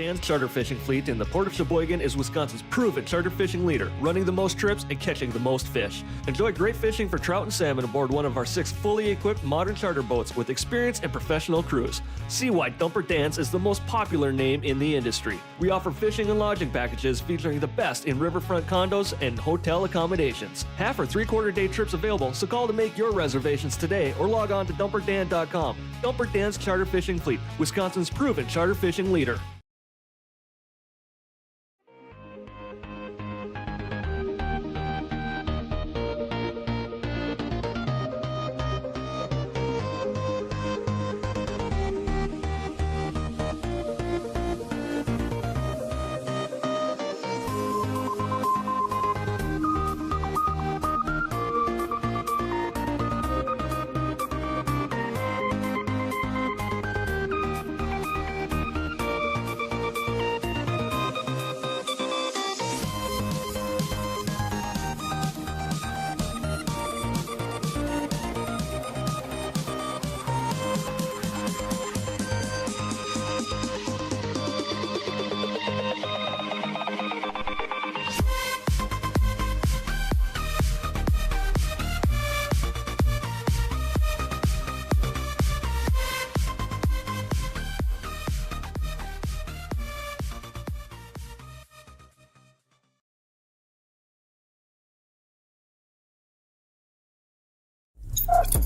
Dan's charter fishing fleet in the Port of Sheboygan is Wisconsin's proven charter fishing leader, running the most trips and catching the most fish. Enjoy great fishing for trout and salmon aboard one of our 6 fully equipped modern charter boats with experience and professional crews. See why Dumper Dan's is the most popular name in the industry. We offer fishing and lodging packages featuring the best in riverfront condos and hotel accommodations. Half or 3/4 day trips available, so call to make your reservations today or log on to dumperdan.com. Dumper Dan's Charter Fishing Fleet, Wisconsin's proven charter fishing leader.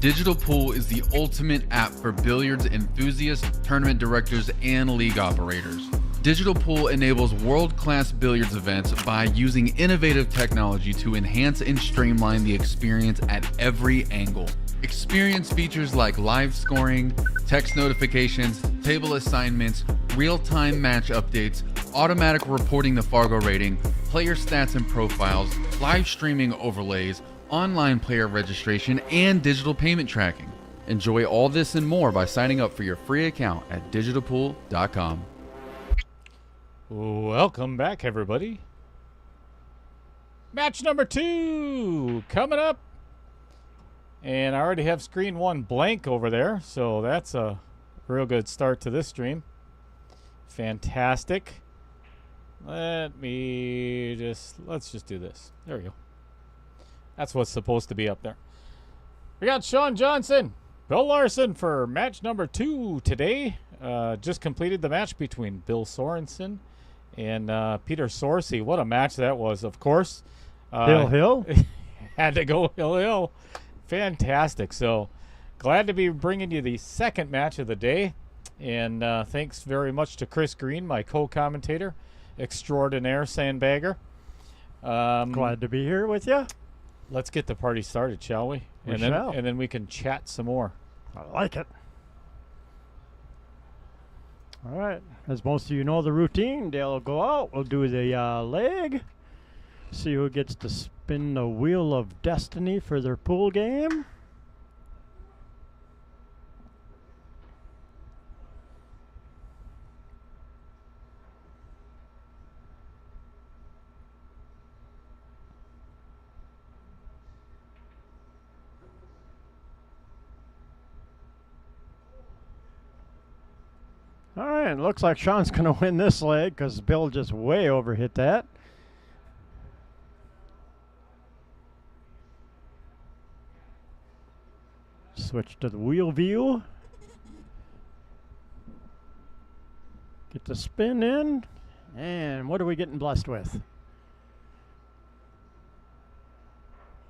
Digital Pool is the ultimate app for billiards enthusiasts, tournament directors, and league operators. Digital Pool enables world-class billiards events by using innovative technology to enhance and streamline the experience at every angle. Experience features like live scoring, text notifications, table assignments, real-time match updates, automatic reporting the Fargo rating, player stats and profiles, live streaming overlays, online player registration, and digital payment tracking. Enjoy all this and more by signing up for your free account at digitalpool.com. Welcome back, everybody. Match number 2 coming up. And I already have screen 1 blank over there, so that's a real good start to this stream. Fantastic. Let's just do this. There we go. That's what's supposed to be up there. We got Shaun Johnson, Bill Larson for match number 2 today. Just completed the match between Bill Sorensen and Peter Sorsey. What a match that was, of course. Hill. Had to go Hill. Fantastic. So glad to be bringing you the second match of the day. And thanks very much to Chris Green, my co-commentator extraordinaire, sandbagger. Glad to be here with you. Let's get the party started, shall we? We shall. And then we can chat some more. I like it. All right. As most of you know the routine, Dale will go out. We'll do the leg. See who gets to spin the wheel of destiny for their pool game. All right, looks like Shaun's going to win this leg because Bill just way overhit that. Switch to the wheel view. Get the spin in. And what are we getting blessed with?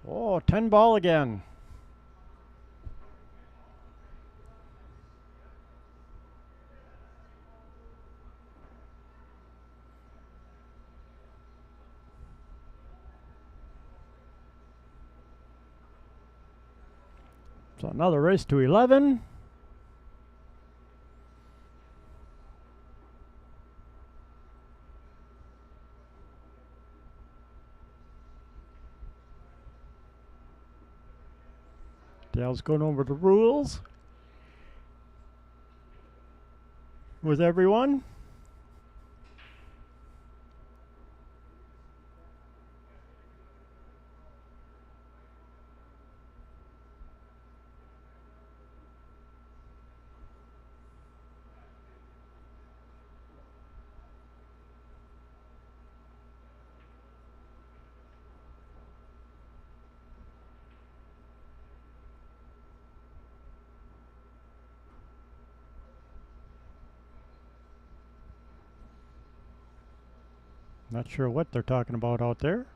Oh, 10 ball again. So another race to 11. Dale's going over the rules with everyone. Not sure what they're talking about out there,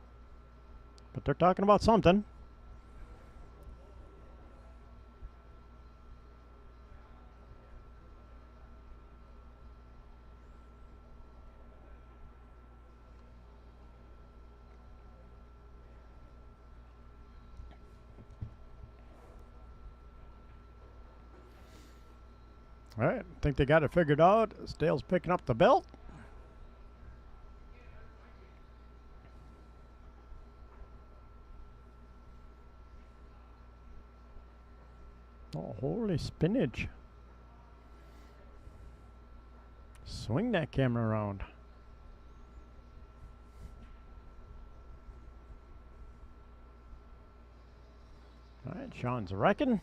but they're talking about something. All right, I think they got it figured out. Dale's picking up the belt. Oh, holy spinach. Swing that camera around. All right, Shaun's wrecking.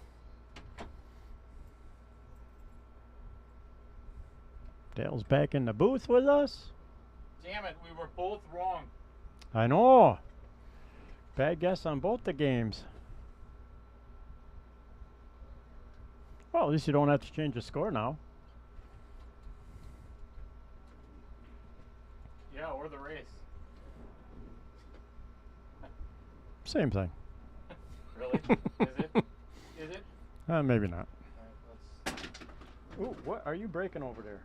Dale's back in the booth with us. Damn it, we were both wrong. I know. Bad guess on both the games. Well, at least you don't have to change the score now. Yeah, or the race. Same thing. Really? Is it? Is it? Maybe not. All right, let's... Ooh, what are you breaking over there?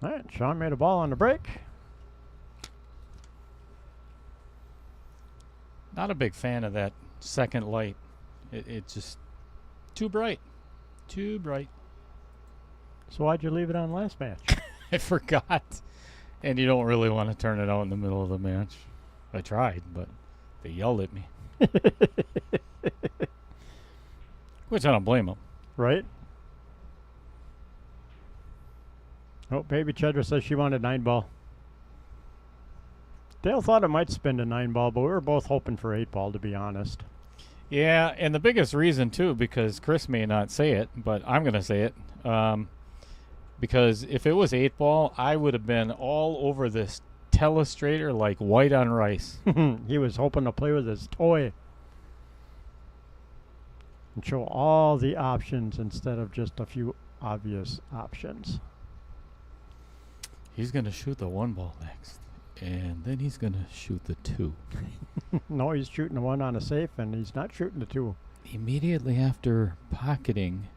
All right, Shaun made a ball on the break. Not a big fan of that second light. It's just too bright. Too bright. So why'd you leave it on last match? I forgot. And you don't really want to turn it out in the middle of the match. I tried, but they yelled at me. Which I don't blame them. Right? Oh, Baby Chedra says she wanted 9-ball. Dale thought it might spin to 9-ball, but we were both hoping for 8-ball, to be honest. Yeah, and the biggest reason, too, because Chris may not say it, but I'm going to say it. Because if it was 8-ball, I would have been all over this telestrator like white on rice. He was hoping to play with his toy and show all the options instead of just a few obvious options. He's going to shoot the 1-ball next, and then he's going to shoot the 2. No, he's shooting the 1 on a safe, and he's not shooting the 2. Immediately after pocketing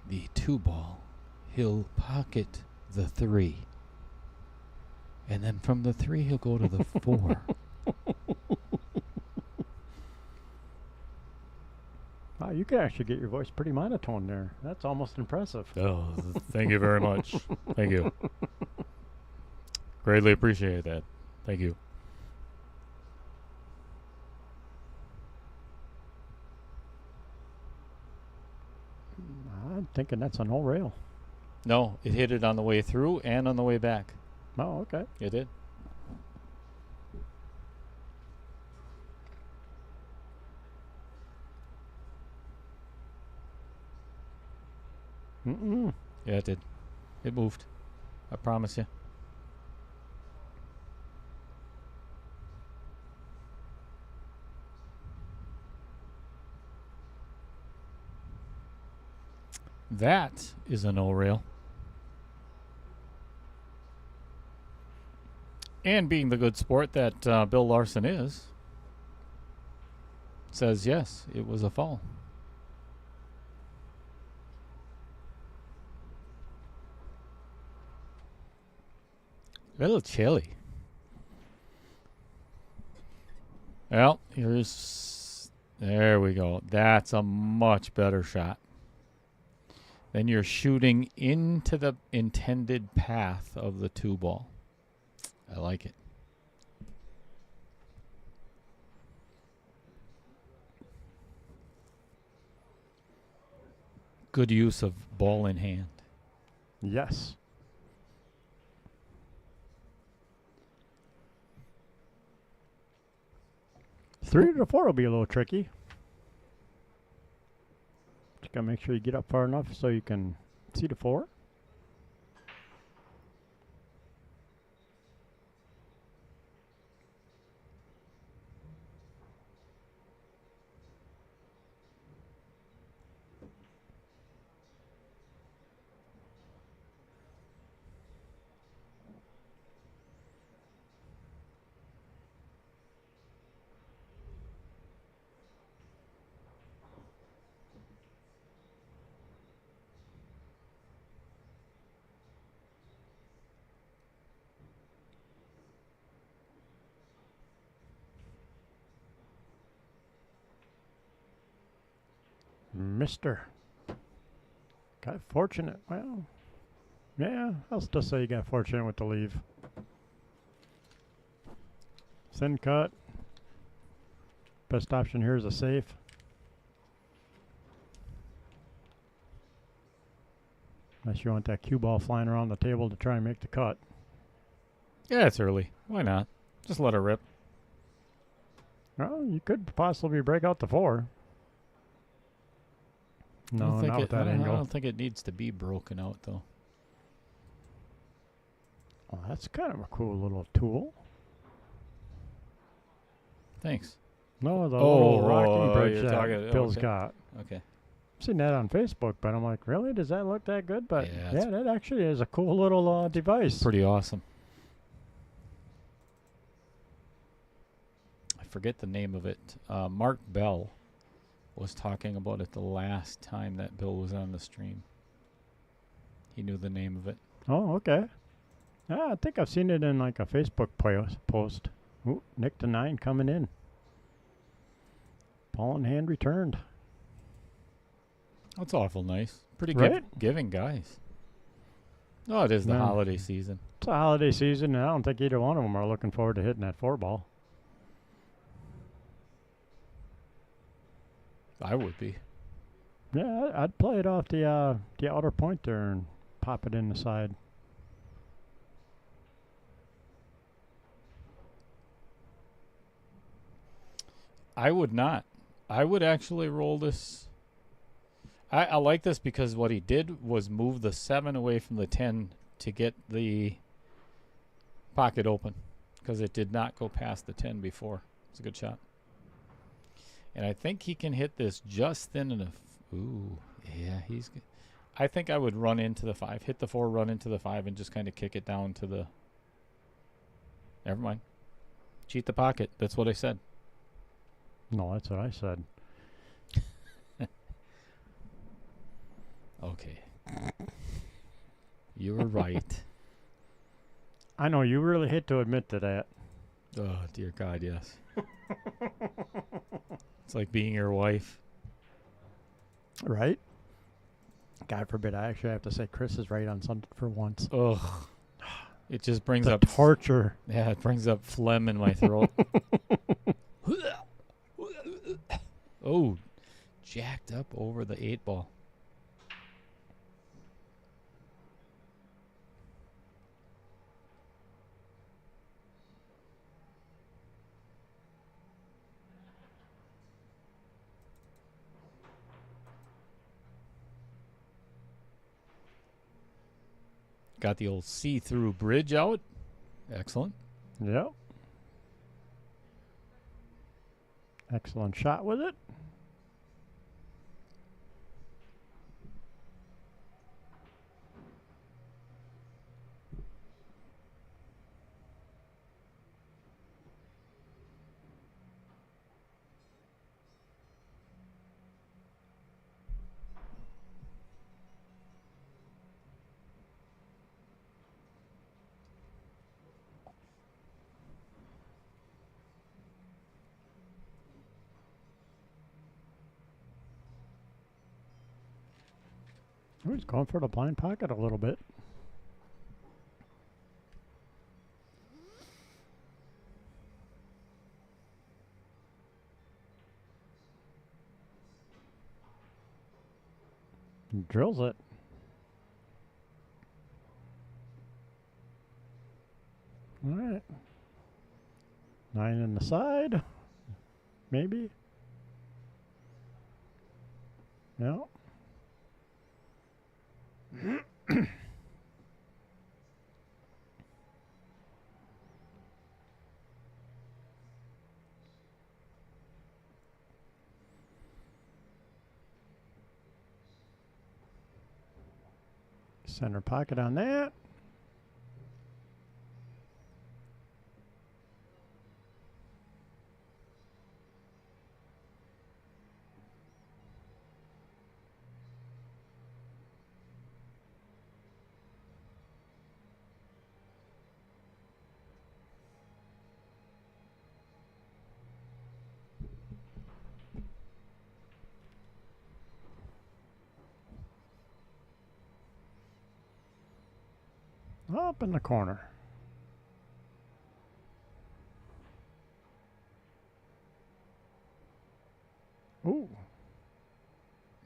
the 2-ball, he'll pocket the 3. And then from the 3, he'll go to the 4. Wow, you can actually get your voice pretty monotone there. That's almost impressive. Oh, thank you very much. Thank you. Greatly appreciate that. Thank you. I'm thinking that's a no rail. No, it hit it on the way through and on the way back. Oh, okay. It did. Mm-mm. Yeah, it did. It moved. I promise you. That is a no rail. And being the good sport that Bill Larson is, says yes, it was a fall. A little chilly. Well, there we go. That's a much better shot. Then you're shooting into the intended path of the 2-ball. I like it. Good use of ball in hand. Yes. Three to four will be a little tricky. Just gotta make sure you get up far enough so you can see the four. Mister. Got fortunate. Well, yeah, I'll still say you got fortunate with the leave. Thin cut. Best option here is a safe. Unless you want that cue ball flying around the table to try and make the cut. Yeah, it's early. Why not? Just let her rip. Well, you could possibly break out the four. No, not with that I angle. don't think it needs to be broken out, though. Oh, that's kind of a cool little tool. Thanks. No, the little rocking you're bridge that talking- Bill's okay. got. Okay. I've seen that on Facebook, but I'm like, really? Does that look that good? But Yeah, yeah, that actually is a cool little device. Pretty awesome. I forget the name of it. Mark Bell was talking about it the last time that Bill was on the stream. He knew the name of it. Oh, okay. Yeah, I think I've seen it in like a Facebook post. Ooh, Nick to 9 coming in. Ball in hand returned. That's awful nice. Pretty Right? giving guys. Oh, it is the Yeah. holiday season. It's a holiday season, and I don't think either one of them are looking forward to hitting that four ball. I would be. Yeah, I'd play it off the outer point there and pop it in the side. I would not. I would actually roll this. I like this because what he did was move the 7 away from the 10 to get the pocket open because it did not go past the 10 before. It's a good shot. And I think he can hit this just thin enough. Ooh, yeah, he's good. I think I would run into the 5, hit the 4, run into the 5, and just kind of kick it down to the... Never mind. Cheat the pocket. That's what I said. No, that's what I said. Okay. You were right. I know you really hate to admit to that. Oh, dear God, yes. It's like being your wife. Right? God forbid, I actually have to say Chris is right on something for once. Ugh. It just brings The up... torture. Yeah, it brings up phlegm in my throat. Oh, jacked up over the 8 ball. Got the old see-through bridge out. Excellent. Yep. Excellent shot with it. Oh, he's going for the blind pocket a little bit. Drills it. All right. 9 in the side. Maybe. Yeah. Center pocket on that. Up in the corner. Ooh.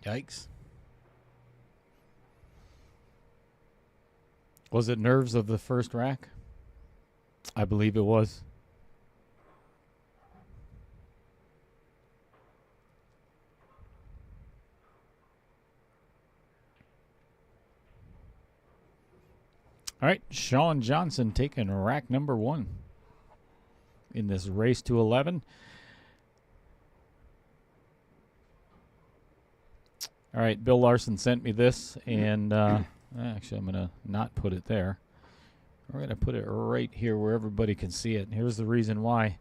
Yikes. Was it nerves of the first rack? I believe it was. All right, Shaun Johnson taking rack number 1 in this race to 11. All right, Bill Larson sent me this, and actually I'm going to not put it there. We're going to put it right here where everybody can see it. Here's the reason why.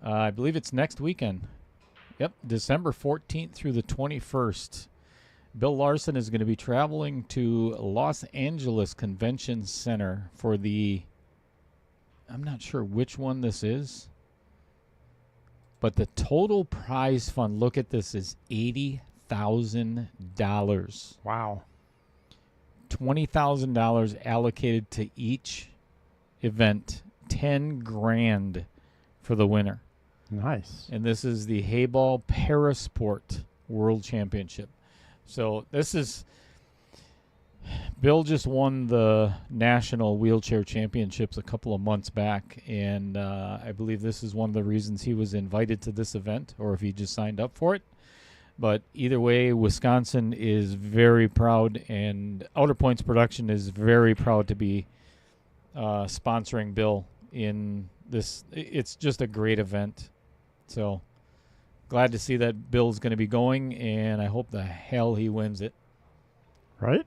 I believe it's next weekend. Yep, December 14th through the 21st. Bill Larson is going to be traveling to Los Angeles Convention Center for the, I'm not sure which one this is, but the total prize fund, look at this, is $80,000. Wow. $20,000 allocated to each event, 10 grand for the winner. Nice. And this is the Hayball Parasport World Championship. So this is, Bill just won the National Wheelchair Championships a couple of months back, and I believe this is one of the reasons he was invited to this event, or if he just signed up for it. But either way, Wisconsin is very proud, and Outer Points Production is very proud to be sponsoring Bill in this. It's just a great event. So glad to see that Bill's going to be going, and I hope the hell he wins it. Right?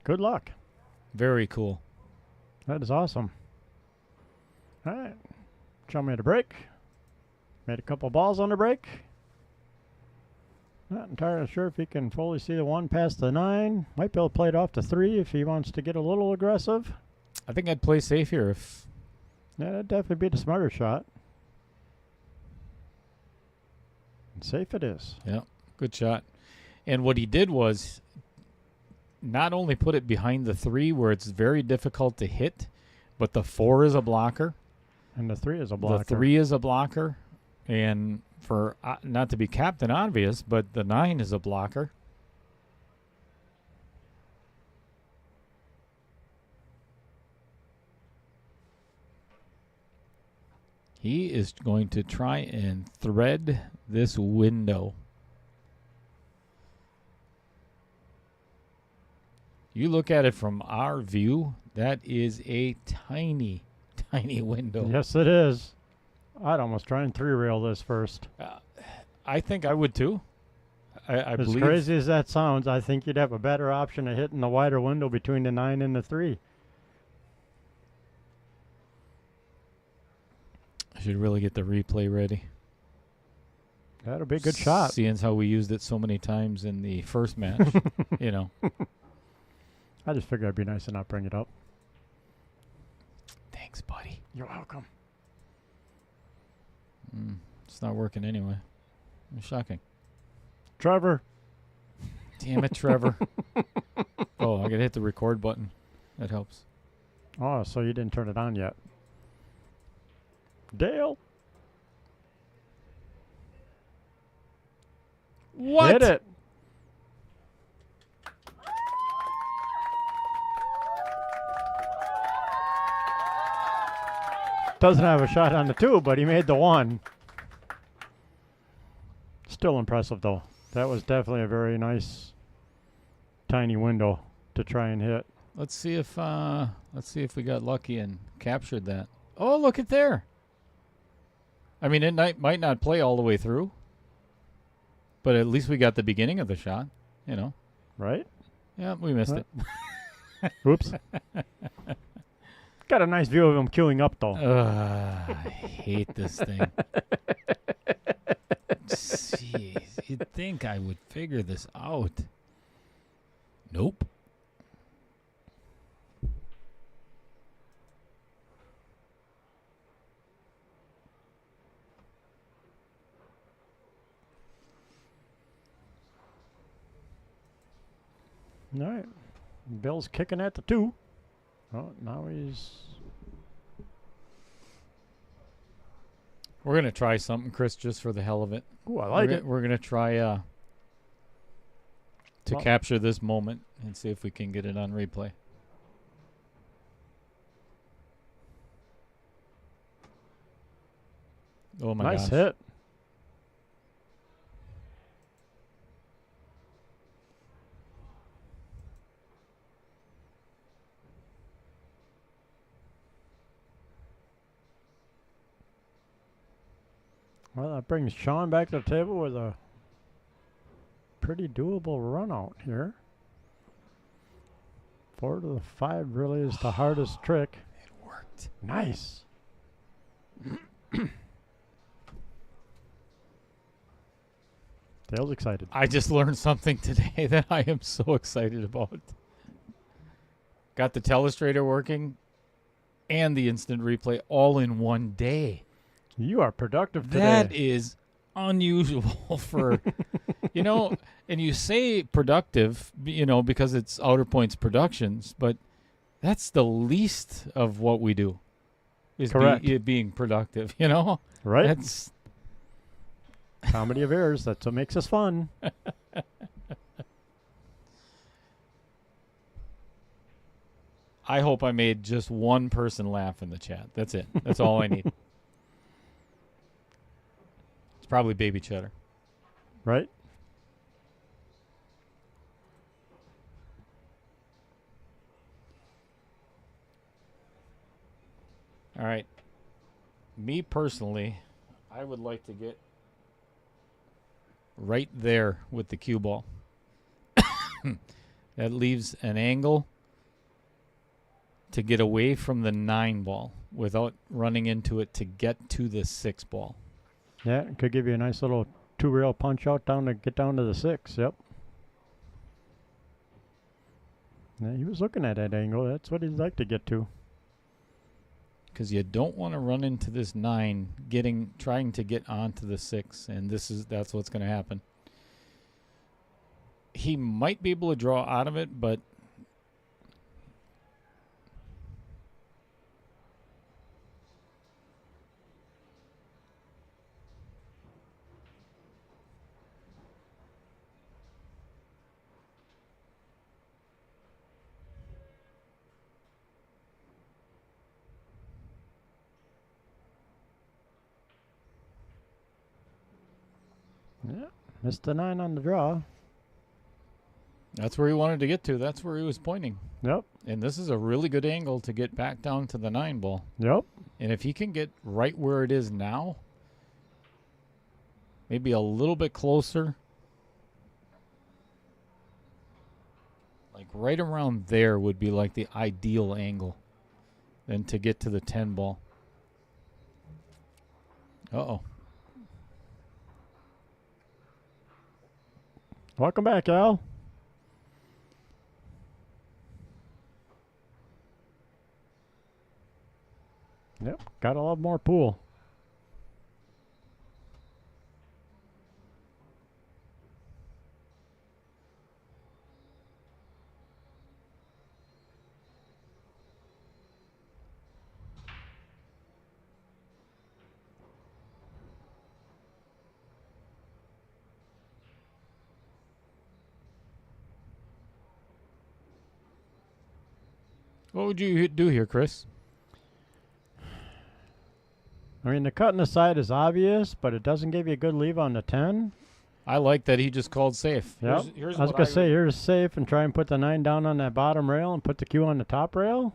Good luck. Very cool. That is awesome. All right. Shaun made a break. Made a couple balls on the break. Not entirely sure if he can fully see the 1 past the 9. Might be able to play it off to 3 if he wants to get a little aggressive. I think I'd play safe here if... Yeah, that'd definitely be the smarter shot. And safe it is. Yeah, good shot. And what he did was not only put it behind the 3 where it's very difficult to hit, but the 4 is a blocker. And the 3 is a blocker. The 3 is a blocker. And for not to be Captain Obvious, but the 9 is a blocker. He is going to try and thread this window. You look at it from our view, that is a tiny, tiny window. Yes, it is. I'd almost try and 3-rail this first. I think I would too. I As believe. crazy as that sounds, I think you'd have a better option of hitting the wider window between the 9 and the 3. I should really get the replay ready. That'll be a good shot. Seeing how we used it so many times in the first match, you know. I just figured it'd be nice to not bring it up. Thanks, buddy. You're welcome. It's not working anyway. Shocking. Trevor. Damn it, Trevor. Oh, I gotta hit the record button. That helps. Oh, so you didn't turn it on yet. Dale. What? Hit it. Doesn't have a shot on the 2, but he made the 1. Still impressive, though. That was definitely a very nice, tiny window to try and hit. Let's see if we got lucky and captured that. Oh, look at there. I mean, it might not play all the way through, but at least we got the beginning of the shot, you know. Right? Yeah, we missed it. Oops. Got a nice view of him queuing up, though. I hate this thing. Jeez, you'd think I would figure this out. Nope. All right. Bill's kicking at the 2. Oh, now he's... We're going to try something, Chris, just for the hell of it. Ooh, I like it. We're going to try to capture this moment and see if we can get it on replay. Oh, my gosh. Nice hit. Well, that brings Shaun back to the table with a pretty doable run out here. 4 to the 5 really is the hardest trick. It worked. Nice. Dale's excited. I just learned something today that I am so excited about. Got the telestrator working and the instant replay all in one day. You are productive today. That is unusual for, and you say productive, because it's Outer Points Productions, but that's the least of what we do. Is correct. Being productive, Right? That's comedy of errors. That's what makes us fun. I hope I made just one person laugh in the chat. That's it. That's all I need. It's probably Baby Cheddar. Right? All right. Me personally, I would like to get right there with the cue ball. That leaves an angle to get away from the 9 ball without running into it to get to the 6 ball. Yeah, it could give you a nice little 2-rail punch out down to get down to the 6. Yep. Yeah, he was looking at that angle. That's what he'd like to get to. Because you don't want to run into this 9 trying to get onto the 6, and that's what's going to happen. He might be able to draw out of it, but Yeah, missed the 9 on the draw. that's where he wanted to get to. That's where he was pointing. Yep. And this is a really good angle to get back down to the 9 ball. Yep. And if he can get right where it is now, maybe a little bit closer, like right around there would be like the ideal angle then to get to the 10 ball. Uh-oh. Welcome back, Al. Yep, gotta love more pool. What would you do here, Chris? I mean, the cut in the side is obvious, but it doesn't give you a good leave on the 10. I like that he just called safe. Yep. Here's I was what going to say, here's safe and try and put the 9 down on that bottom rail and put the cue on the top rail.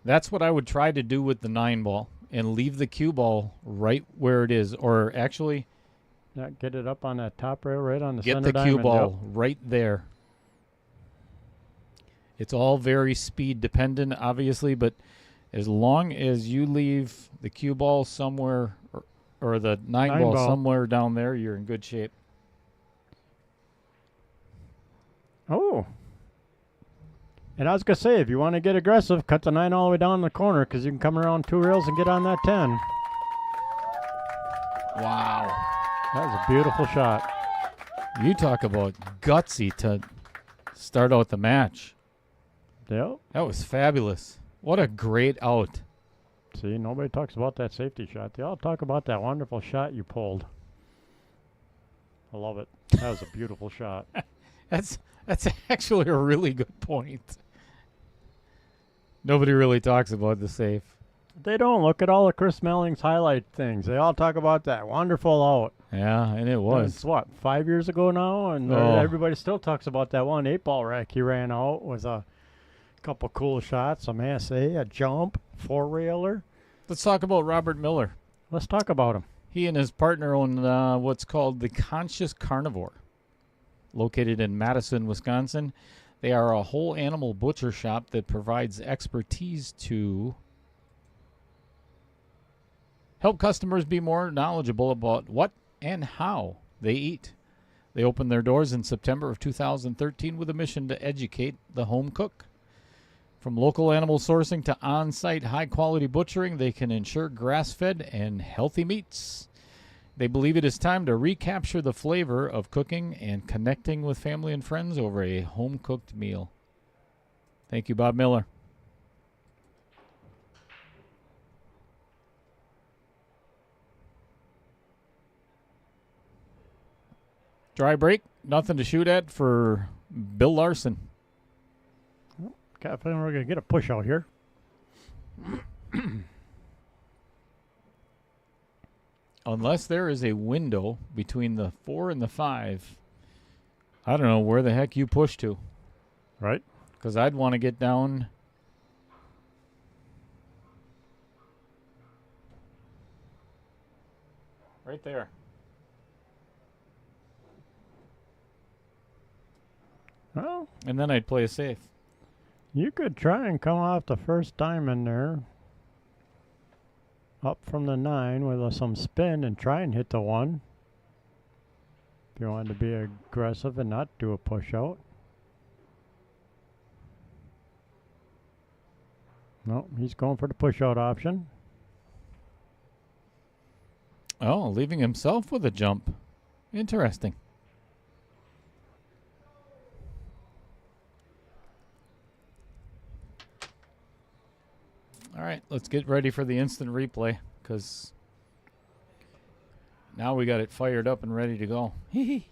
That's what I would try to do with the 9 ball and leave the cue ball right where it is, or actually Yeah, get it up on that top rail right on the get center the cue diamond. ball Yep. right there. It's all very speed dependent, obviously, but as long as you leave the cue ball somewhere or the 9 ball somewhere down there, you're in good shape. Oh. And I was going to say, if you want to get aggressive, cut the 9 all the way down the corner because you can come around 2 rails and get on that 10. Wow. That was a beautiful shot. You talk about gutsy to start out the match. Yep. That was fabulous. What a great out. See, nobody talks about that safety shot. They all talk about that wonderful shot you pulled. I love it. That was a beautiful shot. That's actually a really good point. Nobody really talks about the safe. They don't. Look at all of Chris Melling's highlight things. They all talk about that wonderful out. Yeah, and it was. It's what, 5 years ago now? And everybody still talks about that one 8-ball rack he ran out. Was a couple cool shots, some SA, a jump, 4-railer. Let's talk about Robert Miller. Let's talk about him. He and his partner own what's called the Conscious Carnivore, located in Madison, Wisconsin. They are a whole animal butcher shop that provides expertise to help customers be more knowledgeable about what and how they eat. They opened their doors in September of 2013 with a mission to educate the home cook. From local animal sourcing to on-site high-quality butchering, they can ensure grass-fed and healthy meats. They believe it is time to recapture the flavor of cooking and connecting with family and friends over a home-cooked meal. Thank you, Bob Miller. Dry break. Nothing to shoot at for Bill Larson. Got a feeling we're going to get a push out here. Unless there is a window between the 4 and the 5, I don't know where the heck you push to. Right. Because I'd want to get down. Right there. Well, And then I'd play it safe. you could try and come off the first diamond there. Up from the 9 with some spin and try and hit the 1. If you wanted to be aggressive and not do a push out. No, he's going for the push out option. Oh, leaving himself with a jump. Interesting. All right, let's get ready for the instant replay because now we got it fired up and ready to go. You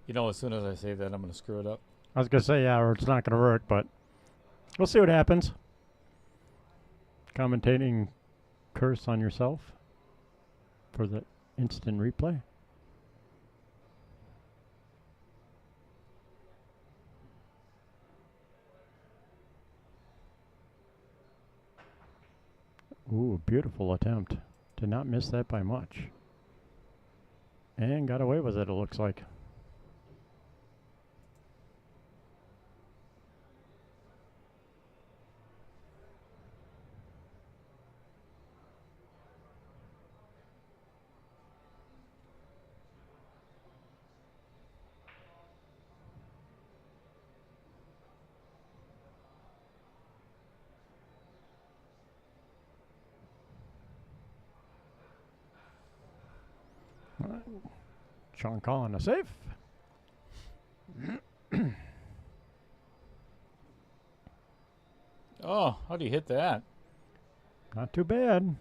know, as soon as I say that, I'm going to screw it up. I was going to say, yeah, or it's not going to work, but we'll see what happens. Commentating curse on yourself for the instant replay. Ooh, beautiful attempt. Did not miss that by much. And got away with it, it looks like. All right. Shaun calling a safe. Oh, how do you hit that? Not too bad.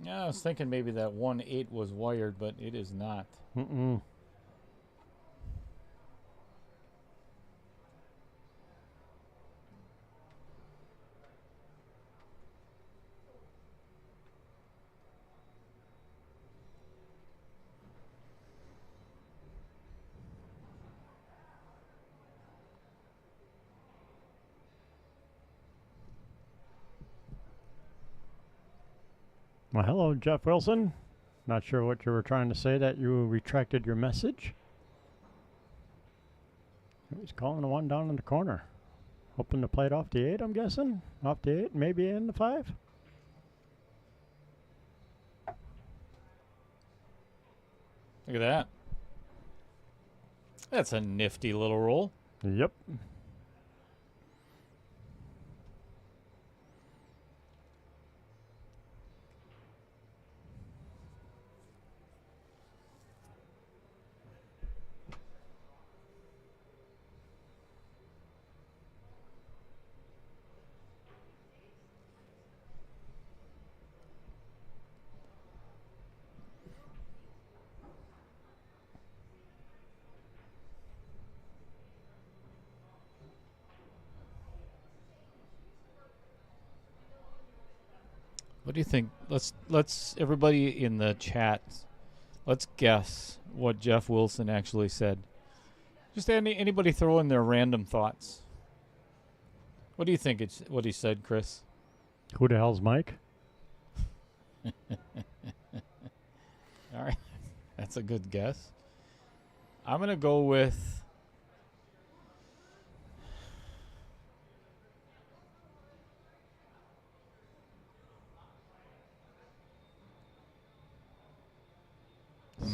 Yeah, I was thinking maybe that 1-8 was wired, but it is not. Mm-mm. Well, hello, Jeff Wilson. Not sure what you were trying to say that you retracted your message. He's calling the one down in the corner. Hoping to play it off the 8, I'm guessing. Off the 8, maybe in the 5. Look at that. That's a nifty little roll. Yep. What do you think? Let's everybody in the chat, let's guess what Jeff Wilson actually said. Just anybody throw in their random thoughts. What do you think it's what he said, Chris? Who the hell's Mike? All right. That's a good guess. I'm going to go with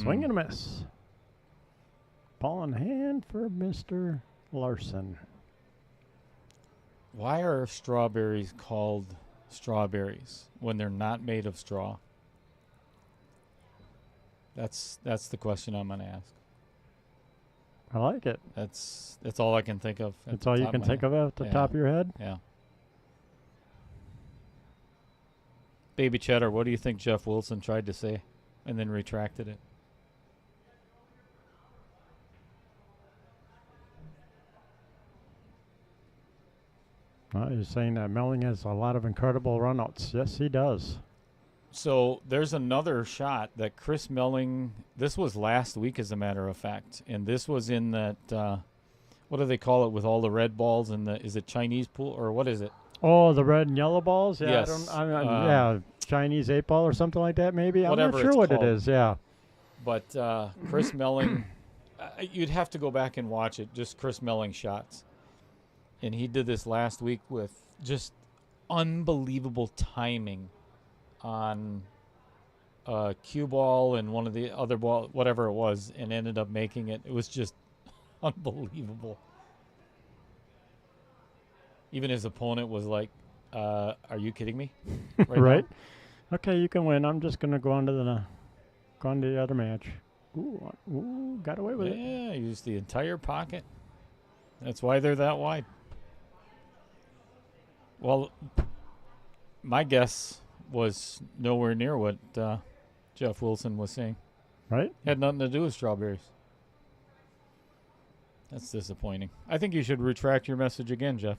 Swing and a miss. Ball in hand for Mr. Larson. why are strawberries called strawberries when they're not made of straw? That's the question I'm going to ask. I like it. That's all I can think of. That's all you can think of at the top of your head? Yeah. Baby Cheddar, what do you think Jeff Wilson tried to say and then retracted it? Well, you're saying that Melling has a lot of incredible runouts. Yes, he does. So there's another shot that Chris Melling, this was last week as a matter of fact, and this was in that, what do they call it with all the red balls and is it Chinese pool or what is it? Oh, the red and yellow balls? Yeah, Yes. Yeah, Chinese 8-ball or something like that maybe? I'm not Whatever sure it's what called. it is, yeah. But Chris Melling, you'd have to go back and watch it, just Chris Melling shots. And he did this last week with just unbelievable timing on a cue ball and one of the other ball, whatever it was, and ended up making it. It was just unbelievable. Even his opponent was like, are you kidding me? Right. Okay, you can win. I'm just going to go on to the other match. Ooh, got away with it. Yeah, used the entire pocket. That's why they're that wide. Well, my guess was nowhere near what Jeff Wilson was saying. Right? Had nothing to do with strawberries. That's disappointing. I think you should retract your message again, Jeff.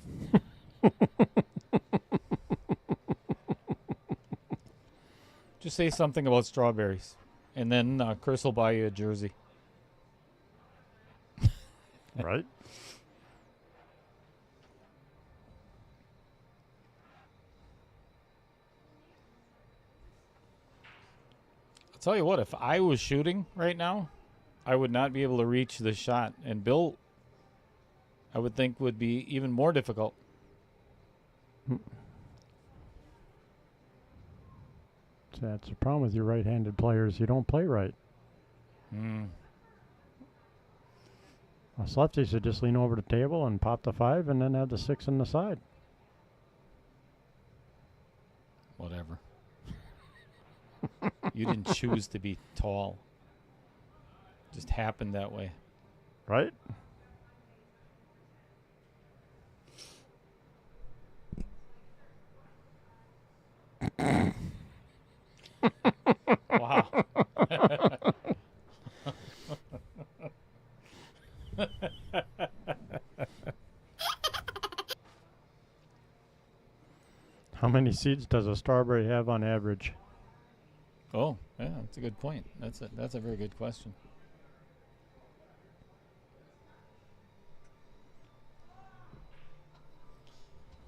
Just say something about strawberries, and then Chris will buy you a jersey. Right? I'll tell you what, if I was shooting right now, I would not be able to reach the shot. And Bill, I would think, would be even more difficult. That's the problem with your right-handed players. You don't play right. Us lefties should just lean over the table and pop the 5 and then have the 6 on the side. Whatever. You didn't choose to be tall. Just happened that way. Right? Wow. How many seeds does a strawberry have on average? Oh, yeah, that's a good point. That's a very good question.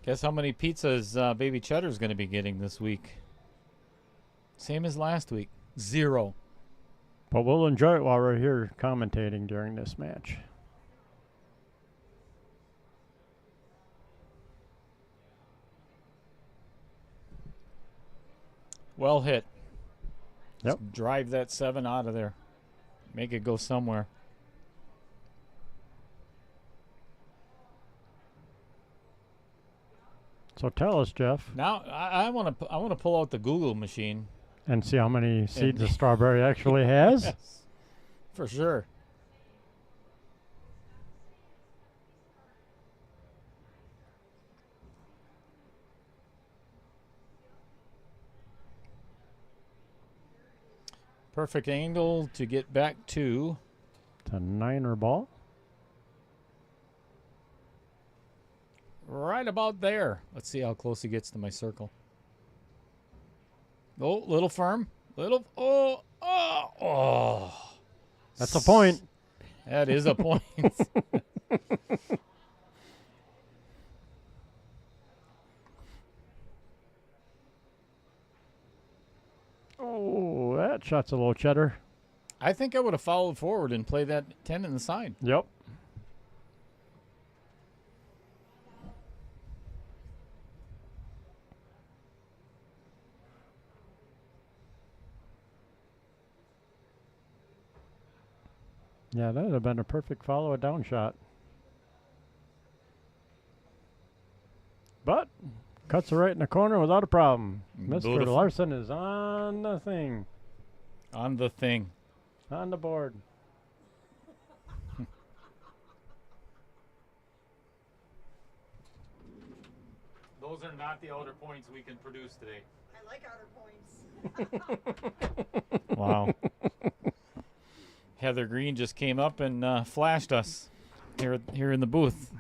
Guess how many pizzas Baby Cheddar's going to be getting this week? Same as last week. 0. But we'll enjoy it while we're here commentating during this match. Well hit. Yep. Let's drive that 7 out of there. Make it go somewhere. So tell us, Jeff, Now I want to pull out the Google machine. and see how many seeds a strawberry actually has. Yes, for sure. Perfect angle to get back to. It's a 9er ball. Right about there. Let's see how close he gets to my circle. Oh, little firm. Oh. That's a point. That is a point. Oh, that shot's a little cheddar. I think I would have followed forward and played that 10 in the side. Yep. Yeah, that would have been a perfect follow a down shot. But cuts it right in the corner without a problem. Mr. Beautiful. Larson is on the thing. On the thing. On the board. Those are not the outer points we can produce today. I like outer points. Wow. Heather Green just came up and flashed us here in the booth.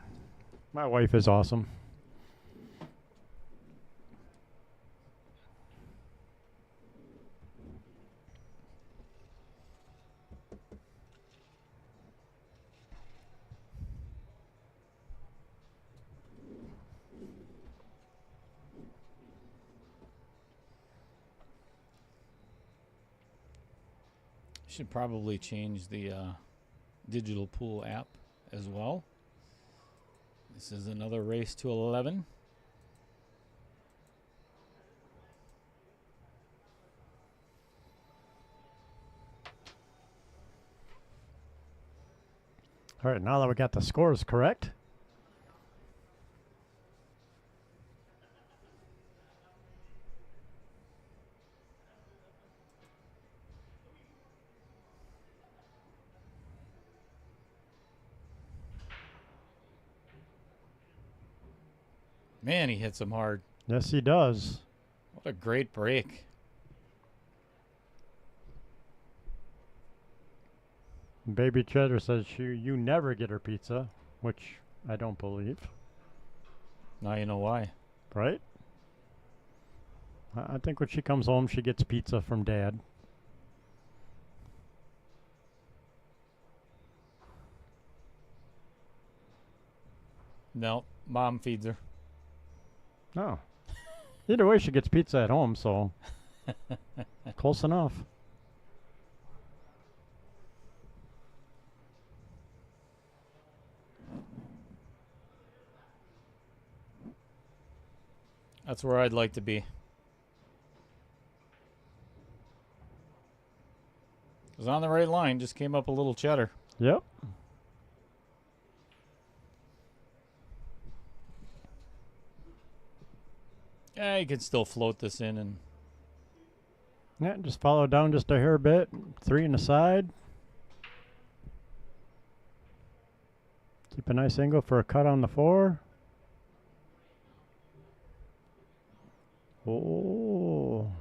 My wife is awesome. Should probably change the digital pool app as well. This is another race to 11. All right, now that we got the scores correct. Man, he hits him hard. Yes, he does. What a great break. Baby Cheddar says you never get her pizza, which I don't believe. Now you know why. Right? I think when she comes home, she gets pizza from Dad. No, Mom feeds her. No. Either way, she gets pizza at home, so close enough. That's where I'd like to be. Was on the right line, just came up a little cheddar. Yep. Yeah, you can still float this in and Yeah, just follow down just a hair bit. 3 in the side. Keep a nice angle for a cut on the 4. Oh.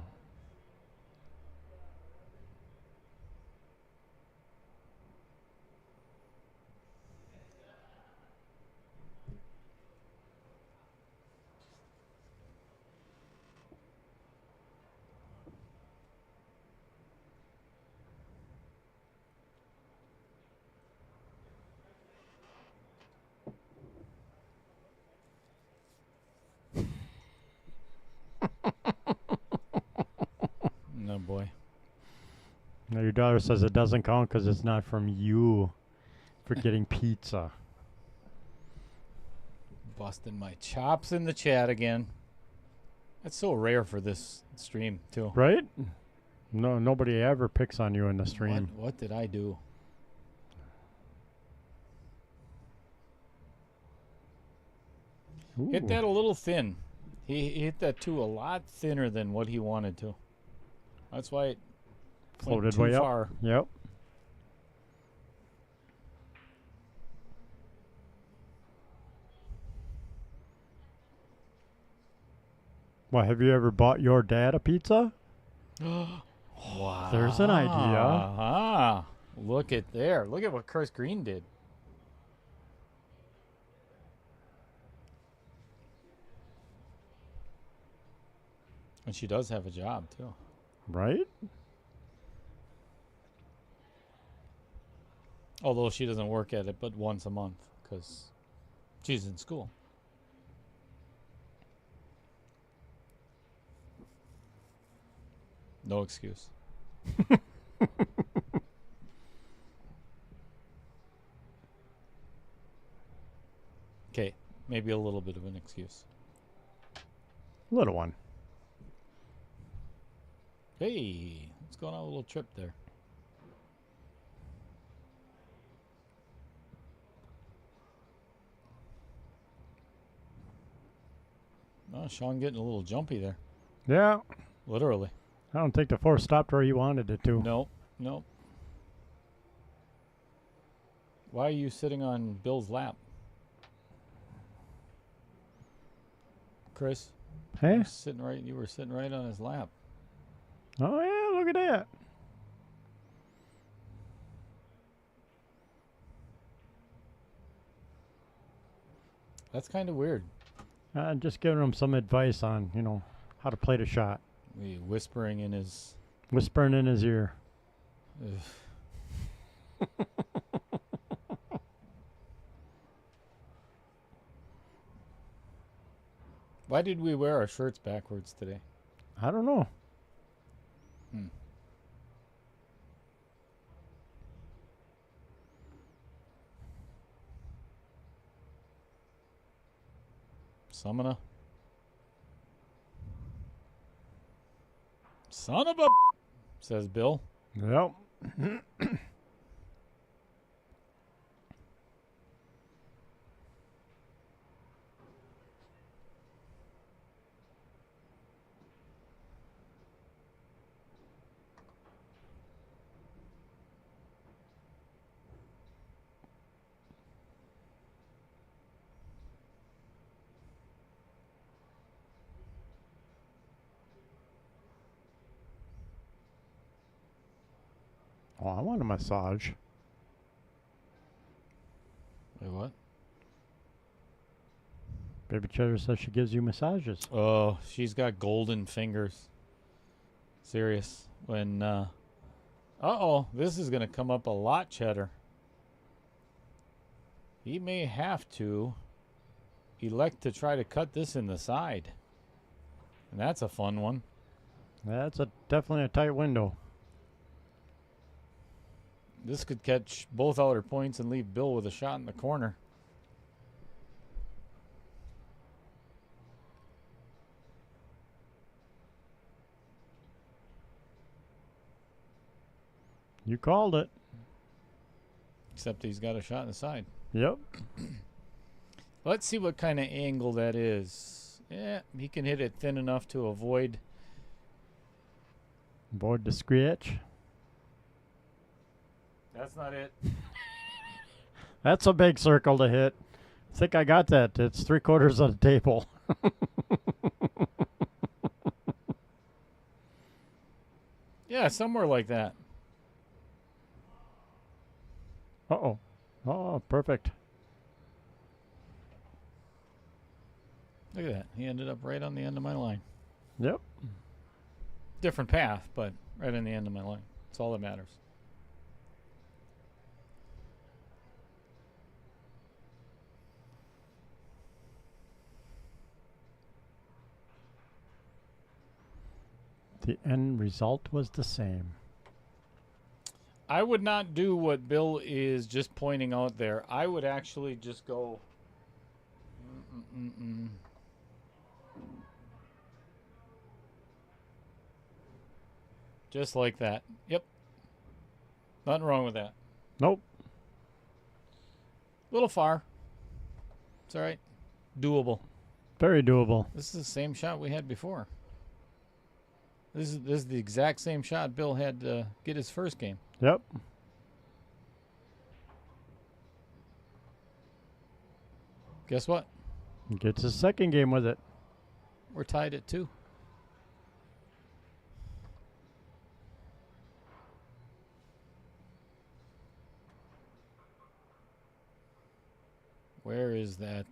Now your daughter says it doesn't count because it's not from you for getting pizza. Busting my chops in the chat again. That's so rare for this stream, too. Right? No, nobody ever picks on you in the stream. What did I do? Ooh. Hit that a little thin. He hit that too a lot thinner than what he wanted to. That's why it went Floated too way far. up. Yep. Well, have you ever bought your dad a pizza? Wow. There's an idea. Ah, look at there. Look at what Chris Green did. And she does have a job, too. Right? Although she doesn't work at it but once a month because she's in school. No excuse. Okay, maybe a little bit of an excuse. Little one. Hey, let's go on a little trip there. Oh, Shaun getting a little jumpy there. Yeah. Literally. I don't think the force stopped where you wanted it to. Nope, nope. Why are you sitting on Bill's lap? Chris? Hey? You were sitting right on his lap. Oh, yeah, look at that. That's kind of weird. Just giving him some advice on, how to play the shot. We whispering in his... Whispering in his ear. Why did we wear our shirts backwards today? I don't know. Summoner. Son of a... says Bill. Yep. Oh, I want a massage. Wait, what? Baby Cheddar says she gives you massages. Oh, she's got golden fingers. Serious. When, uh-oh, this is going to come up a lot, Cheddar. He may have to elect to try to cut this in the side. And that's a fun one. That's definitely a tight window. This could catch both outer points and leave Bill with a shot in the corner. You called it. Except he's got a shot in the side. Yep. Let's see what kind of angle that is. Yeah, he can hit it thin enough to avoid. Avoid the scratch. That's not it. That's a big circle to hit. I think I got that. It's 3/4 of the table. Yeah, somewhere like that. Uh-oh. Oh, perfect. Look at that. He ended up right on the end of my line. Yep. Different path, but right on the end of my line. That's all that matters. The end result was the same. I would not do what Bill is just pointing out there. I would actually just go. Just like that. Yep. Nothing wrong with that. Nope. Little far. It's all right. Doable. Very doable. This is the same shot we had before. This is the exact same shot Bill had to get his first game. Yep. Guess what? Gets his second game with it. We're tied at 2. Where is that?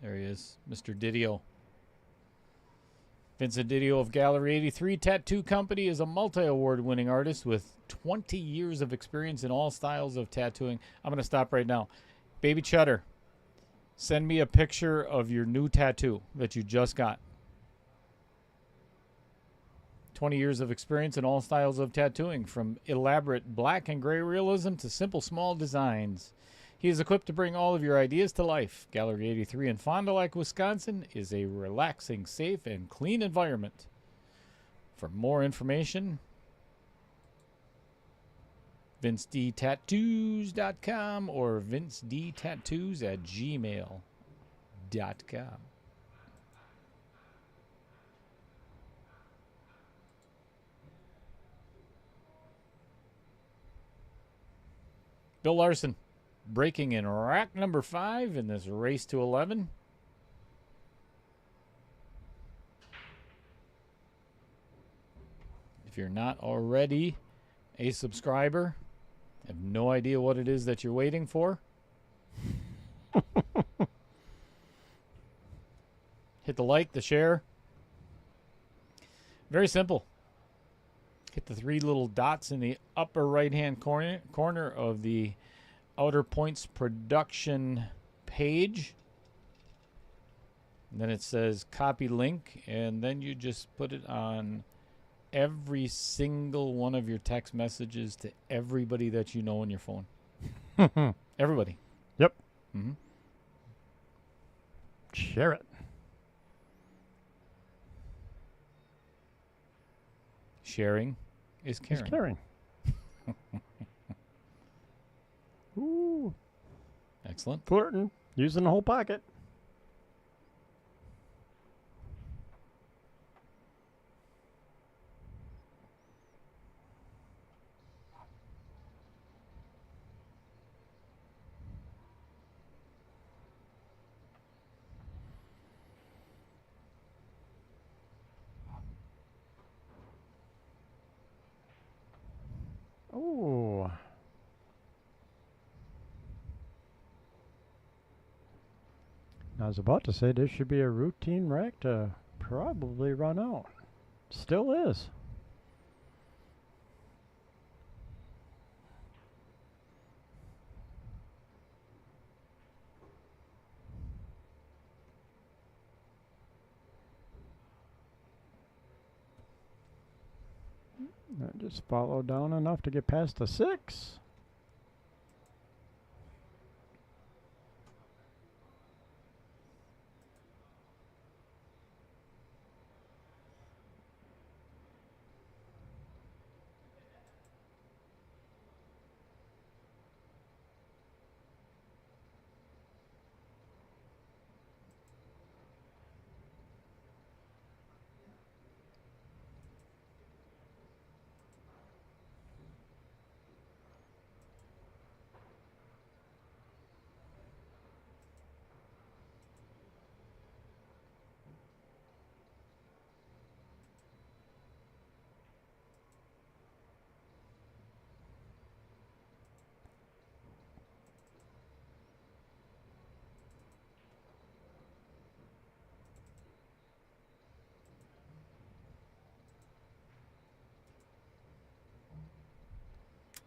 There he is, Mr. Didio. Vincent Didio of Gallery 83 Tattoo Company is a multi-award winning artist with 20 years of experience in all styles of tattooing. I'm going to stop right now. Baby Cheddar, send me a picture of your new tattoo that you just got. 20 years of experience in all styles of tattooing, from elaborate black and gray realism to simple small designs. He is equipped to bring all of your ideas to life. Gallery 83 in Fond du Lac, Wisconsin is a relaxing, safe, and clean environment. For more information, vincedtattoos.com or vincedtattoos@gmail.com. Bill Larson, breaking in rack number 5 in this race to 11. If you're not already a subscriber, I have no idea what it is that you're waiting for. Hit the like, the share. Very simple. Hit the 3 little dots in the upper right-hand corner of the Outer Points production page. And then it says copy link, and then you just put it on every single one of your text messages to everybody that you know on your phone. Everybody. Yep. Mm-hmm. Share it. Sharing is caring. It's caring. Ooh. Excellent. Flirting. Using the whole pocket. Oh. I was about to say this should be a routine rack to probably run out. Still is. That just followed down enough to get past the 6.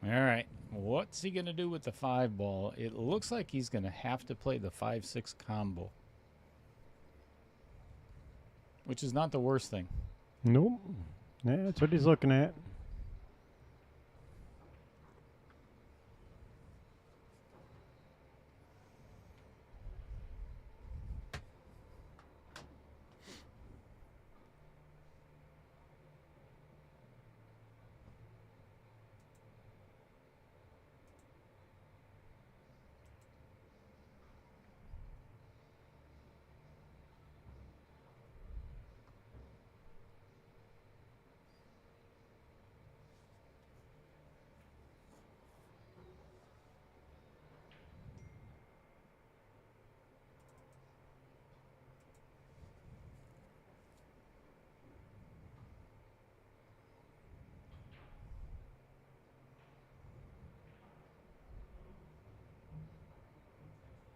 All right. What's he going to do with the 5 ball? It looks like he's going to have to play the 5-6 combo, which is not the worst thing. Nope. Yeah, that's what he's looking at.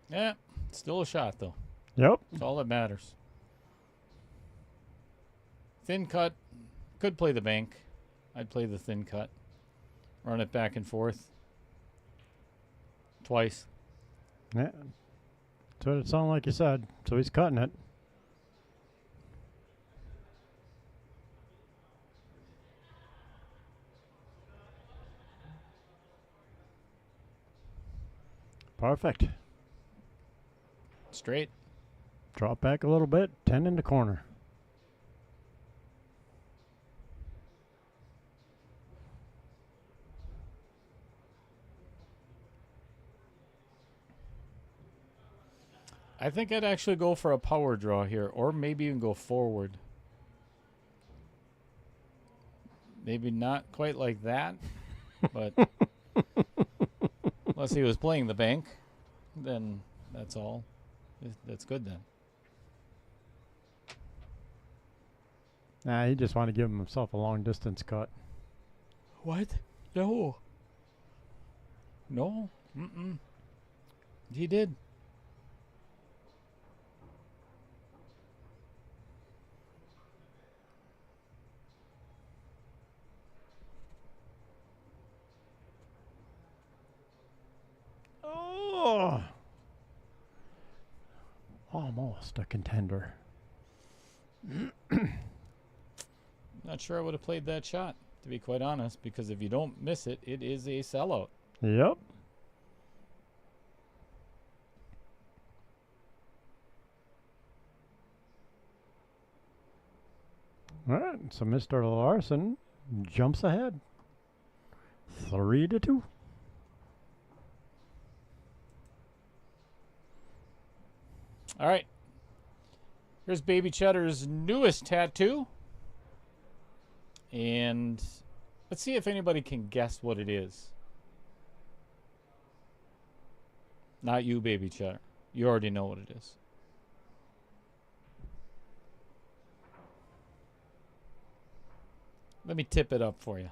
Yeah, still a shot, though. Yep. That's all that matters. Thin cut. Could play the bank. I'd play the thin cut. Run it back and forth. Twice. Yeah. That's what it sounded like you said. So he's cutting it. Perfect. Straight. Drop back a little bit. 10 in the corner. I think I'd actually go for a power draw here, or maybe even go forward. Maybe not quite like that, but unless he was playing the bank, then that's all. That's good then. Nah, he just wanted to give himself a long distance cut. What? No. No. He did. Oh! Almost a contender. Not sure I would have played that shot, to be quite honest, because if you don't miss it, it is a sellout. Yep. All right, so Mr. Larson jumps ahead. 3-2. All right. Here's Baby Cheddar's newest tattoo. And let's see if anybody can guess what it is. Not you, Baby Cheddar. You already know what it is. Let me tip it up for you.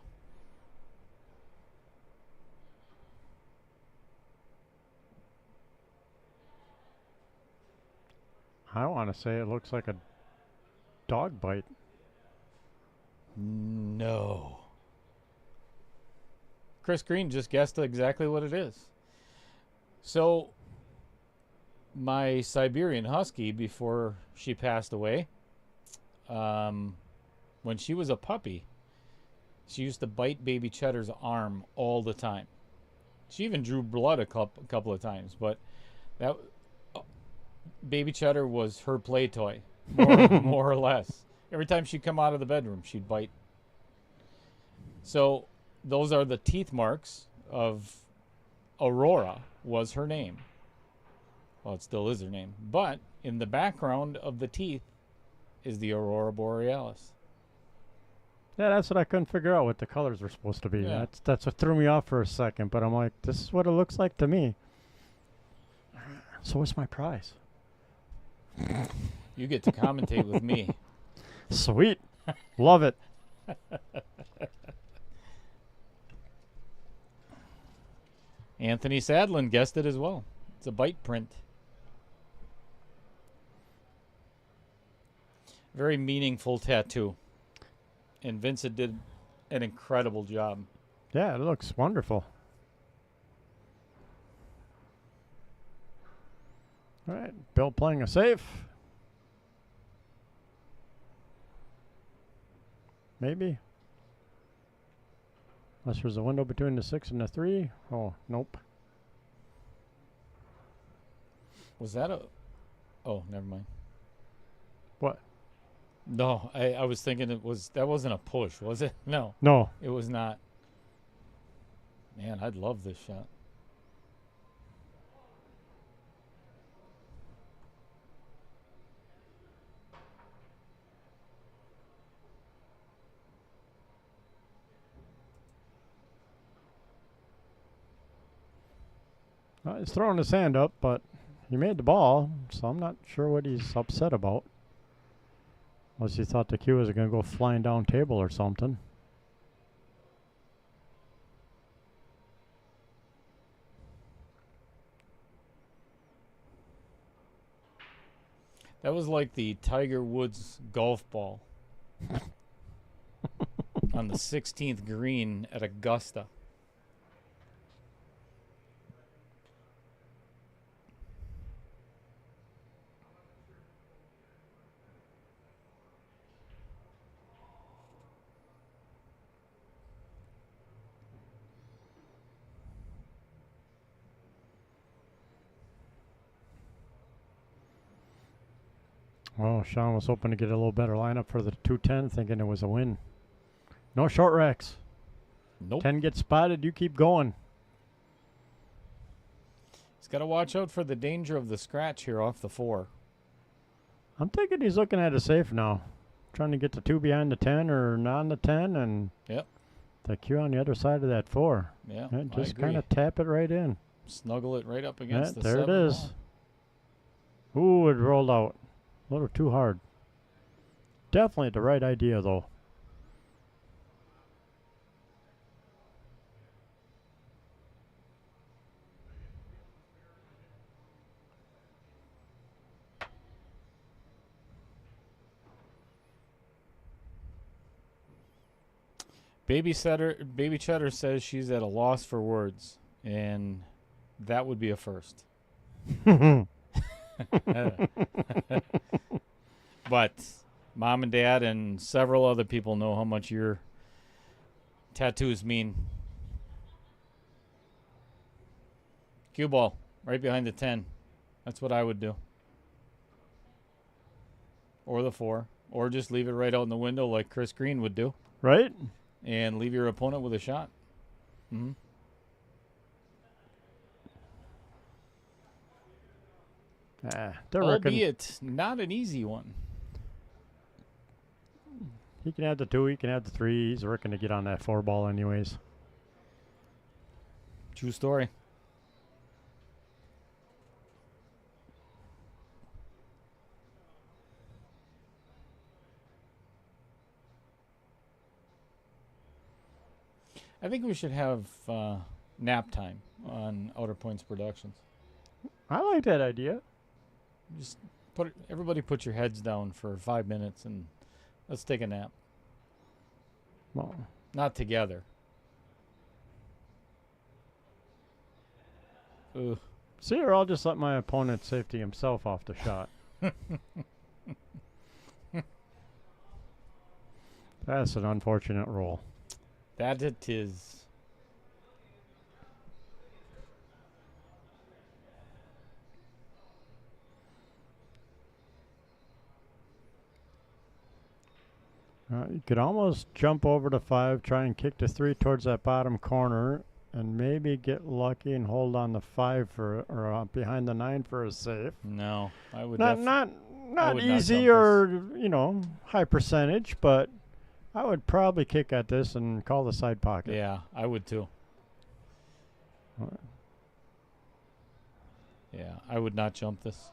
I want to say it looks like a dog bite. No. Chris Green just guessed exactly what it is. So, my Siberian Husky, before she passed away, when she was a puppy, she used to bite Baby Cheddar's arm all the time. She even drew blood a couple of times, but that Baby Cheddar was her play toy, more or less. Every time she'd come out of the bedroom, she'd bite. So those are the teeth marks of Aurora, was her name. Well, it still is her name. But in the background of the teeth is the Aurora Borealis. Yeah, that's what I couldn't figure out what the colors were supposed to be. Yeah. That's what threw me off for a second, but I'm like, this is what it looks like to me. So what's my prize? You get to commentate with me. Sweet. Love it. Anthony Sadlin guessed it as well. It's a bite print. Very meaningful tattoo. And Vincent did an incredible job. Yeah, it looks wonderful. All right, Bill playing a safe. maybe. Unless there's a window between the 6 and the 3. Oh, nope. Was that a... Oh, never mind. What? No, I was thinking that wasn't a push, was it? No, No. it was not. Man, I'd love this shot. He's throwing his hand up, but he made the ball, so I'm not sure what he's upset about. Unless he thought the cue was going to go flying down table or something. That was like the Tiger Woods golf ball on the 16th green at Augusta. Oh, Shaun was hoping to get a little better lineup for the 210, thinking it was a win. No short racks. Nope. 10 gets spotted, you keep going. He's got to watch out for the danger of the scratch here off the 4. I'm thinking he's looking at a safe now. Trying to get the 2 behind the 10 or on the 10 and Yep. the cue on the other side of that 4. Yeah, And I just agree. kind of tap it right in. Snuggle it right up against the There it 7 is. Ooh, it rolled out. A little too hard. Definitely the right idea, though. Baby Cheddar says she's at a loss for words, and that would be a first. But Mom and Dad and several other people know how much your tattoos mean. Cue ball right behind the 10. That's what I would do. Or the 4. Or just leave it right out in the window like Chris Green would do. Right? And leave your opponent with a shot. Mm-hmm. They're working. Albeit not an easy one. He can have the 2, he can have the 3. He's working to get on that 4 ball anyways. True story. I think we should have nap time on Outer Points Productions. I like that idea. Just everybody put your heads down for 5 minutes and let's take a nap. Well, Not together. Ugh. see, or I'll just let my opponent safety himself off the shot. That's an unfortunate roll. That it is. You could almost jump over to 5, try and kick the 3 towards that bottom corner, and maybe get lucky and hold on the 5 or behind the 9 for a safe. No, I would Not would not easy jump or high percentage, but I would probably kick at this and call the side pocket. Yeah, I would too. Yeah, I would not jump this.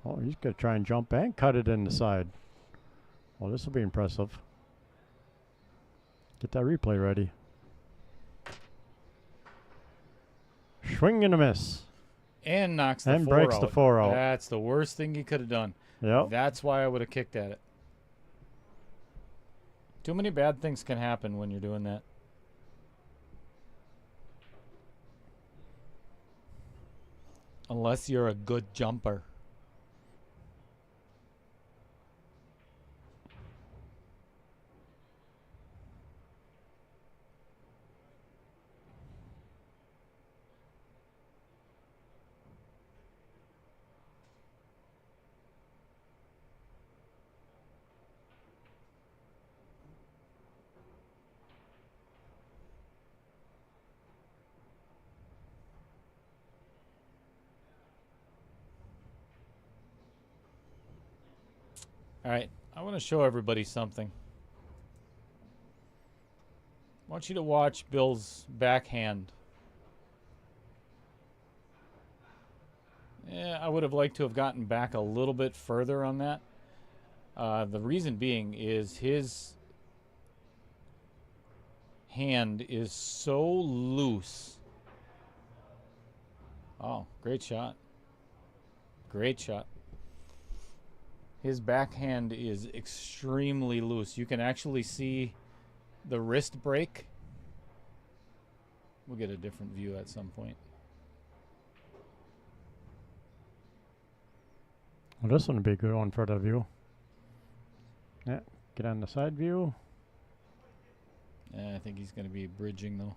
Oh, he's gonna try and jump and cut it in the side. Well, this will be impressive. Get that replay ready. Swing and a miss. And knocks the And 4 breaks out. the 4 out. That's the worst thing you could have done. Yep. That's why I would have kicked at it. Too many bad things can happen when you're doing that. Unless you're a good jumper. All right, I want to show everybody something. I want you to watch Bill's backhand. Yeah, I would have liked to have gotten back a little bit further on that. The reason being is his hand is so loose. Oh, great shot. Great shot. His backhand is extremely loose. You can actually see the wrist break. We'll get a different view at some point. Well, this one would be a good one for the view. Yeah, get on the side view. I think he's going to be bridging, though.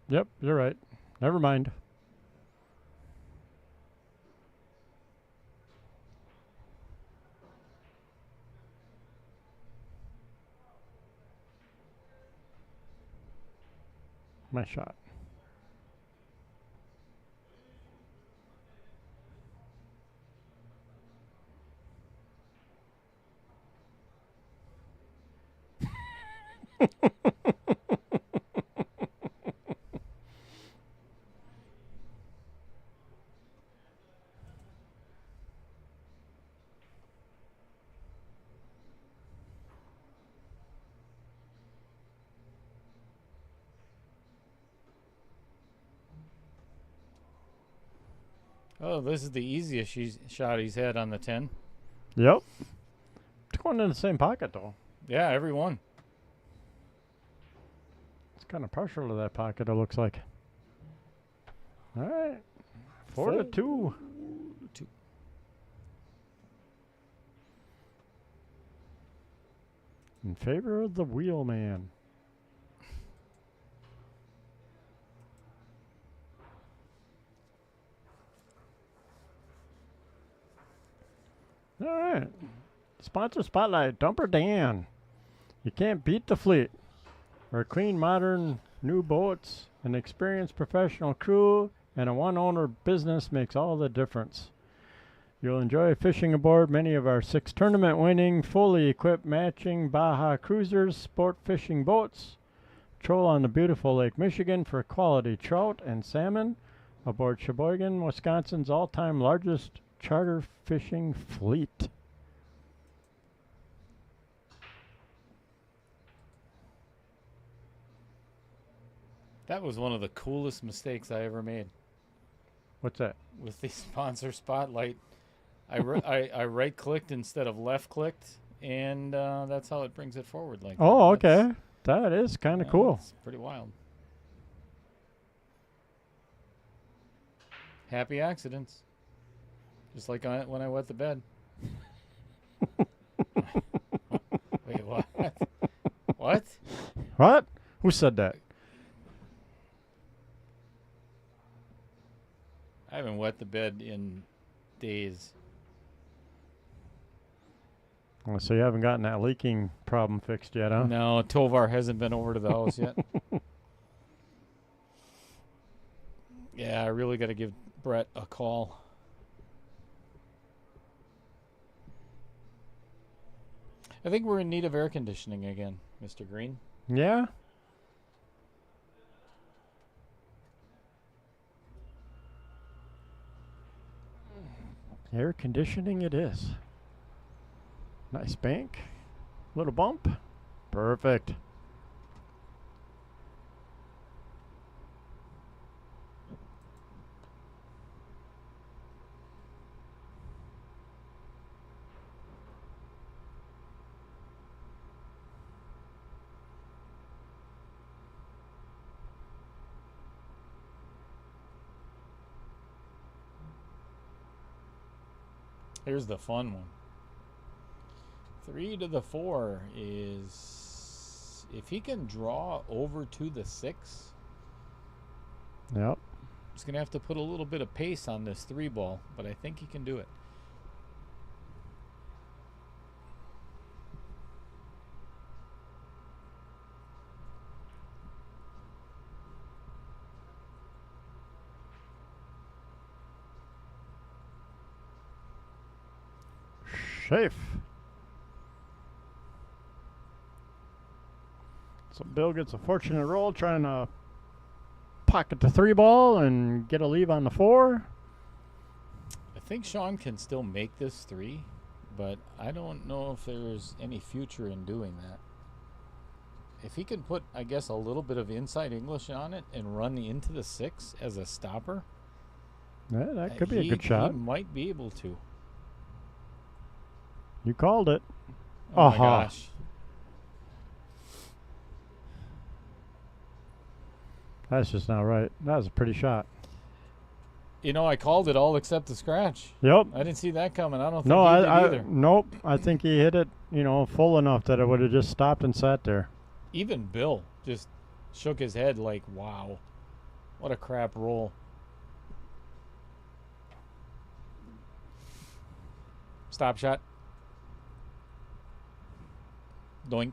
Yep, you're right. Never mind. My shot. Oh, this is the easiest shot he's had on the 10. Yep. It's going in the same pocket, though. Yeah, every one. It's kind of partial to that pocket, it looks like. All right. 4-2. 2. In favor of the wheelman. All right. Sponsor Spotlight, Dumper Dan. You can't beat the fleet. Our clean, modern, new boats, an experienced professional crew, and a one-owner business makes all the difference. You'll enjoy fishing aboard many of our 6 tournament-winning, fully equipped matching Baja Cruisers sport fishing boats. Patrol on the beautiful Lake Michigan for quality trout and salmon aboard Sheboygan, Wisconsin's all-time largest charter fishing fleet. That was one of the coolest mistakes I ever made What's that? with the sponsor spotlight. I right clicked instead of left clicked, and that's how it brings it forward. Like Oh, that. That's- okay. That is kind of cool. It's pretty wild. Happy accidents. Just like when I wet the bed. Wait, what? What? What? Who said that? I haven't wet the bed in days. Oh, so you haven't gotten that leaking problem fixed yet, huh? No, Tovar hasn't been over to the house yet. Yeah, I really got to give Brett a call. I think we're in need of air conditioning again, Mr. Green. Yeah? Air conditioning it is. Nice bank. Little bump. Perfect. Here's the fun one. 3 to the 4 is if he can draw over to the 6, Yep. he's going to have to put a little bit of pace on this 3 ball, but I think he can do it. Safe. So Bill gets a fortunate roll trying to pocket the 3 ball and get a leave on the 4. I think Shaun can still make this 3, but I don't know if there's any future in doing that. If he can put, I guess, a little bit of inside English on it and run into the 6 as a stopper, Yeah, that could be a good shot. He might be able to. You called it. Oh my gosh. That's just not right. That was a pretty shot. You know, I called it all except the scratch. Yep. I didn't see that coming. I don't think No, he did either. Nope. I think he hit it, full enough that it would have just stopped and sat there. Even Bill just shook his head like, wow, what a crap roll. Stop shot. Doink.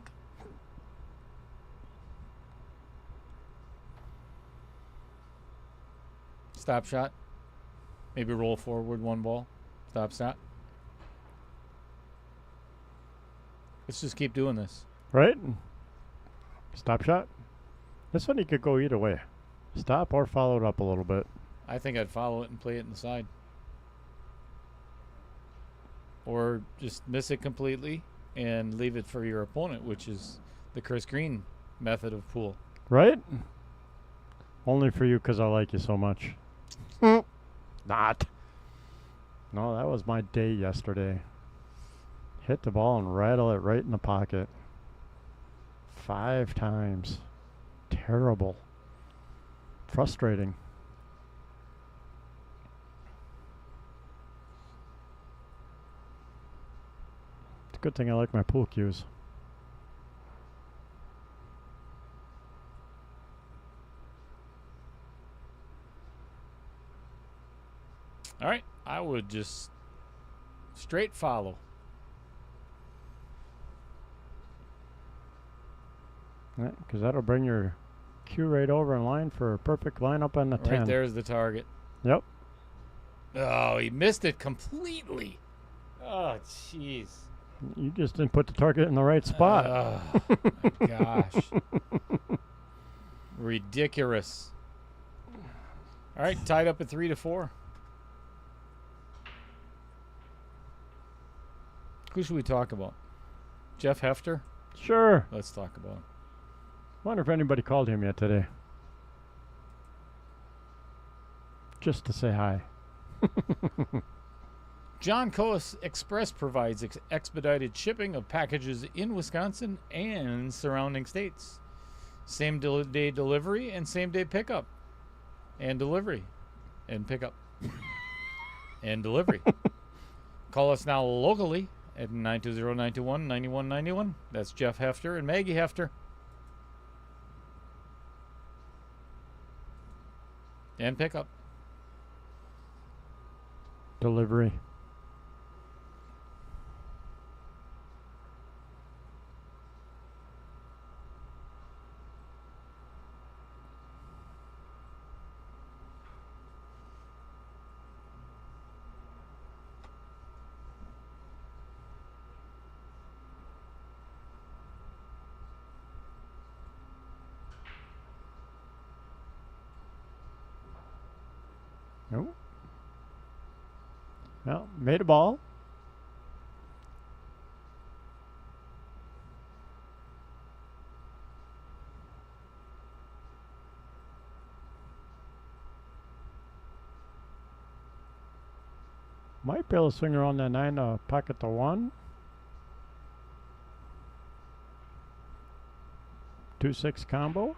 Stop shot. Maybe roll forward 1 ball. Stop shot. Let's just keep doing this. Right? Stop shot. This one he could go either way. Stop or follow it up a little bit. I think I'd follow it and play it in the side. Or just miss it completely and leave it for your opponent, which is the Chris Green method of pool. Right? Only for you because I like you so much. Not. No, that was my day yesterday. Hit the ball and rattle it right in the pocket. 5 times. Terrible. Frustrating. It's a good thing I like my pool cues. All right. I would just straight follow. Because that'll bring your cue right over in line for a perfect lineup on the 10. Right there's the target. Yep. Oh, he missed it completely. Oh, jeez. You just didn't put the target in the right spot. Oh, my gosh. Ridiculous. All right, tied up at 3-4. Who should we talk about? Jeff Hefter? Sure. Let's talk about him. Wonder if anybody called him yet today. Just to say hi. John Coast Express provides expedited shipping of packages in Wisconsin and surrounding states. Same day delivery and same day pickup. And delivery. And pickup. And delivery. Call us now locally at 920-921-9191. That's Jeff Hefter and Maggie Hefter. And pickup. Delivery. Nope. Well, made a ball. Might be able to swing around that 9 to pocket the 1. 2-6 combo.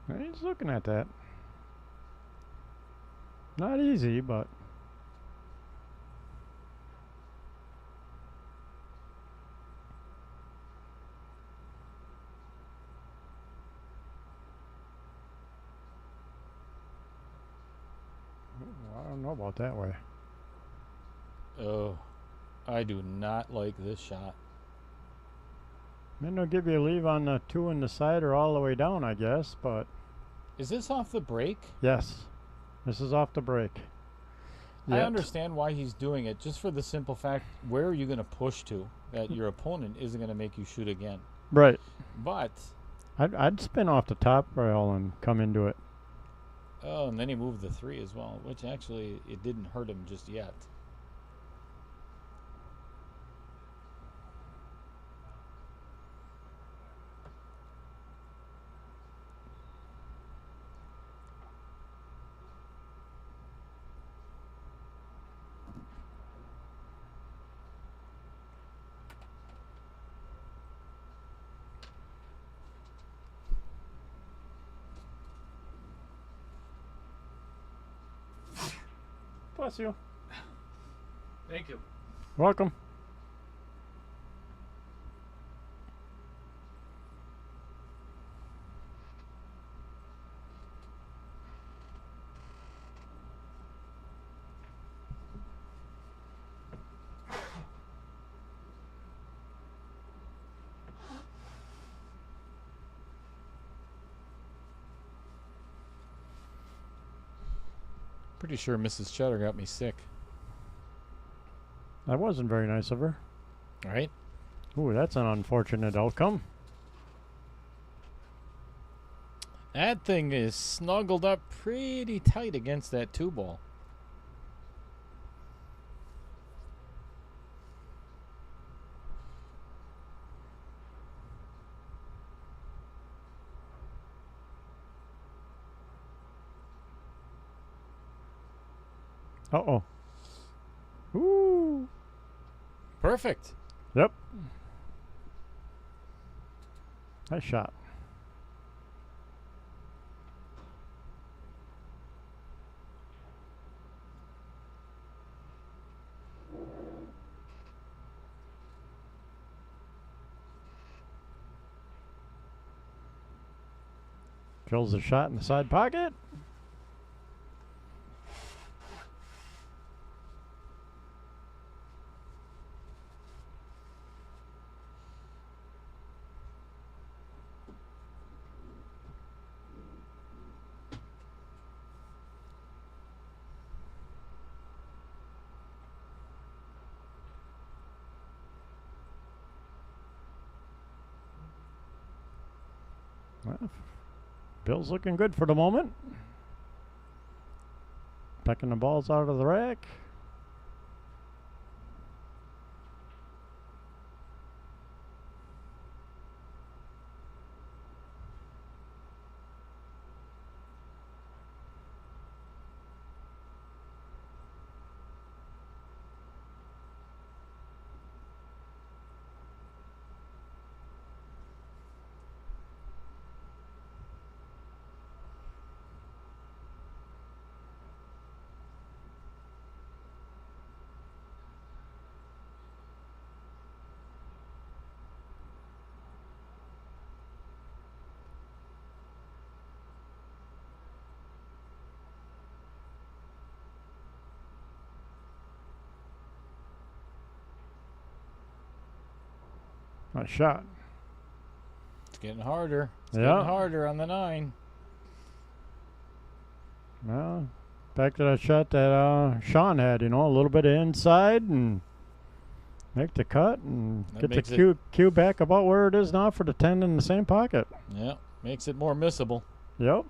He's looking at that. Not easy, but I don't know about that way. Oh, I do not like this shot. Then they'll give you a leave on the 2 in the side or all the way down, I guess, but Is this off the break? yes, this is off the break. I Yet. understand why he's doing it, just for the simple fact, where are you going to push to that your opponent isn't going to make you shoot again? Right. But, I'd spin off the top rail and come into it. oh, and then he moved the 3 as well, which actually, it didn't hurt him just yet. Bless you. Thank you. Welcome. Pretty sure Mrs. Cheddar got me sick. That wasn't very nice of her. Right? Ooh, that's an unfortunate outcome. That thing is snuggled up pretty tight against that 2 ball. Uh-oh. Ooh. Perfect. Yep. Nice shot. Drills the shot in the side pocket. Well, Bill's looking good for the moment. Pecking the balls out of the rack. Nice shot. It's getting harder. It's Yeah. getting harder on the 9. Well, back to that shot that Shaun had, you know, a little bit of inside and make the cut and That get makes the cue back about where it is now for the 10 in the same pocket. Yeah, makes it more missable. Yep.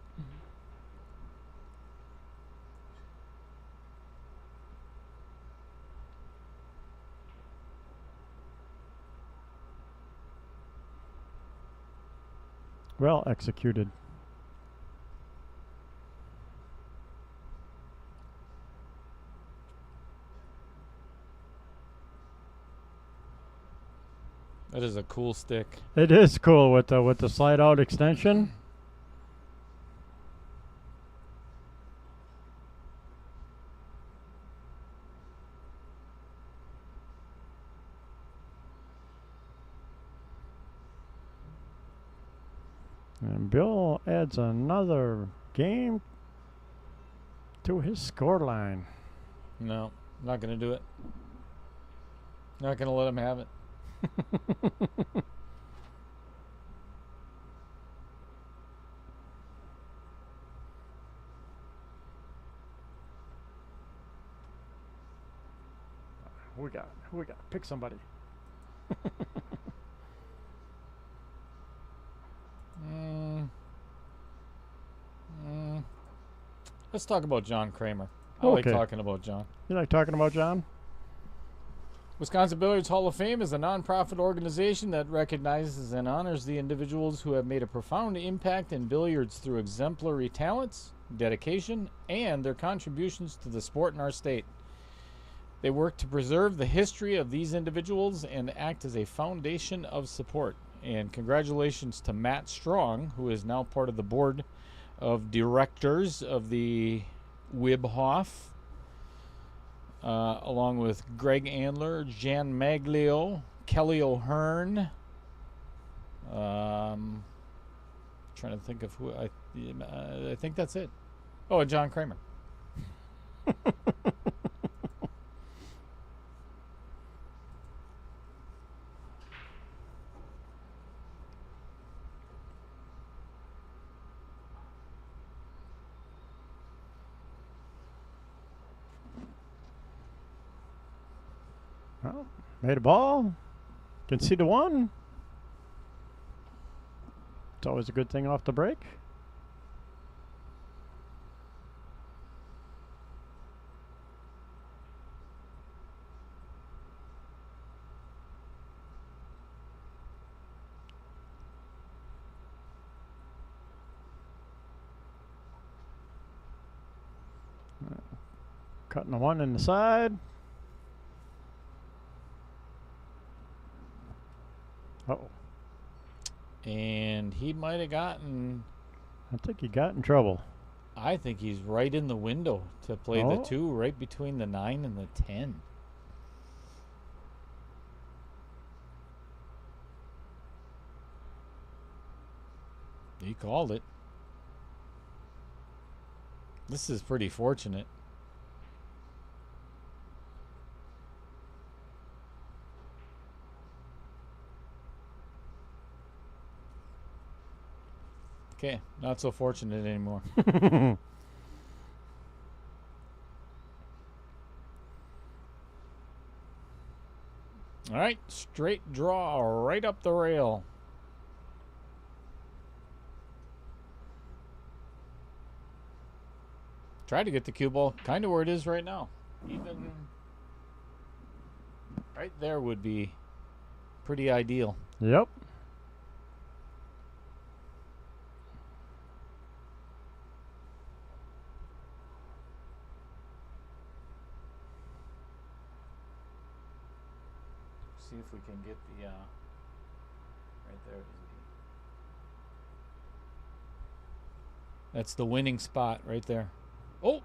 Well executed. That is a cool stick. It is cool with the slide out extension. And Bill adds another game to his scoreline. No, not going to do it. Not going to let him have it. Who we got? Pick somebody. Let's talk about John Kramer. I like Okay. talking about John. You like talking about John? Wisconsin Billiards Hall of Fame is a nonprofit organization that recognizes and honors the individuals who have made a profound impact in billiards through exemplary talents, dedication, and their contributions to the sport in our state. They work to preserve the history of these individuals and act as a foundation of support. And congratulations to Matt Strong, who is now part of the board of directors of the Wibhoff, along with Greg Andler, Jan Maglio, Kelly O'Hearn. Trying to think of who I think that's it. Oh, and John Kramer. Well, made a ball. Can see the one. It's always a good thing off the break. Cutting the one in the side. Uh-oh. And he might have gotten, I think he got in trouble. I think he's right in the window to play the Oh. 2, right between the 9 and the 10. He called it. This is pretty fortunate. Okay, not so fortunate anymore. All right, straight draw right up the rail. Try to get the cue ball kind of where it is right now. Even right there would be pretty ideal. Yep. See if we can get the right there. That's the winning spot right there. Oh,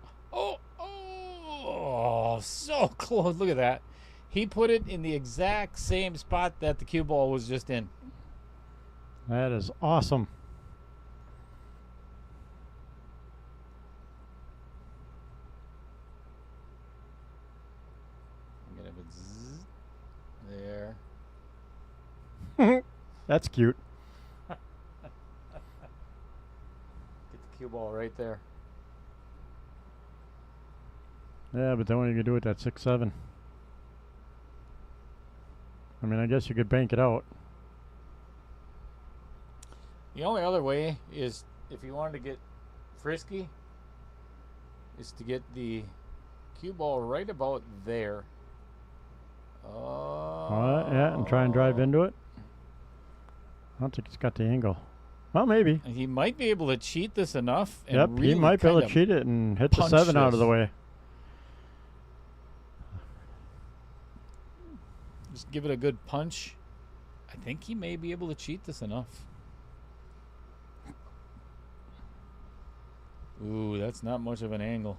so close. Look at that. He put it in the exact same spot that the cue ball was just in. That is awesome. I'm gonna have it zzz there. That's cute. Get the cue ball right there. Yeah, but then what are you going to do with that 6-7? I mean, I guess you could bank it out. The only other way is if you wanted to get frisky, is to get the cue ball right about there. Yeah, and try and drive into it. I don't think it's got the angle. Well, maybe. He might be able to cheat this enough. And Yep, really he might be able to kind of cheat it and hit the punch 7 out of this. the way. Just give it a good punch. I think he may be able to cheat this enough. Ooh, that's not much of an angle.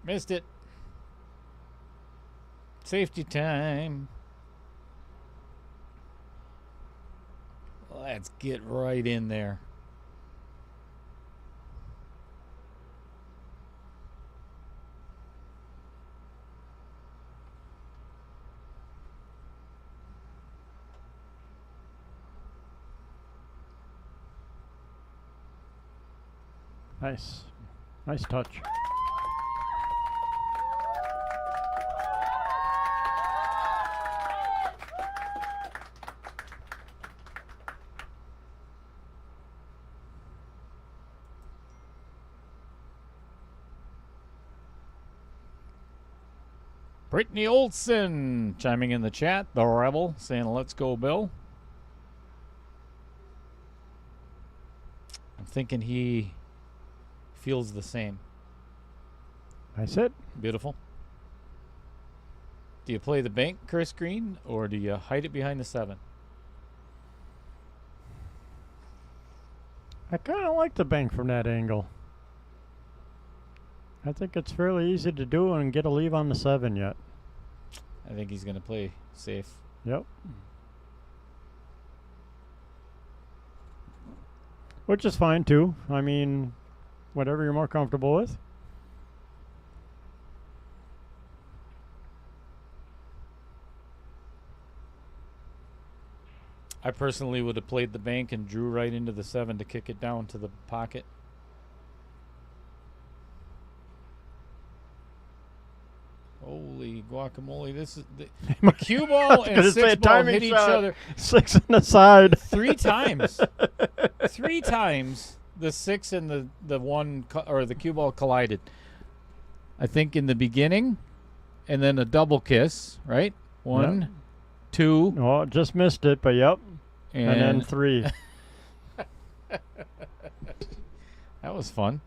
Missed it. Safety time. Let's get right in there. Nice. Nice touch. Brittany Olson chiming in the chat. The Rebel saying, let's go, Bill. I'm thinking he feels the same. Nice hit. Beautiful. Do you play the bank, Chris Green, or do you hide it behind the 7? I kind of like the bank from that angle. I think it's fairly easy to do and get a leave on the 7 yet. I think he's going to play safe. Yep. Which is fine too. I mean, whatever you're more comfortable with. I personally would have played the bank and drew right into the 7 to kick it down to the pocket. Holy guacamole. This is the cue ball and 6 ball hit each other 6 on the side. 3 times. 3 times the 6 and the 1 or the cue ball collided. I think in the beginning, and then a double kiss, right? 1, Yep. 2. Oh, just missed it, but yep. And then 3. That was fun.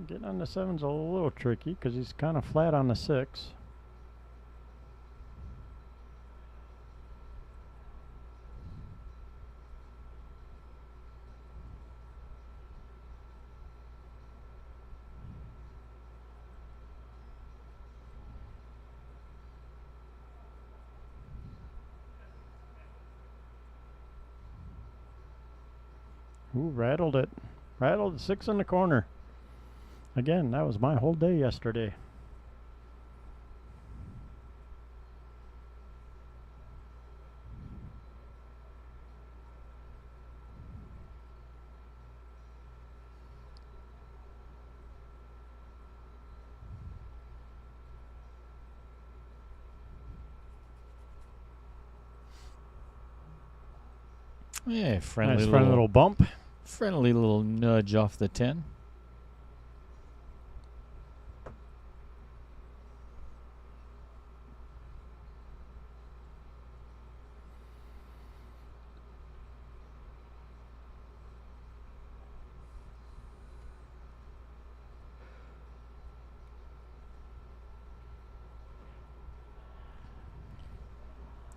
Getting on the 7's a little tricky because he's kind of flat on the 6. Ooh, rattled it. Rattled the 6 in the corner. Again, that was my whole day yesterday. Yeah, friendly, Nice little, friendly little bump. friendly little nudge off the 10.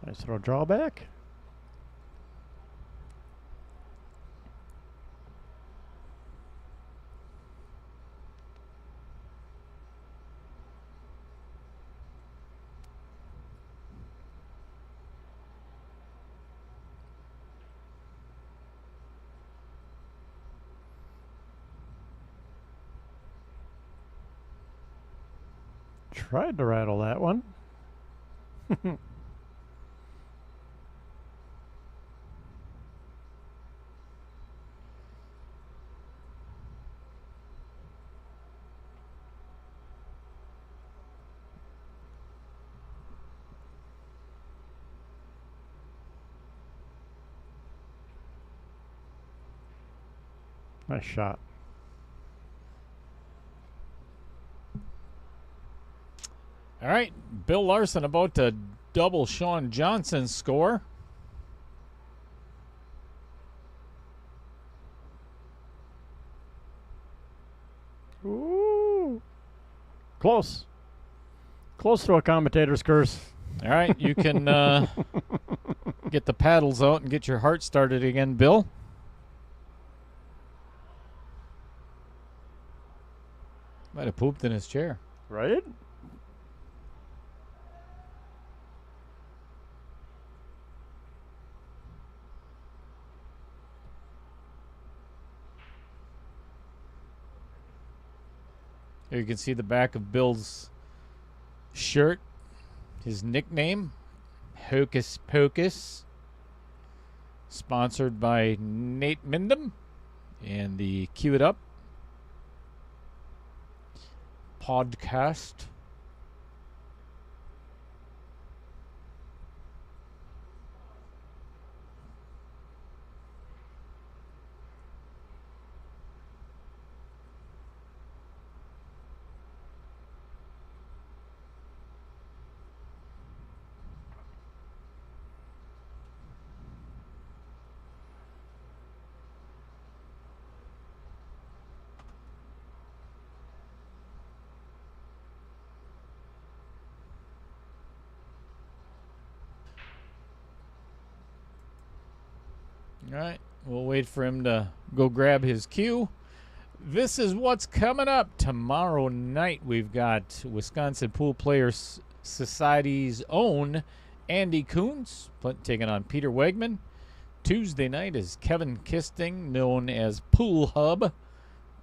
Nice little drawback. Tried to rattle that one. Nice shot. All right, Bill Larson about to double Shaun Johnson's score. Ooh. Close. Close to a commentator's curse. All right, you can get the paddles out and get your heart started again, Bill. Might have pooped in his chair. Right? Here you can see the back of Bill's shirt. His nickname, Hocus Pocus. Sponsored by Nate Mindham. And the Cue It Up podcast. All right, we'll wait for him to go grab his cue. This is what's coming up tomorrow night. We've got Wisconsin Pool Players Society's own Andy Coons taking on Peter Wegman. Tuesday night is Kevin Kisting, known as Pool Hub,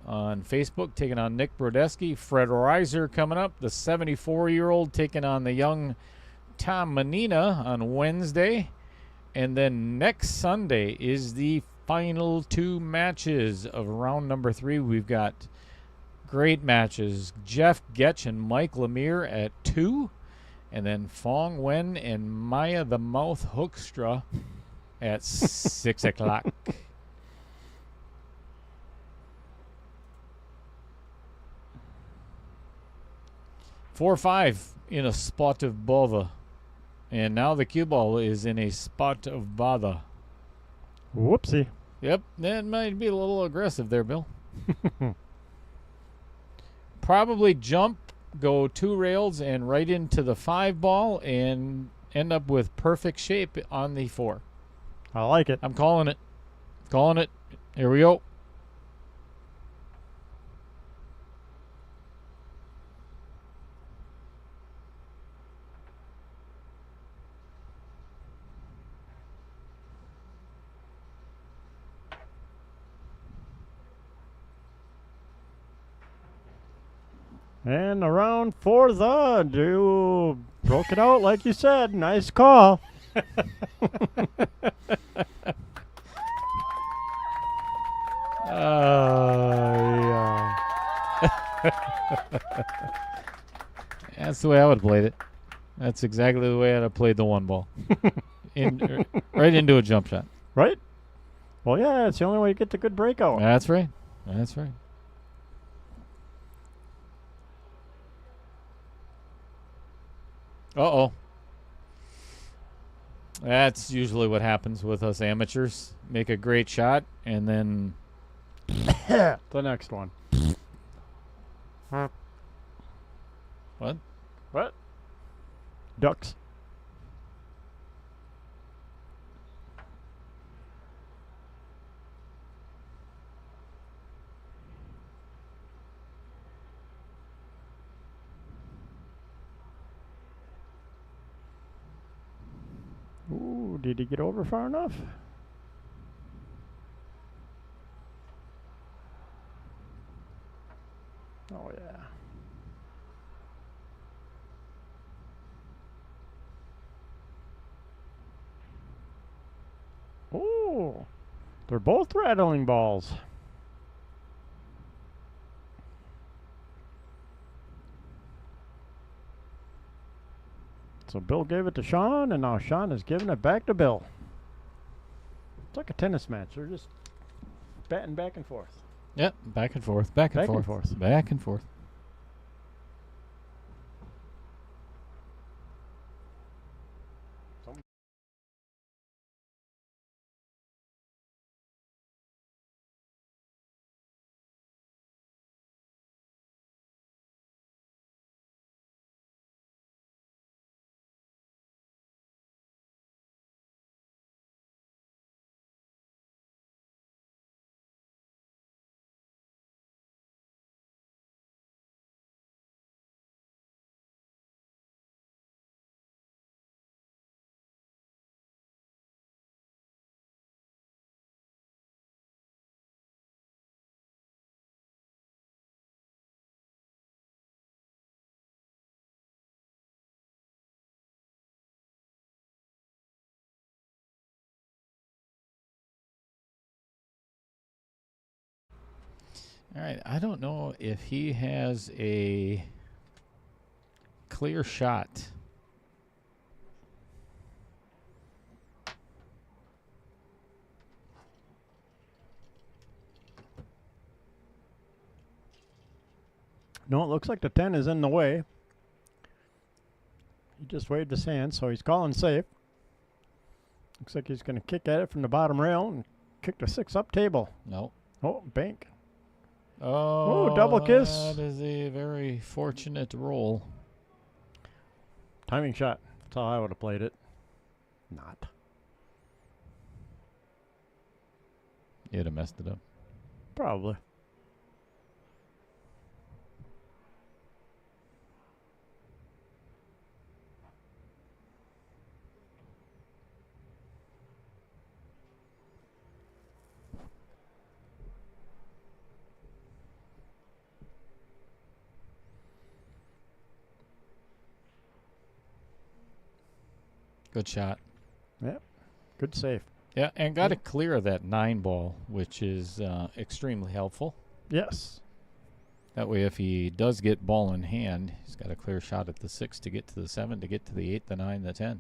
on Facebook, taking on Nick Brodesky. Fred Reiser coming up, the 74-year-old, taking on the young Tom Menina on Wednesday. And then next Sunday is the final two matches of round number 3. We've got great matches. Jeff Getch and Mike Lemire at 2. And then Fong Wen and Maya the Mouth Hoekstra at 6 o'clock. Four or five in a spot of bother. And now the cue ball is in a spot of bother. Whoopsie. Yep, that might be a little aggressive there, Bill. Probably jump, go 2 rails, and right into the 5 ball, and end up with perfect shape on the 4. I like it. I'm calling it. Calling it. Here we go. And around for the you broke it out like you said. Nice call. Yeah. That's the way I would have played it. That's exactly the way I'd have played the 1 ball. Right into a jump shot. Right? Well, yeah, it's the only way you get the good breakout. That's right. That's right. Uh-oh. That's usually what happens with us amateurs. Make a great shot, and then... The next one. What? What? Ducks. Ooh, did he get over far enough? Oh, yeah. Oh, they're both rattling balls. So Bill gave it to Shaun, and now Shaun is giving it back to Bill. It's like a tennis match. They're just batting back and forth. Yep, back and forth, back and Back and forth, forth. back and forth. All right, I don't know if he has a clear shot. No, it looks like the 10 is in the way. He just waved his hand, so he's calling safe. Looks like he's going to kick at it from the bottom rail and kick the 6 up table. No. Oh, bank. Oh, double kiss. That is a very fortunate roll. Timing shot. That's how I would have played it. Not. You'd have messed it up. Probably. Good shot. Yep. Good save. Yeah, and got to clear that 9 ball, which is extremely helpful. Yes. That way, if he does get ball in hand, he's got a clear shot at the 6 to get to the 7, to get to the 8, the 9, the 10,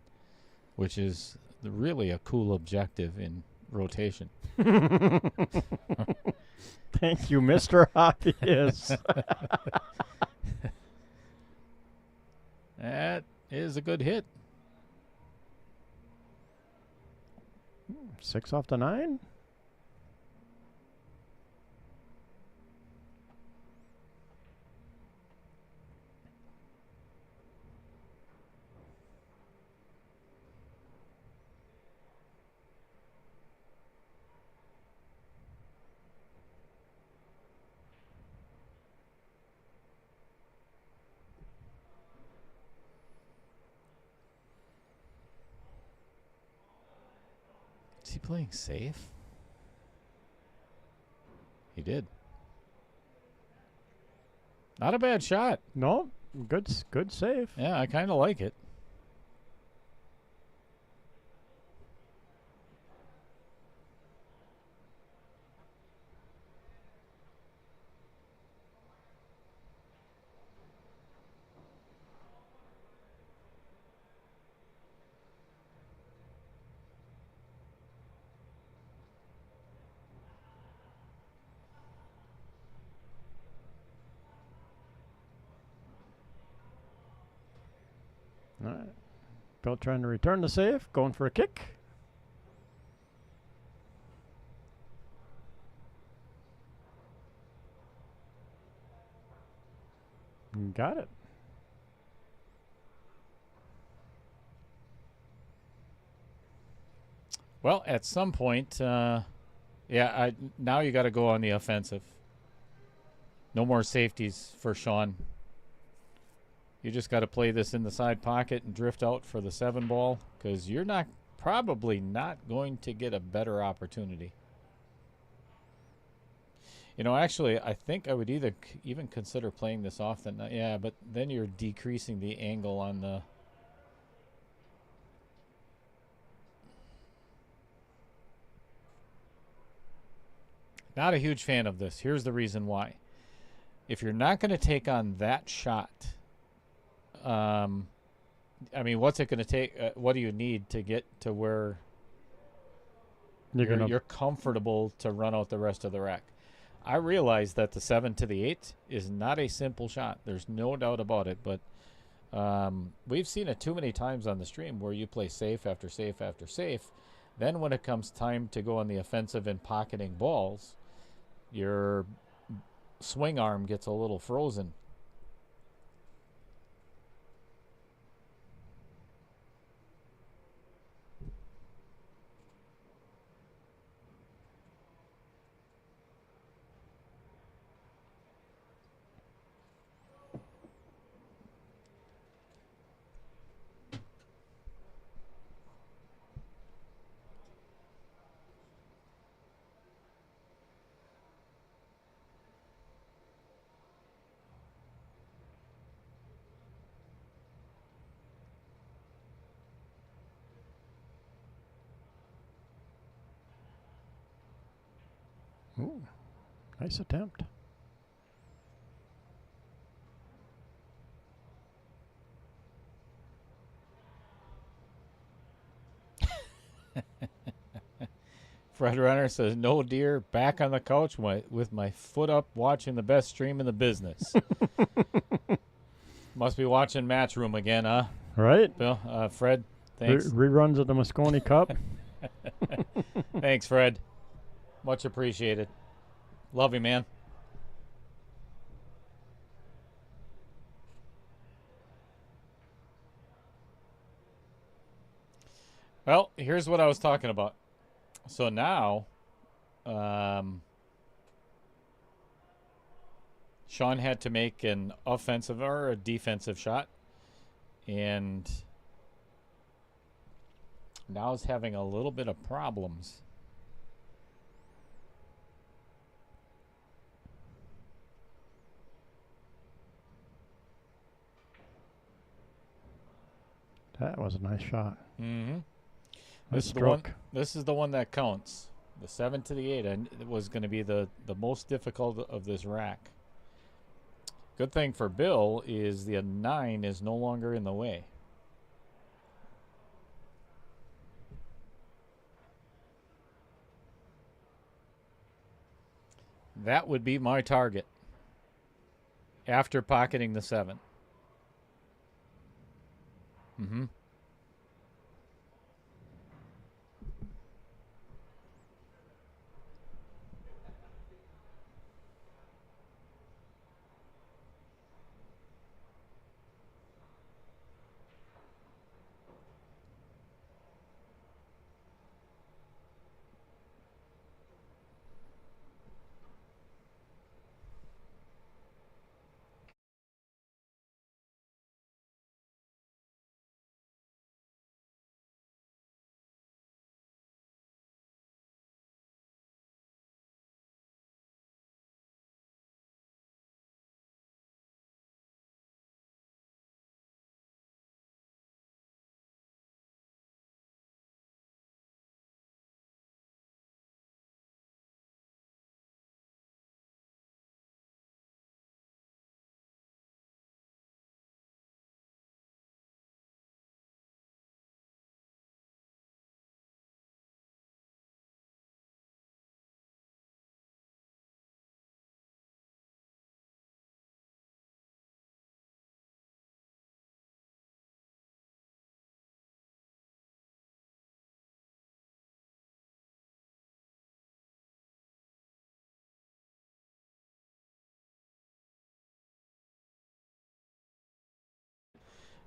which is really a cool objective in rotation. Thank you, Mr. Obvious. That is a good hit. 6 off the 9? Is he playing safe? He did. Not a bad shot. No. Good save. Yeah, I kind of like it. All right. Bill trying to return the save. Going for a kick. Got it. Well, at some point, now you got to go on the offensive. No more safeties for Shaun. You just got to play this in the side pocket and drift out for the 7 ball, because you're probably not going to get a better opportunity. You know, actually, I think I would even consider playing this off the nine. Yeah, but then you're decreasing the angle on the. Not a huge fan of this. Here's the reason why. If you're not going to take on that shot, I mean, what's it going to take? What do you need to get to where you're comfortable to run out the rest of the rack? I realize that the 7 to the 8 is not a simple shot. There's no doubt about it. But we've seen it too many times on the stream where you play safe after safe after safe. Then when it comes time to go on the offensive and pocketing balls, your swing arm gets a little frozen. Ooh, nice attempt. Fred Runner says, no deer, back on the couch with my foot up watching the best stream in the business. Must be watching Matchroom again, huh? Right? Bill, Fred, thanks. Reruns of the Moscone Cup. Thanks, Fred. Much appreciated. Love you, man. Well, here's what I was talking about. So now, Shaun had to make an offensive or a defensive shot, and now is having a little bit of problems. That was a nice shot. Mm-hmm. Nice This is the one. stroke. This is the one that counts. The 7 to the 8 and it was going to be the most difficult of this rack. Good thing for Bill is the 9 is no longer in the way. That would be my target after pocketing the 7. Mm-hmm.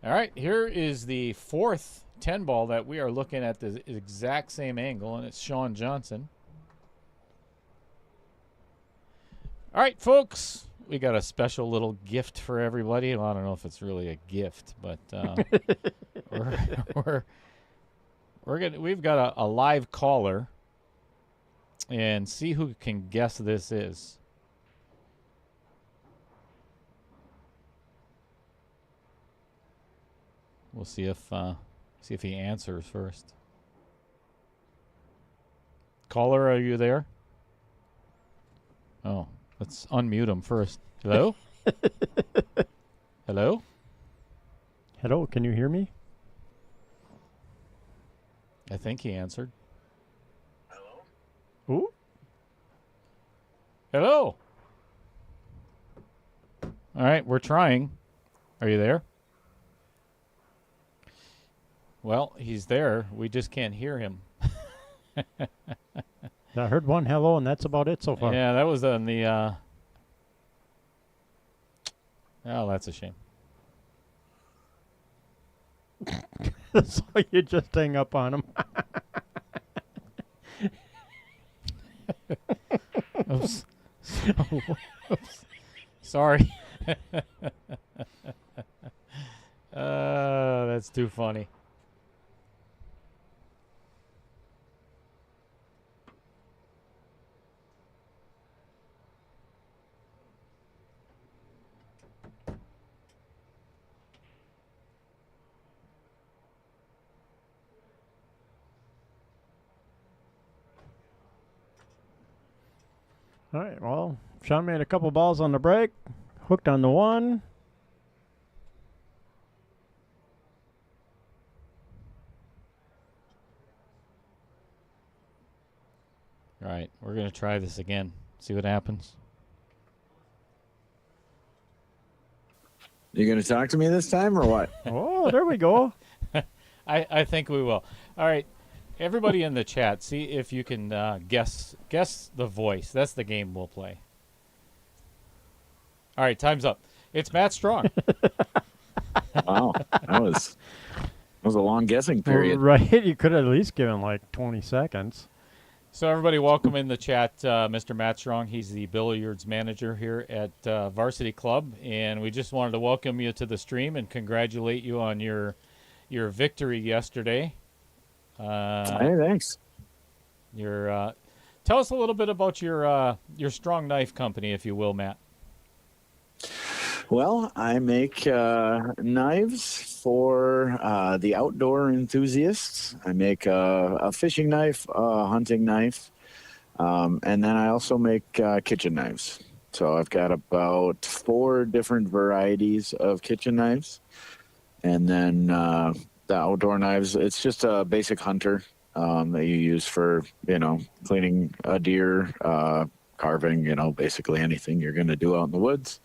All right, here is the 4th 10 ball that we are looking at the exact same angle, and it's Shaun Johnson. All right, folks, we got a special little gift for everybody. Well, I don't know if it's really a gift, but we've got a live caller, and see who can guess this is. We'll see if he answers first. Caller, are you there? Oh, let's unmute him first. Hello? Hello? Hello, can you hear me? I think he answered. Ooh. Hello. All right, we're trying. Are you there? Well, he's there. We just can't hear him. I heard one hello, and that's about it so far. Yeah, that was on the. Oh, that's a shame. So you just hang up on him. Oops. Oops. Sorry. That's too funny. All right, well, Shaun made a couple balls on the break, hooked on the one. All right, we're going to try this again. See what happens. You going to talk to me this time or what? Oh, there we go. I think we will. All right, everybody in the chat, see if you can guess the voice. That's the game we'll play. All right, time's up. It's Matt Strong. Wow, that was a long guessing period. Right, you could at least give him like 20 seconds. So everybody, welcome in the chat, Mr. Matt Strong. He's the billiards manager here at Varsity Club, and we just wanted to welcome you to the stream and congratulate you on your victory yesterday. Hey, thanks. Tell us a little bit about your Strong Knife company, if you will, Matt. Well, I make knives for the outdoor enthusiasts. I make a fishing knife, a hunting knife, and then I also make kitchen knives. So I've got about 4 different varieties of kitchen knives. And then the outdoor knives, it's just a basic hunter that you use for, cleaning a deer, carving, basically anything you're going to do out in the woods.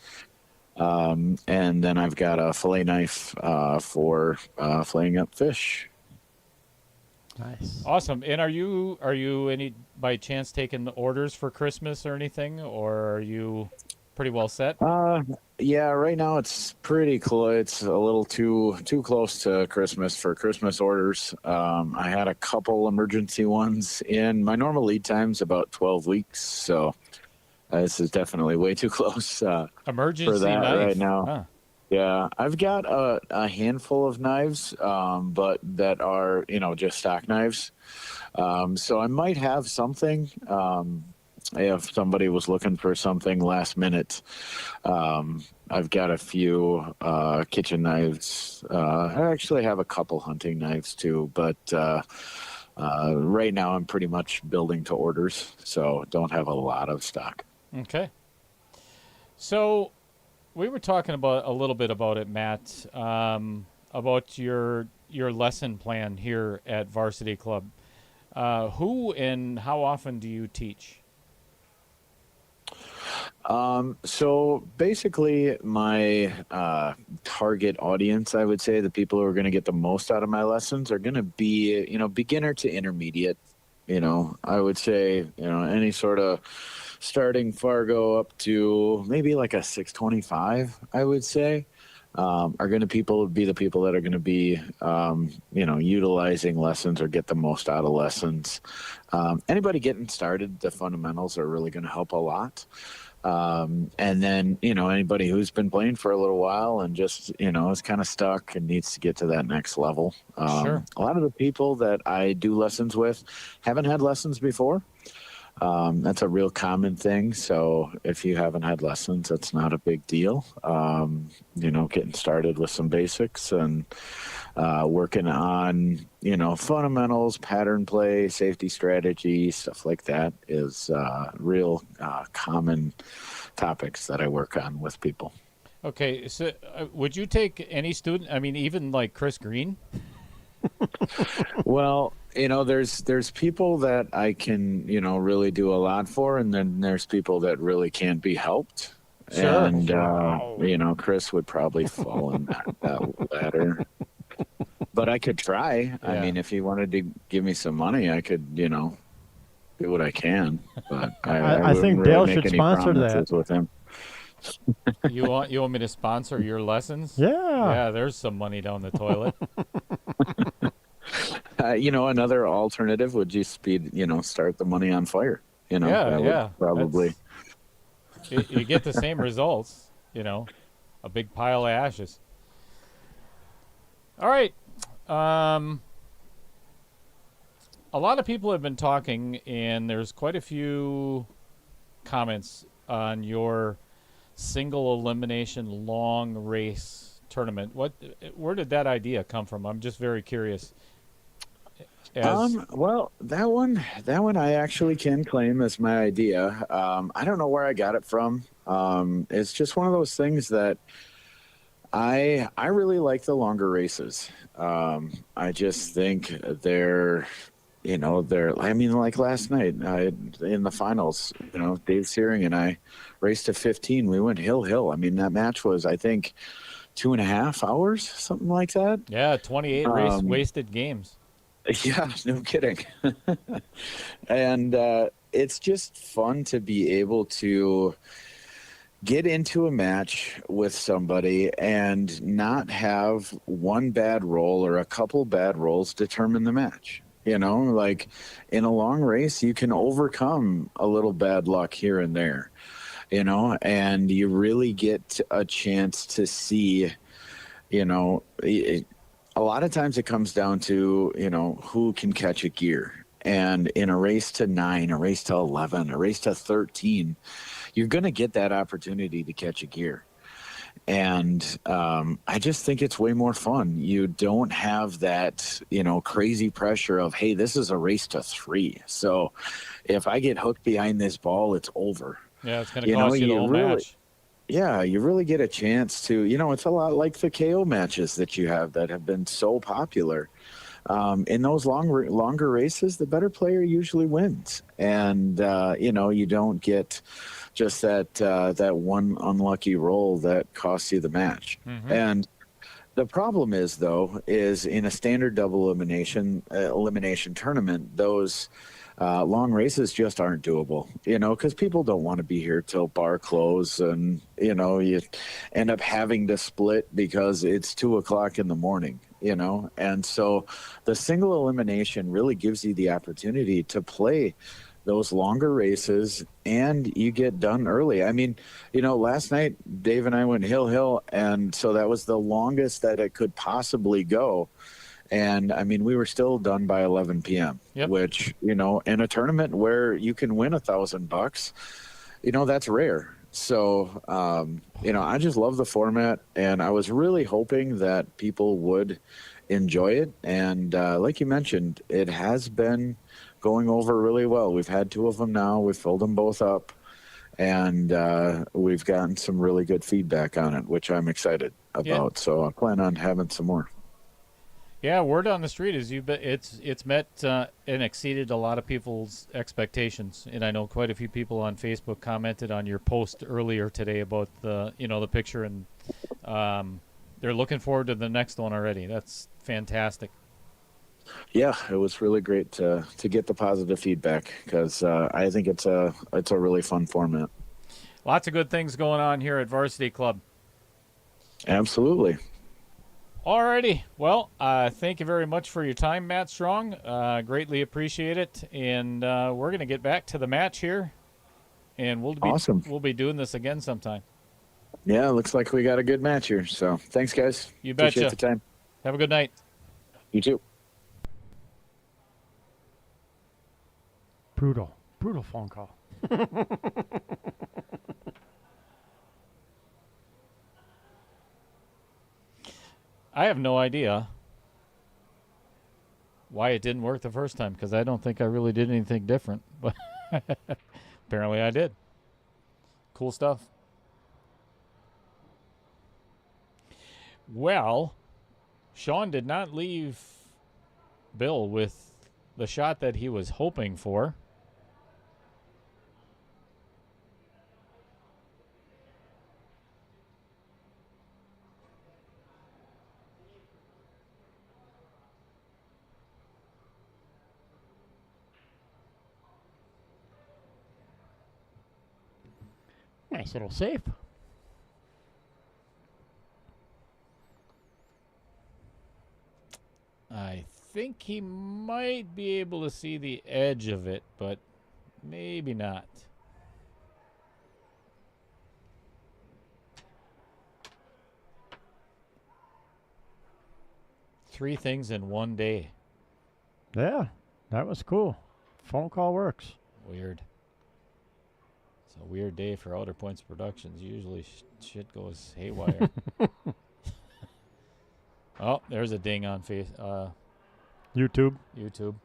And then I've got a fillet knife for filleting up fish. Nice. Awesome. And are you any by chance taking the orders for Christmas or anything, or are you pretty well set? Yeah, right now it's pretty close. It's a little too close to Christmas for Christmas orders. I had a couple emergency ones in. My normal lead time's about 12 weeks, so this is definitely way too close Emergency for that knife right now. Huh. Yeah, I've got a handful of knives, but that are, just stock knives. So I might have something if somebody was looking for something last minute. I've got a few kitchen knives. I actually have a couple hunting knives too, but right now I'm pretty much building to orders, so don't have a lot of stock. Okay. So we were talking about a little bit about it, Matt, about your lesson plan here at Varsity Club. Who and how often do you teach? So basically my target audience, I would say, the people who are going to get the most out of my lessons are going to be, beginner to intermediate. I would say, any sort of starting Fargo up to maybe like a 625, I would say, are going to be the people that are going to be, utilizing lessons or get the most out of lessons. Anybody getting started, the fundamentals are really going to help a lot. And then, anybody who's been playing for a little while and just, is kind of stuck and needs to get to that next level. Sure. A lot of the people that I do lessons with haven't had lessons before. That's a real common thing. So if you haven't had lessons, that's not a big deal. Getting started with some basics and working on, fundamentals, pattern play, safety strategy, stuff like that is real common topics that I work on with people. Okay, so would you take any student? I mean, even like Chris Green? Well, there's people that I can, really do a lot for, and then there's people that really can't be helped. Sure. And Chris would probably fall in that ladder. But I could try. I Yeah. mean, if he wanted to give me some money, I could, do what I can. But I wouldn't think really Dale make should any sponsor promises that. with him. You want me to sponsor your lessons? Yeah. Yeah, there's some money down the toilet. Another alternative would just be, start the money on fire. Yeah, That yeah. would probably. You get the same results, a big pile of ashes. All right. A lot of people have been talking, and there's quite a few comments on your single elimination long race tournament. Where did that idea come from? I'm just very curious. Well, that one I actually can claim as my idea. I don't know where I got it from. It's just one of those things that I really like the longer races. I just think I mean, like last night in the finals, Dave Searing and I raced to 15. We went hill. I mean, that match was, I think, 2.5 hours, something like that. Yeah, 28 wasted games. Yeah, no kidding. And it's just fun to be able to get into a match with somebody and not have one bad roll or a couple bad rolls determine the match. Like in a long race, you can overcome a little bad luck here and there, and you really get a chance to see, a lot of times it comes down to, who can catch a gear. And in a race to 9, a race to 11, a race to 13, you're going to get that opportunity to catch a gear. And I just think it's way more fun. You don't have that, crazy pressure of, hey, this is a race to 3. So if I get hooked behind this ball, it's over. Yeah, it's going to cost you the whole match. Yeah, you really get a chance to, it's a lot like the KO matches that you have that have been so popular. In those longer races, the better player usually wins. And, you don't get just that one unlucky roll that costs you the match. Mm-hmm. And the problem is, though, is in a standard double elimination tournament, those long races just aren't doable, because people don't want to be here till bar close, and you end up having to split because it's 2:00 in the morning, and so the single elimination really gives you the opportunity to play those longer races, and you get done early. I mean, last night Dave and I went hill, and so that was the longest that it could possibly go. And I mean, we were still done by 11 p.m., Yep. which, in a tournament where you can win $1,000, that's rare. So, I just love the format, and I was really hoping that people would enjoy it. And like you mentioned, it has been going over really well. We've had 2 of them now. We've filled them both up, and we've gotten some really good feedback on it, which I'm excited about. Yeah. So I plan on having some more. Yeah, word on the street is it's met and exceeded a lot of people's expectations, and I know quite a few people on Facebook commented on your post earlier today about the picture, and they're looking forward to the next one already. That's fantastic. Yeah, it was really great to get the positive feedback, because I think it's a really fun format. Lots of good things going on here at Varsity Club. Absolutely. Alrighty. Well, thank you very much for your time, Matt Strong. Greatly appreciate it. And we're going to get back to the match here. And Awesome. We'll be doing this again sometime. Yeah, looks like we got a good match here. So thanks, guys. You betcha. Appreciate the time. Have a good night. You too. Brutal phone call. I have no idea why it didn't work the first time, because I don't think I really did anything different. But apparently I did. Cool stuff. Well, Shaun did not leave Bill with the shot that he was hoping for. Nice little safe. I think he might be able to see the edge of it, but maybe not. Three things in one day. Yeah, that was cool. Phone call works. Weird. It's a weird day for Outer Points Productions. Usually shit goes haywire. Oh, there's a ding on YouTube. YouTube.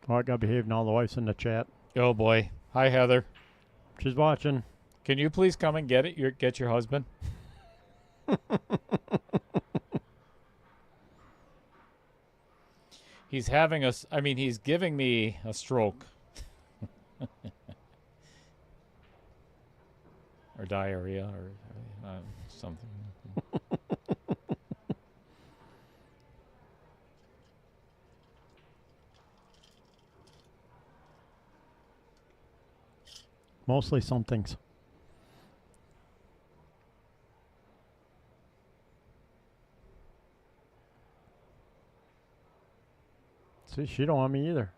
Oh, I got behaved, and all the wife's in the chat. Oh boy. Hi, Heather. She's watching. Can you please come and get it? Get your husband. He's having he's giving me a stroke. Or diarrhea or something. Mostly some things. See, she don't want me either.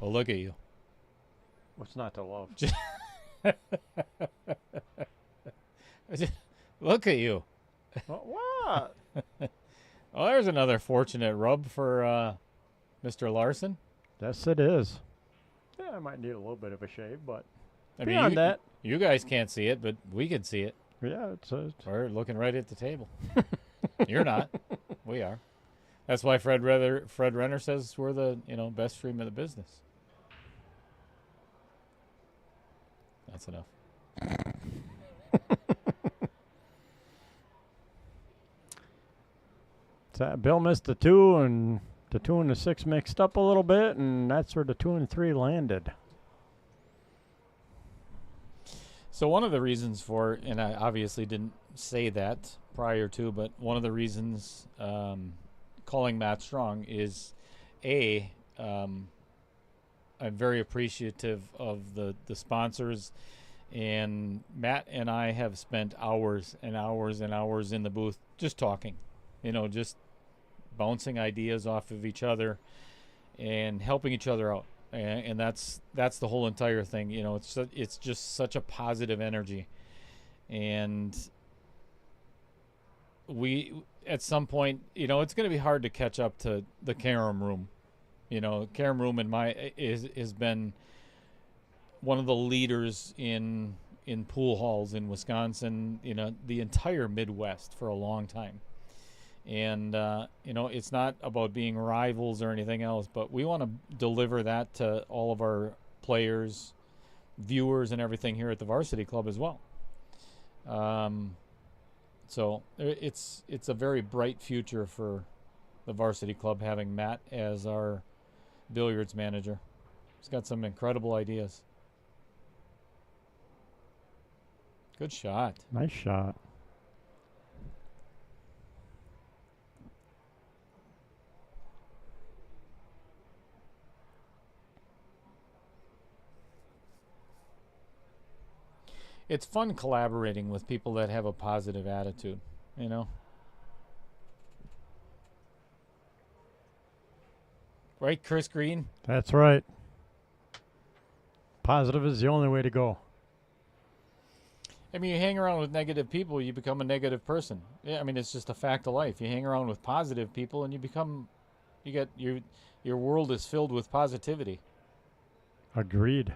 Well, look at you. What's not to love? Look at you. What? Oh, there's another fortunate rub for Mr. Larson. Yes, it is. Yeah, I might need a little bit of a shave, but I beyond that, you guys can't see it, but we can see it. yeah, it's We're looking right at the table. You're not. We are. That's why Fred Renner says we're the best stream of the business. That's enough. So Bill missed the 2, and the 2 and the 6 mixed up a little bit, and that's where the 2 and 3 landed. So one of the reasons and I obviously didn't say that prior to, but one of the reasons calling Matt Strong is I'm very appreciative of the sponsors, and Matt and I have spent hours and hours and hours in the booth just talking, just bouncing ideas off of each other and helping each other out. And that's the whole entire thing. It's just such a positive energy. And we, at some point, it's going to be hard to catch up to the Carom Room. Carom Room has been one of the leaders in pool halls in Wisconsin, the entire Midwest for a long time. And, it's not about being rivals or anything else, but we want to deliver that to all of our players, viewers, and everything here at the Varsity Club as well. So it's a very bright future for the Varsity Club having Matt as our billiards manager. He's got some incredible ideas. Good shot. Nice shot. It's fun collaborating with people that have a positive attitude, Right, Chris Green? That's right. Positive is the only way to go. You hang around with negative people, you become a negative person. Yeah, it's just a fact of life. You hang around with positive people, and your world is filled with positivity. Agreed.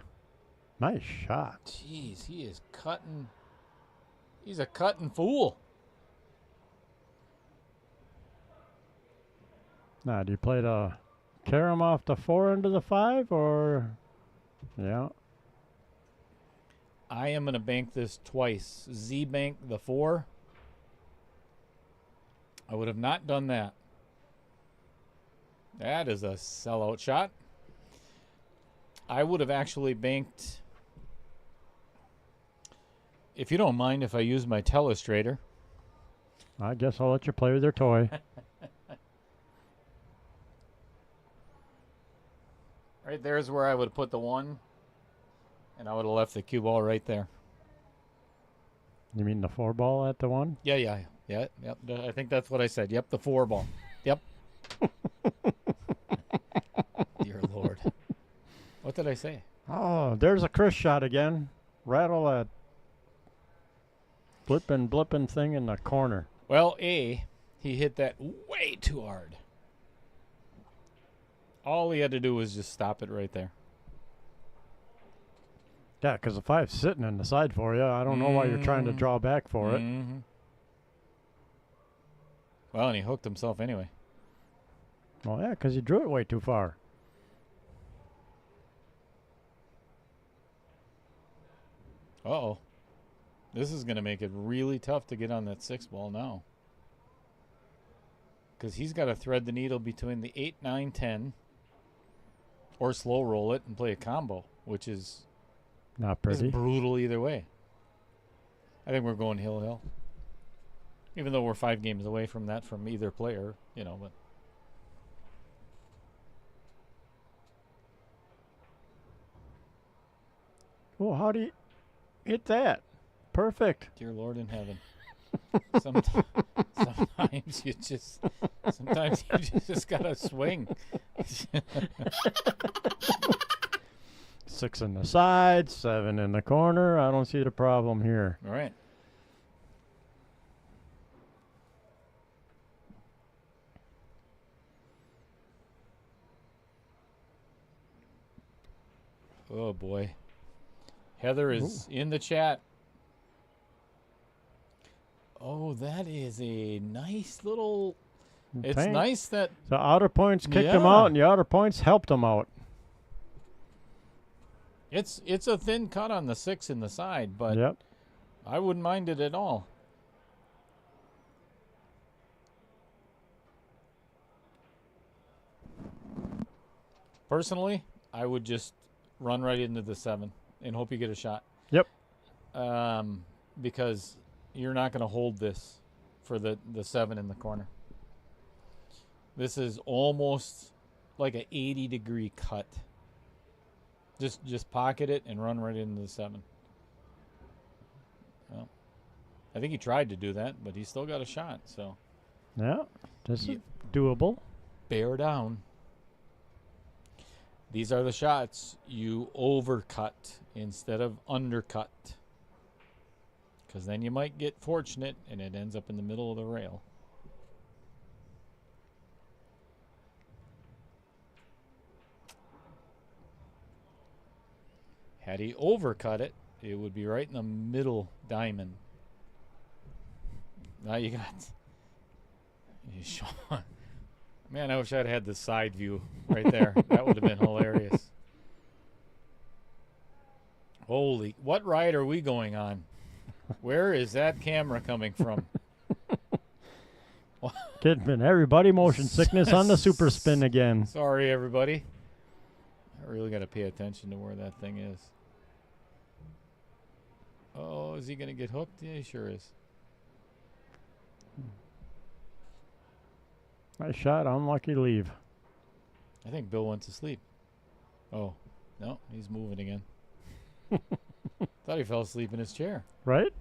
Nice shot. Jeez, he is cutting. He's a cutting fool. Now, do you play the Carom off the 4 into the 5, or? Yeah. I am going to bank this twice. Z bank the 4. I would have not done that. That is a sellout shot. I would have actually banked, if you don't mind if I use my telestrator. I guess I'll let you play with your toy. Right there's where I would have put the 1, and I would have left the cue ball right there. You mean the 4 ball at the 1? Yeah. Yep. I think that's what I said. Yep, the 4 ball. Yep. Dear Lord. What did I say? Oh, there's a Chris shot again. Rattle that blipping thing in the corner. Well, he hit that way too hard. All he had to do was just stop it right there. Yeah, because the 5's sitting in the side for you. I don't know why you're trying to draw back for it. Well, and he hooked himself anyway. Well, yeah, because you drew it way too far. Uh-oh. This is going to make it really tough to get on that 6 ball now. Because he's got to thread the needle between the 8, 9, 10, or slow roll it and play a combo, which is Not pretty. brutal either way. I think we're going hill. Even though we're 5 games away from that from either player, but... Oh, how do you hit that? Perfect. Dear Lord in heaven. Sometimes you just gotta swing. 6 in the side, 7 in the corner. I don't see the problem here. All right. Oh boy. Heather is in the chat. Oh, that is a nice little... It's Thanks. nice that... The outer points kicked him out, and the outer points helped him out. It's a thin cut on the 6 in the side, but Yep. I wouldn't mind it at all. Personally, I would just run right into the 7 and hope you get a shot. Yep. Because you're not going to hold this for the 7 in the corner. This is almost like an 80-degree cut. Just pocket it and run right into the 7. Well, I think he tried to do that, but he still got a shot. So Yeah. This is doable. bear down. These are the shots you overcut instead of undercut. Because then you might get fortunate and it ends up in the middle of the rail. Had he overcut it, it would be right in the middle diamond. Now you got... Shaun. Man, I wish I'd had the side view right there. That would have been hilarious. Holy, what ride are we going on? Where is that camera coming from? Kidman, everybody motion sickness on the super spin again. Sorry, everybody. I really got to pay attention to where that thing is. Oh, is he going to get hooked? Yeah, he sure is. Nice shot, unlucky leave. I think Bill went to sleep. Oh, no, he's moving again. Thought he fell asleep in his chair. Right?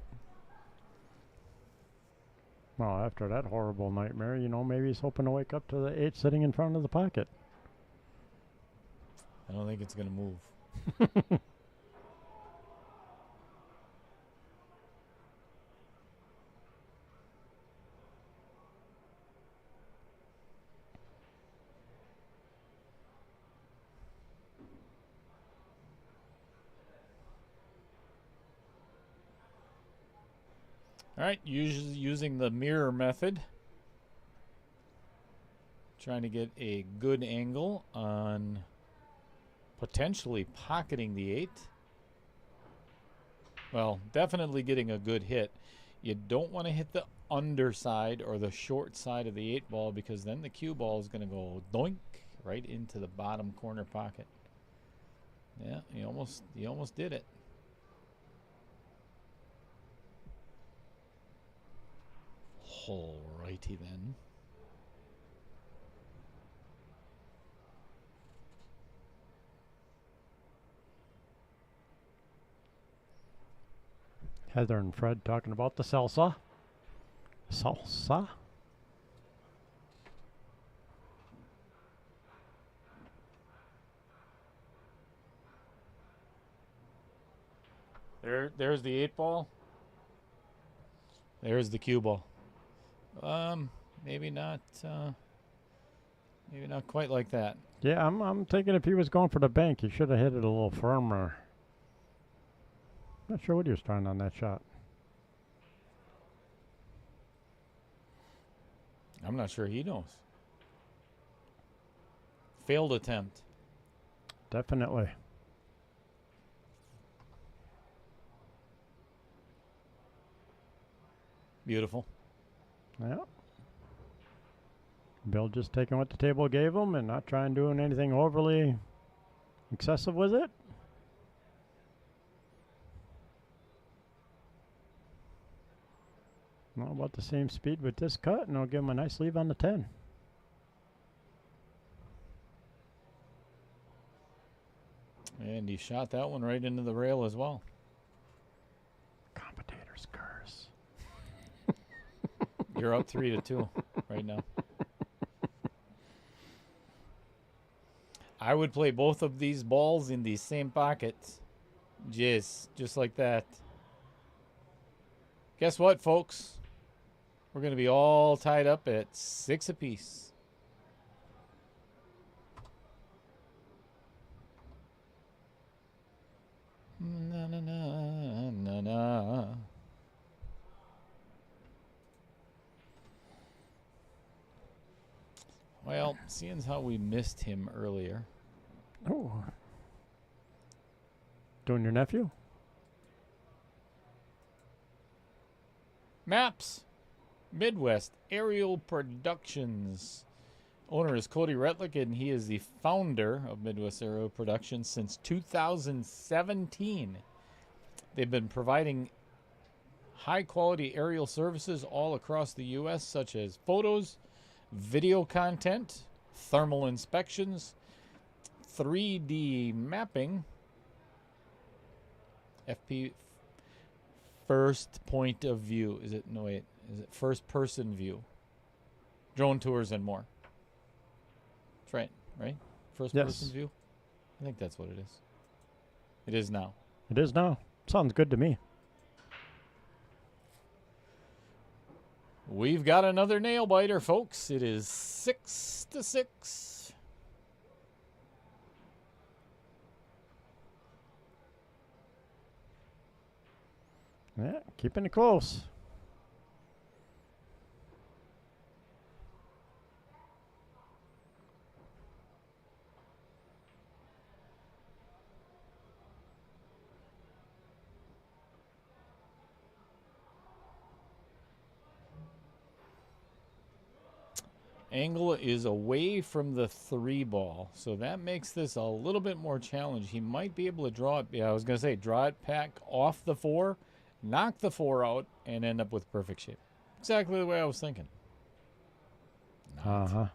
Well, after that horrible nightmare, maybe he's hoping to wake up to the 8 sitting in front of the pocket. I don't think it's going to move. All right, using the mirror method. Trying to get a good angle on potentially pocketing the 8. Well, definitely getting a good hit. You don't want to hit the underside or the short side of the 8 ball, because then the cue ball is going to go doink right into the bottom corner pocket. Yeah, you almost did it. Alrighty then. Heather and Fred talking about the salsa. Salsa? There's the 8 ball. There's the cue ball. Maybe not quite like that. Yeah, I'm thinking if he was going for the bank, he should have hit it a little firmer. Not sure what he was trying on that shot. I'm not sure he knows. Failed attempt. Definitely. Beautiful. Yeah. Bill just taking what the table gave him and not trying doing anything overly excessive with it. Well, about the same speed with this cut, and I'll give him a nice leave on the 10. And he shot that one right into the rail as well. Commentator's curse. You're up 3-2 right now. I would play both of these balls in the same pocket. Just like that. Guess what, folks? We're going to be all tied up at 6 apiece. Na na na na na. Well, seeing as how we missed him earlier. Oh. Doing your nephew? Maps. Midwest Aerial Productions. Owner is Cody Retlick, and he is the founder of Midwest Aerial Productions since 2017. They've been providing high-quality aerial services all across the U.S., such as photos, video content, thermal inspections, 3D mapping, FP, first point of view. Is it first person view? Drone tours and more. That's right? First person view? I think that's what it is. It is now. It is now. Sounds good to me. We've got another nail biter, folks. It is 6-6. Yeah, keeping it close. Angle is away from the 3 ball, so that makes this a little bit more challenging. He might be able to draw it. Yeah, I was going to say draw it back off the 4, knock the 4 out, and end up with perfect shape. Exactly the way I was thinking. Not.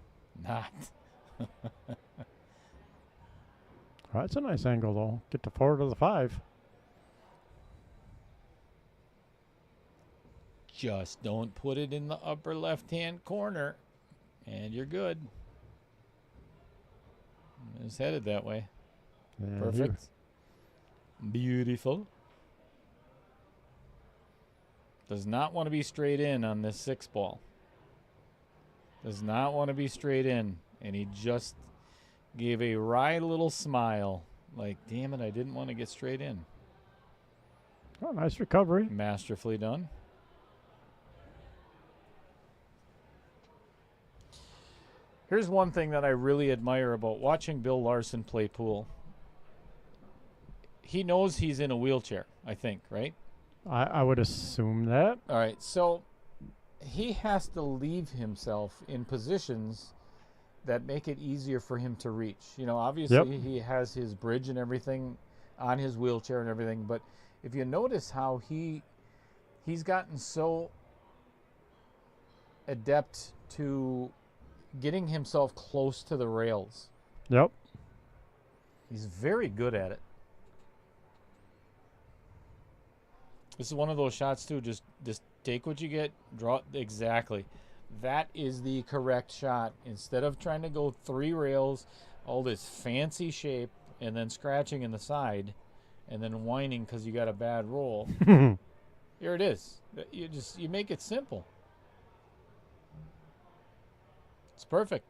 That's a nice angle, though. Get the 4 to the 5. Just don't put it in the upper left-hand corner, and you're good. It's headed that way. Yeah, Perfect. Beautiful. Does not want to be straight in on this 6 ball. Does not want to be straight in. And he just gave a wry little smile. Like, damn it, I didn't want to get straight in. Oh, nice recovery. Masterfully done. Here's one thing that I really admire about watching Bill Larson play pool. He knows he's in a wheelchair, I think, right? I would assume that. All right, so he has to leave himself in positions that make it easier for him to reach. You know, obviously he has his bridge and everything on his wheelchair and everything, but if you notice how he's gotten so adept to getting himself close to the rails. Yep. He's very good at it. This is one of those shots too. Just take what you get, draw exactly. That is the correct shot. Instead of trying to go 3 rails, all this fancy shape, and then scratching in the side, and then whining because you got a bad roll. Here it is. You make it simple. It's perfect.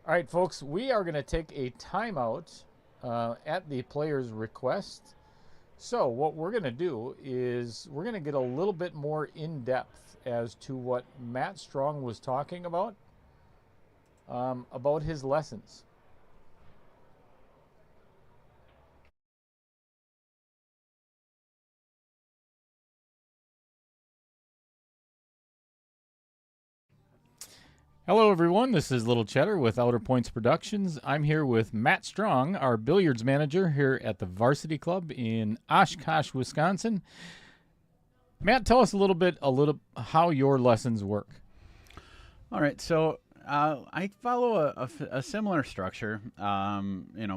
All right, folks, we are going to take a timeout at the player's request. So what we're going to do is we're going to get a little bit more in-depth as to what Matt Strong was talking about his lessons. Hello, everyone. This is Little Cheddar with Outer Points Productions. I'm here with Matt Strong, our billiards manager here at the Varsity Club in Oshkosh, Wisconsin. Matt, tell us a little how your lessons work. All right, so I follow a similar structure,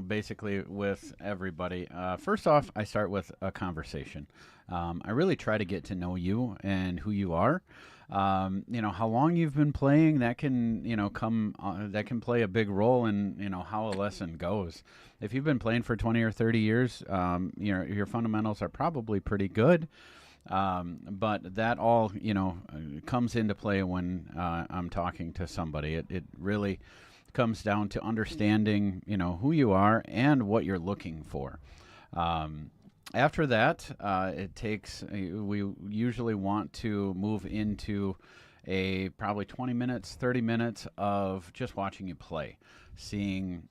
basically with everybody. First off, I start with a conversation. I really try to get to know you and who you are. How long you've been playing, that can, that can play a big role in, how a lesson goes. If you've been playing for 20 or 30 years, your fundamentals are probably pretty good. But that all, comes into play when I'm talking to somebody. It really comes down to understanding, who you are and what you're looking for. After that, we usually want to move into a probably 20 minutes, 30 minutes of just watching you play, seeing,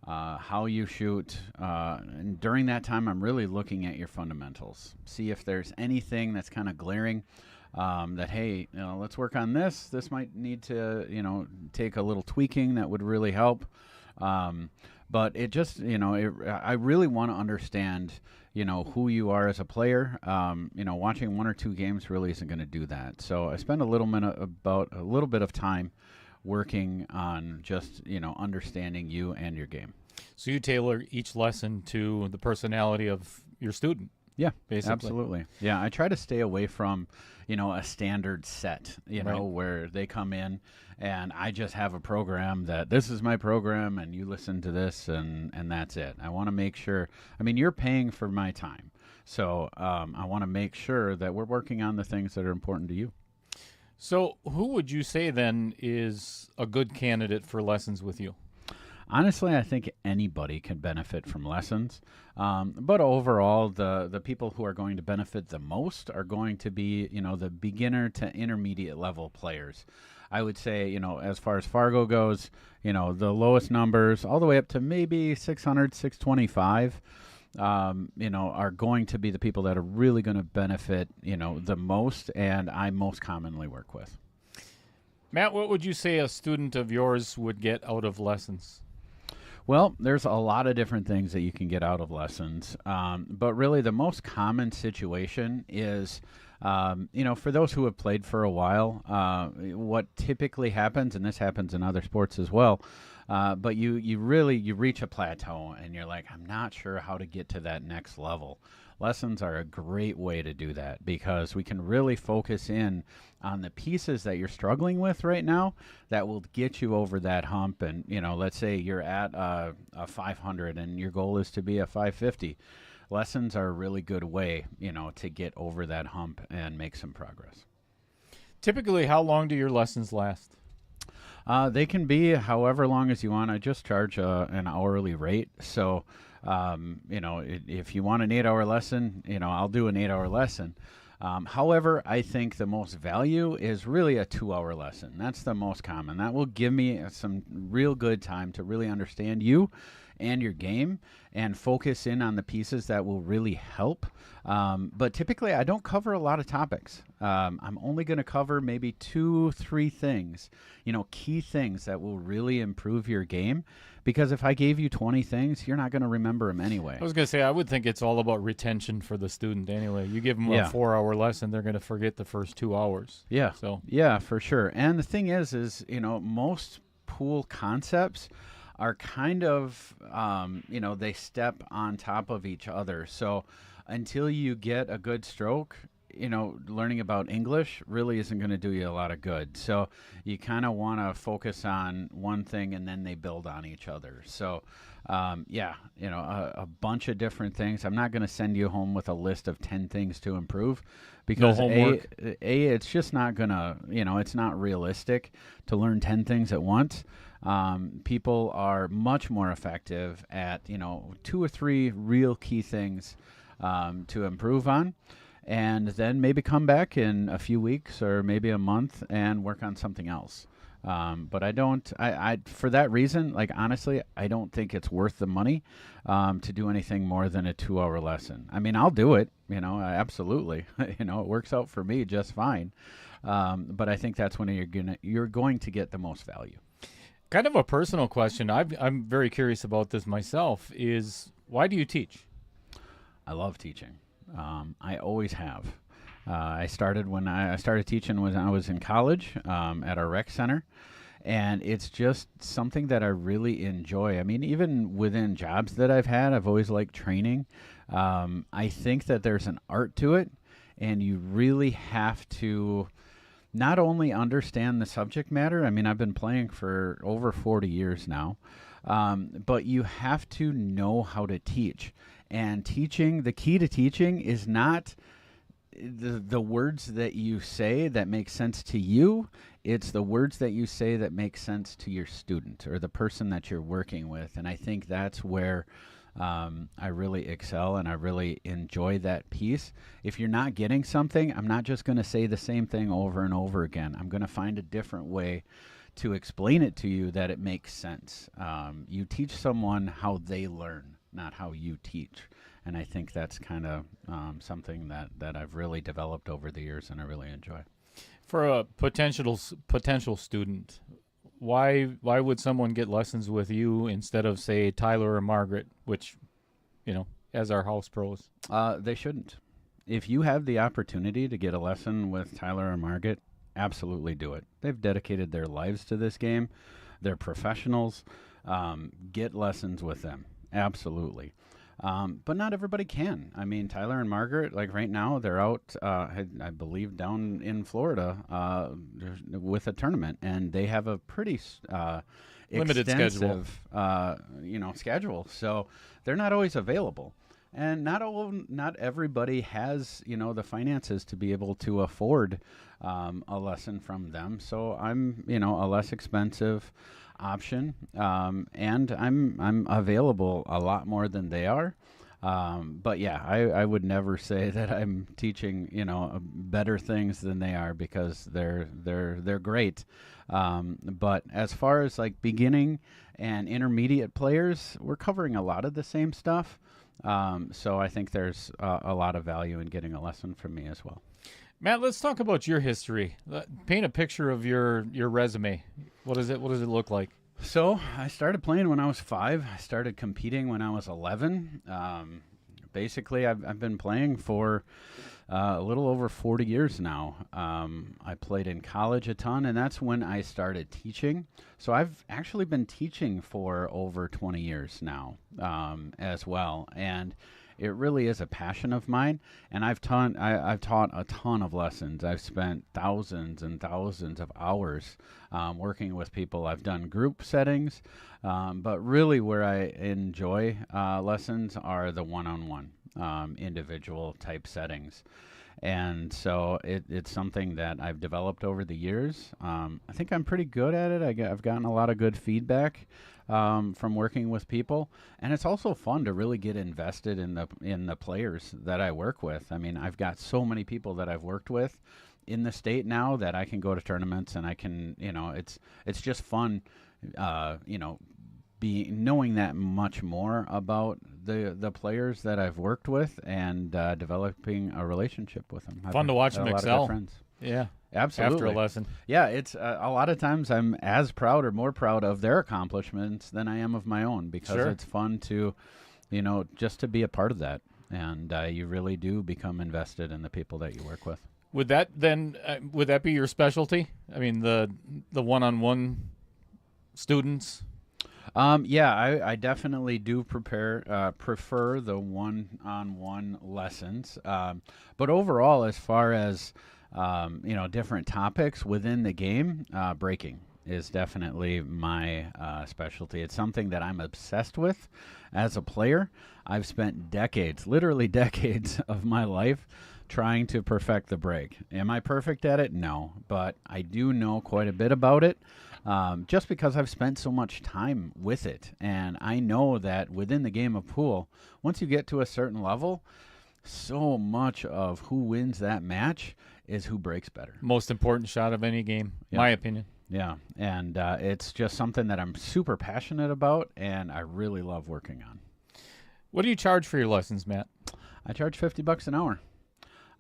how you shoot. And during that time, I'm really looking at your fundamentals. See if there's anything that's kind of glaring that, hey, let's work on this. This might need to, take a little tweaking that would really help. But it just, I really want to understand, who you are as a player. Watching 1 or 2 games really isn't going to do that. So I spend a little bit of time working on just, understanding you and your game. So you tailor each lesson to the personality of your student. Yeah, basically. Absolutely. Yeah, I try to stay away from, a standard set, Right. where they come in and I just have a program that this is my program and you listen to this and that's it. I want to make sure, you're paying for my time. So I want to make sure that we're working on the things that are important to you. So who would you say then is a good candidate for lessons with you? Honestly, I think anybody can benefit from lessons. But overall, the people who are going to benefit the most are going to be, the beginner to intermediate level players. I would say, as far as Fargo goes, the lowest numbers, all the way up to maybe 600, 625, are going to be the people that are really going to benefit, the most, and I most commonly work with. Matt, what would you say a student of yours would get out of lessons? Well, there's a lot of different things that you can get out of lessons. But really the most common situation is, for those who have played for a while, what typically happens, and this happens in other sports as well, but you reach a plateau and you're like, I'm not sure how to get to that next level. Lessons are a great way to do that because we can really focus in on the pieces that you're struggling with right now that will get you over that hump. And, let's say you're at a 500 and your goal is to be a 550. Lessons are a really good way, to get over that hump and make some progress. Typically, how long do your lessons last? They can be however long as you want. I just charge an hourly rate. So, if you want an 8-hour lesson, I'll do an 8-hour lesson. However, I think the most value is really a 2-hour lesson. That's the most common. That will give me some real good time to really understand you and your game and focus in on the pieces that will really help. But typically, I don't cover a lot of topics. I'm only going to cover maybe 2-3 things, key things that will really improve your game. Because if I gave you 20 things, you're not going to remember them anyway. I was going to say, I would think it's all about retention for the student anyway. You give them a 4-hour lesson, they're going to forget the first 2 hours. Yeah. So yeah, for sure. And the thing is, most pool concepts are kind of, they step on top of each other. So until you get a good stroke, learning about English really isn't going to do you a lot of good. So you kind of want to focus on one thing and then they build on each other. So, a bunch of different things. I'm not going to send you home with a list of 10 things to improve because no homework. it's just not going to, it's not realistic to learn 10 things at once. People are much more effective at, 2 or 3 real key things to improve on. And then maybe come back in a few weeks or maybe a month and work on something else. But I for that reason, honestly, I don't think it's worth the money to do anything more than a 2-hour lesson. I mean, I'll do it, absolutely. It works out for me just fine. But I think that's when you're going to get the most value. Kind of a personal question. I'm very curious about this myself is why do you teach? I love teaching. I always have. I started teaching when I was in college at our rec center, and it's just something that I really enjoy. I mean, even within jobs that I've had, I've always liked training. I think that there's an art to it, and you really have to not only understand the subject matter. I mean, I've been playing for over 40 years now, but you have to know how to teach. And teaching, the key to teaching is not the words that you say that make sense to you. It's the words that you say that make sense to your student or the person that you're working with. And I think that's where I really excel and I really enjoy that piece. If you're not getting something, I'm not just going to say the same thing over and over again. I'm going to find a different way to explain it to you that it makes sense. You teach someone how they learn, not how you teach. And I think that's kind of something that I've really developed over the years and I really enjoy. For a potential student, why would someone get lessons with you instead of, say, Tyler or Margaret, which, as our house pros? They shouldn't. If you have the opportunity to get a lesson with Tyler or Margaret, absolutely do it. They've dedicated their lives to this game. They're professionals. Get lessons with them. Absolutely. But not everybody can. I mean, Tyler and Margaret, right now, they're out, I believe, down in Florida with a tournament, and they have a pretty limited schedule. Schedule. So they're not always available. And not everybody has, the finances to be able to afford a lesson from them. So I'm, a less expensive option, and I'm available a lot more than they are. But yeah, I would never say that I'm teaching, better things than they are because they're great. But as far as beginning and intermediate players, we're covering a lot of the same stuff. So I think there's a lot of value in getting a lesson from me as well. Matt, let's talk about your history. Paint a picture of your resume. What does it look like? So I started playing when I was 5. I started competing when I was 11. Basically, I've been playing for a little over 40 years now. I played in college a ton, and that's when I started teaching. So I've actually been teaching for over 20 years now as well. And it really is a passion of mine, and I've taught a ton of lessons. I've spent thousands and thousands of hours working with people. I've done group settings, but really where I enjoy lessons are the one-on-one individual type settings. And so it's something that I've developed over the years. I think I'm pretty good at it. I've gotten a lot of good feedback from working with people, and it's also fun to really get invested in the players that I work with. I mean, I've got so many people that I've worked with in the state now that I can go to tournaments and I can, it's just fun, knowing that much more about the players that I've worked with and developing a relationship with them. Fun to watch had them a lot of excel. good friends. Yeah. Absolutely. After a lesson. Yeah, it's a lot of times I'm as proud or more proud of their accomplishments than I am of my own, because Sure. it's fun to, just to be a part of that. And you really do become invested in the people that you work with. Would that be your specialty? I mean, the one-on-one students. Yeah, I definitely do prefer the one-on-one lessons. But overall, as far as different topics within the game, breaking is definitely my specialty. It's something that I'm obsessed with as a player. I've spent decades, literally decades of my life trying to perfect the break. Am I perfect at it? No, but I do know quite a bit about it. Just because I've spent so much time with it. And I know that within the game of pool, once you get to a certain level, so much of who wins that match is who breaks better. Most important shot of any game, Yeah. my opinion. Yeah, and it's just something that I'm super passionate about and I really love working on. What do you charge for your lessons, Matt? I charge $50 an hour.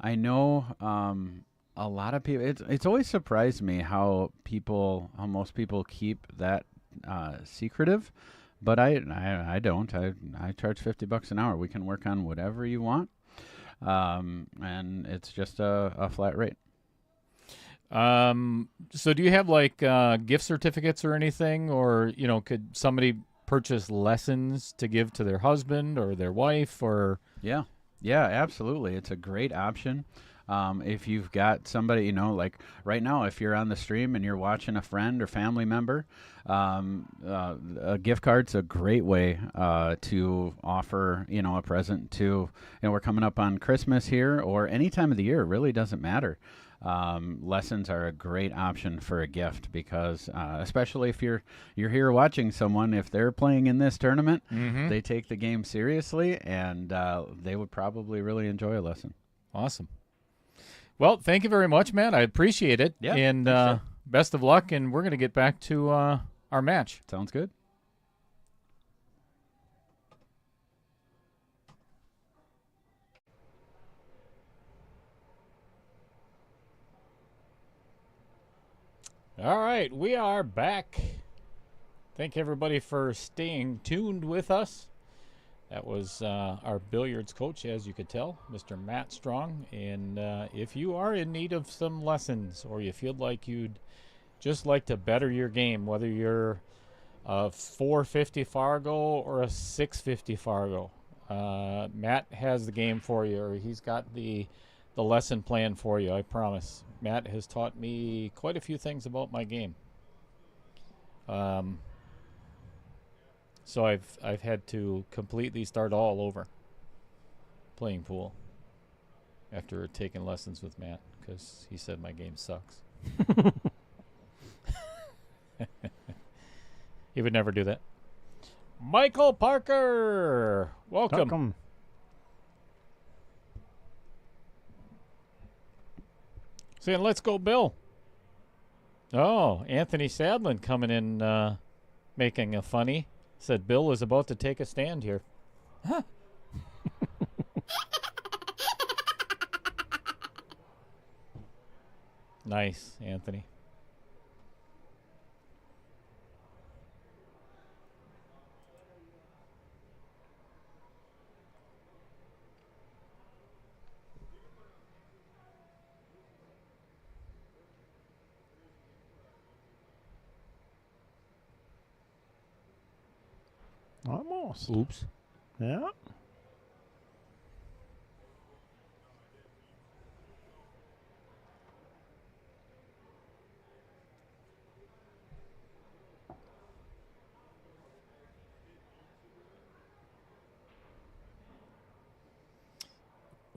I know a lot of people. It's always surprised me how most people keep that secretive, but I don't. I charge $50 an hour. We can work on whatever you want, and it's just a flat rate. So do you have like gift certificates or anything, or could somebody purchase lessons to give to their husband or their wife, or? Yeah, absolutely. It's a great option. If you've got somebody, like right now, if you're on the stream and you're watching a friend or family member, a gift card's a great way to offer, a present to, we're coming up on Christmas here, or any time of the year. It really doesn't matter. Lessons are a great option for a gift because, especially if you're here watching someone, if they're playing in this tournament, they take the game seriously, and they would probably really enjoy a lesson. Awesome. Well, thank you very much, Matt. I appreciate it. Yeah, and thanks, best of luck. And we're going to get back to our match. Sounds good. All right, we are back. Thank everybody for staying tuned with us. That was our billiards coach, as you could tell, Mr. Matt Strong. And if you are in need of some lessons, or you feel like you'd just like to better your game, whether you're a 450 Fargo or a 650 Fargo, Matt has the game for you, or he's got the lesson plan for you, I promise. Matt has taught me quite a few things about my game. So I've had to completely start all over playing pool after taking lessons with Matt, because he said my game sucks. He would never do that. Michael Parker, welcome. Saying, let's go, Bill. Oh, Anthony Sadlin coming in, making a funny. Said Bill is about to take a stand here. Huh. Nice, Anthony. Almost. Oops. Yeah.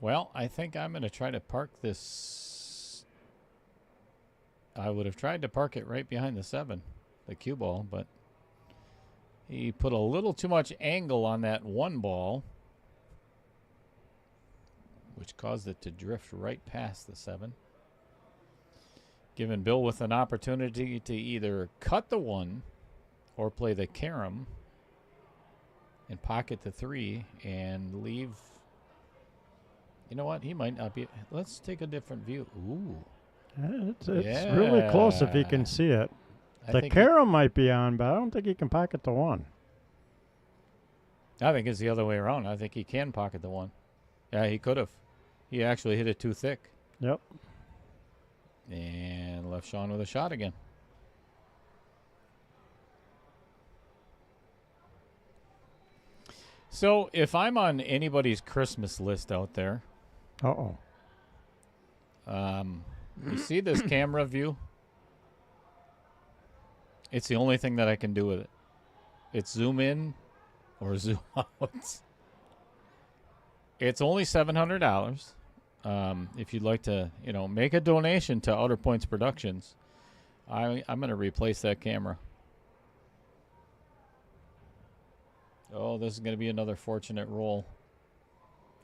Well, I think I'm going to try to park this. I would have tried to park it right behind the 7, the cue ball, but he put a little too much angle on that 1 ball, which caused it to drift right past the 7. Giving Bill with an opportunity to either cut the 1 or play the carom and pocket the 3 and leave. You know what? He might not be. Let's take a different view. Ooh. Yeah, it's really close if you can Yeah. see it. I The think carom might be on, but I don't think he can pocket the 1. I think it's the other way around. I think he can pocket the 1. Yeah, he could have. He actually hit it too thick. Yep. And left Shaun with a shot again. So if I'm on anybody's Christmas list out there, Uh-oh. you see this camera view? It's the only thing that I can do with it. It's zoom in or zoom out. It's only $700. If you'd like to, make a donation to Outer Points Productions, I'm going to replace that camera. Oh, this is going to be another fortunate roll.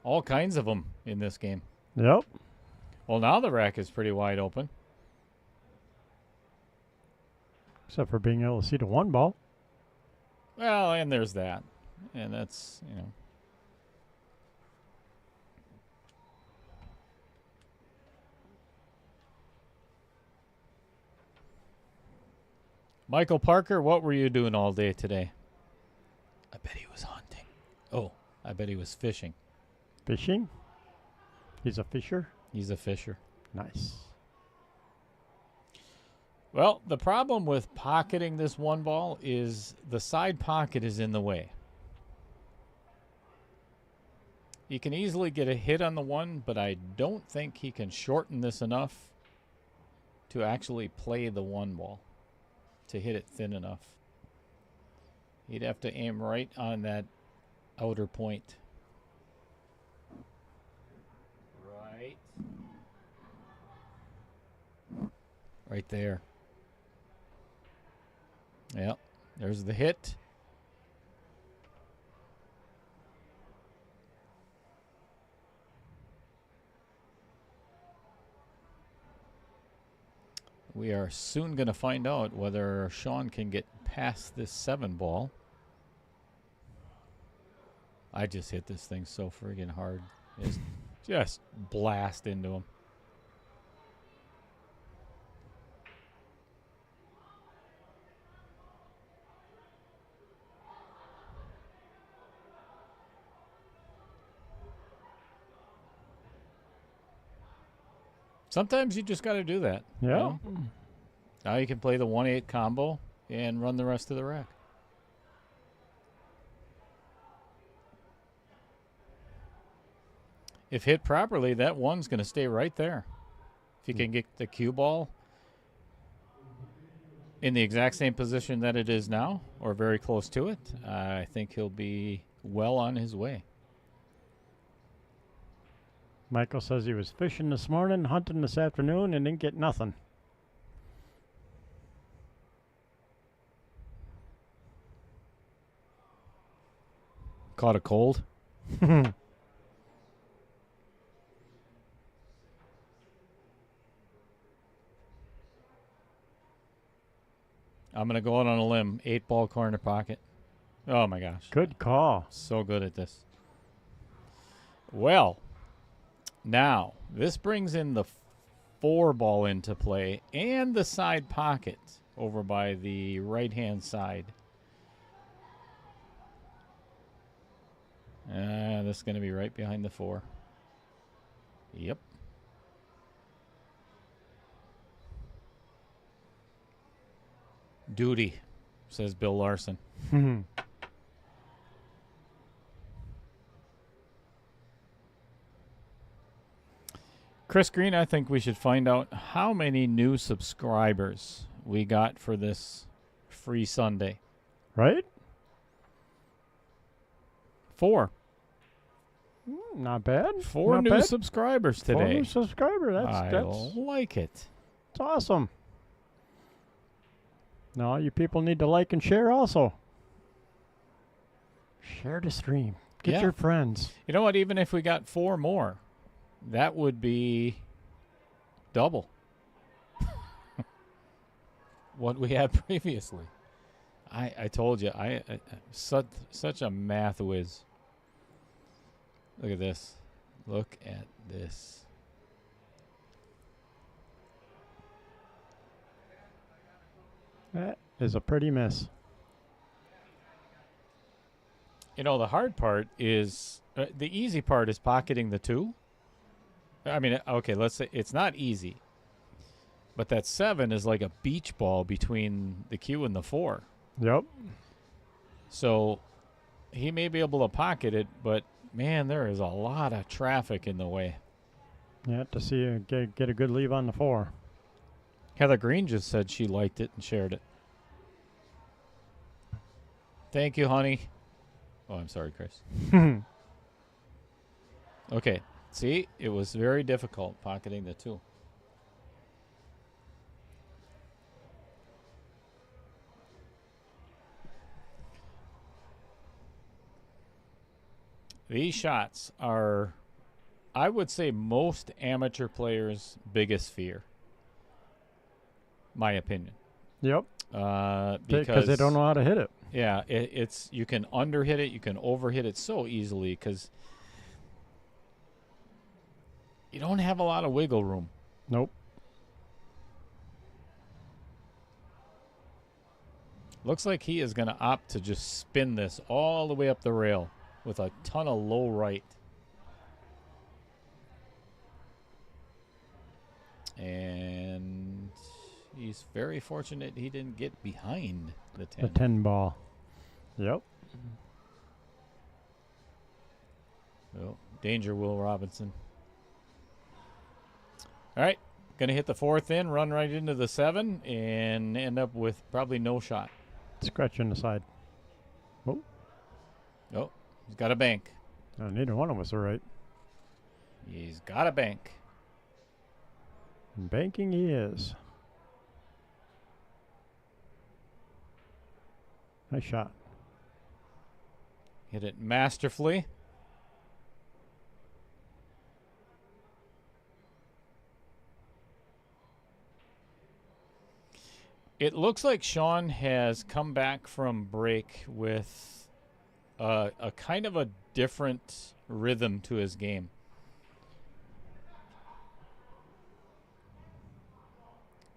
All kinds of them in this game. Yep. Well, now the rack is pretty wide open. Except for being able to see the 1 ball. Well, and there's that. And that's, Michael Parker, what were you doing all day today? I bet he was hunting. Oh, I bet he was fishing. Fishing? He's a fisher? He's a fisher. Nice. Well, the problem with pocketing this 1 ball is the side pocket is in the way. He can easily get a hit on the 1, but I don't think he can shorten this enough to actually play the 1 ball, to hit it thin enough. He'd have to aim right on that outer point. Right. Right there. Yep. There's the hit. We are soon going to find out whether Shaun can get past this 7 ball. I just hit this thing so friggin' hard. It's just blast into him. Sometimes you just got to do that. Yeah. You know? Now you can play the 1-8 combo and run the rest of the rack. If hit properly, that 1's going to stay right there. If you can get the cue ball in the exact same position that it is now, or very close to it, I think he'll be well on his way. Michael says he was fishing this morning, hunting this afternoon, and didn't get nothing. Caught a cold? I'm going to go out on a limb. 8-ball corner pocket. Oh, my gosh. Good call. So good at this. Well, now, this brings in the 4-ball into play and the side pocket over by the right-hand side. This is going to be right behind the 4. Yep. Duty, says Bill Larson. Chris Green, I think we should find out how many new subscribers we got for this free Sunday. Right? 4. Not bad. 4 Not new bad. subscribers 4 today. new subscribers. I That's like it. awesome. Now you people need to like and share also. Share the stream. Get Yeah. your friends. You know what? Even if we got 4 more, that would be double what we had previously. I told you, I such a math whiz. Look at this. Look at this. That is a pretty miss. You know, the hard part is the easy part is pocketing the 2. I mean, okay, let's say it's not easy, but that 7 is like a beach ball between the Q and the 4. Yep. So he may be able to pocket it, but man, there is a lot of traffic in the way. Yeah, to see you get a good leave on the 4. Heather Green just said she liked it and shared it. Thank you, honey. Oh, I'm sorry, Chris. Okay. See, it was very difficult pocketing the 2. These shots are, I would say, most amateur players' biggest fear. My opinion. Yep. Because they don't know how to hit it. Yeah, it's you can underhit it, you can overhit it so easily because you don't have a lot of wiggle room. Nope. Looks like he is going to opt to just spin this all the way up the rail with a ton of low right. And he's very fortunate he didn't get behind the 10. The 10 ball. Yep. Oh, danger, Will Robinson. All right, going to hit the 4th in, run right into the 7, and end up with probably no shot. Scratch in the side. Oh, Oh, he's got a bank. neither one of us are right. He's got a bank. And banking he is. Nice shot. Hit it masterfully. It looks like Shaun has come back from break with a kind of a different rhythm to his game.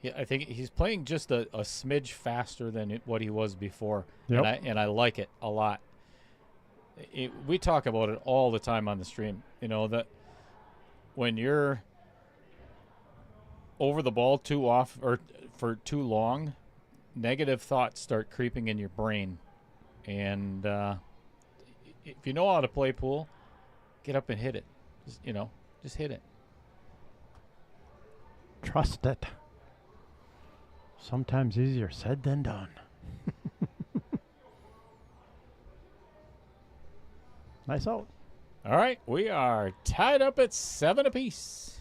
Yeah, I think he's playing just a smidge faster than what he was before, Yep. and I like it a lot. We talk about it all the time on the stream. You know that when you're over the ball too off or for too long, negative thoughts start creeping in your brain, and if you know how to play pool, get up and hit it. Just hit it. Trust it. Sometimes easier said than done. Nice out. All right, we are tied up at 7 apiece.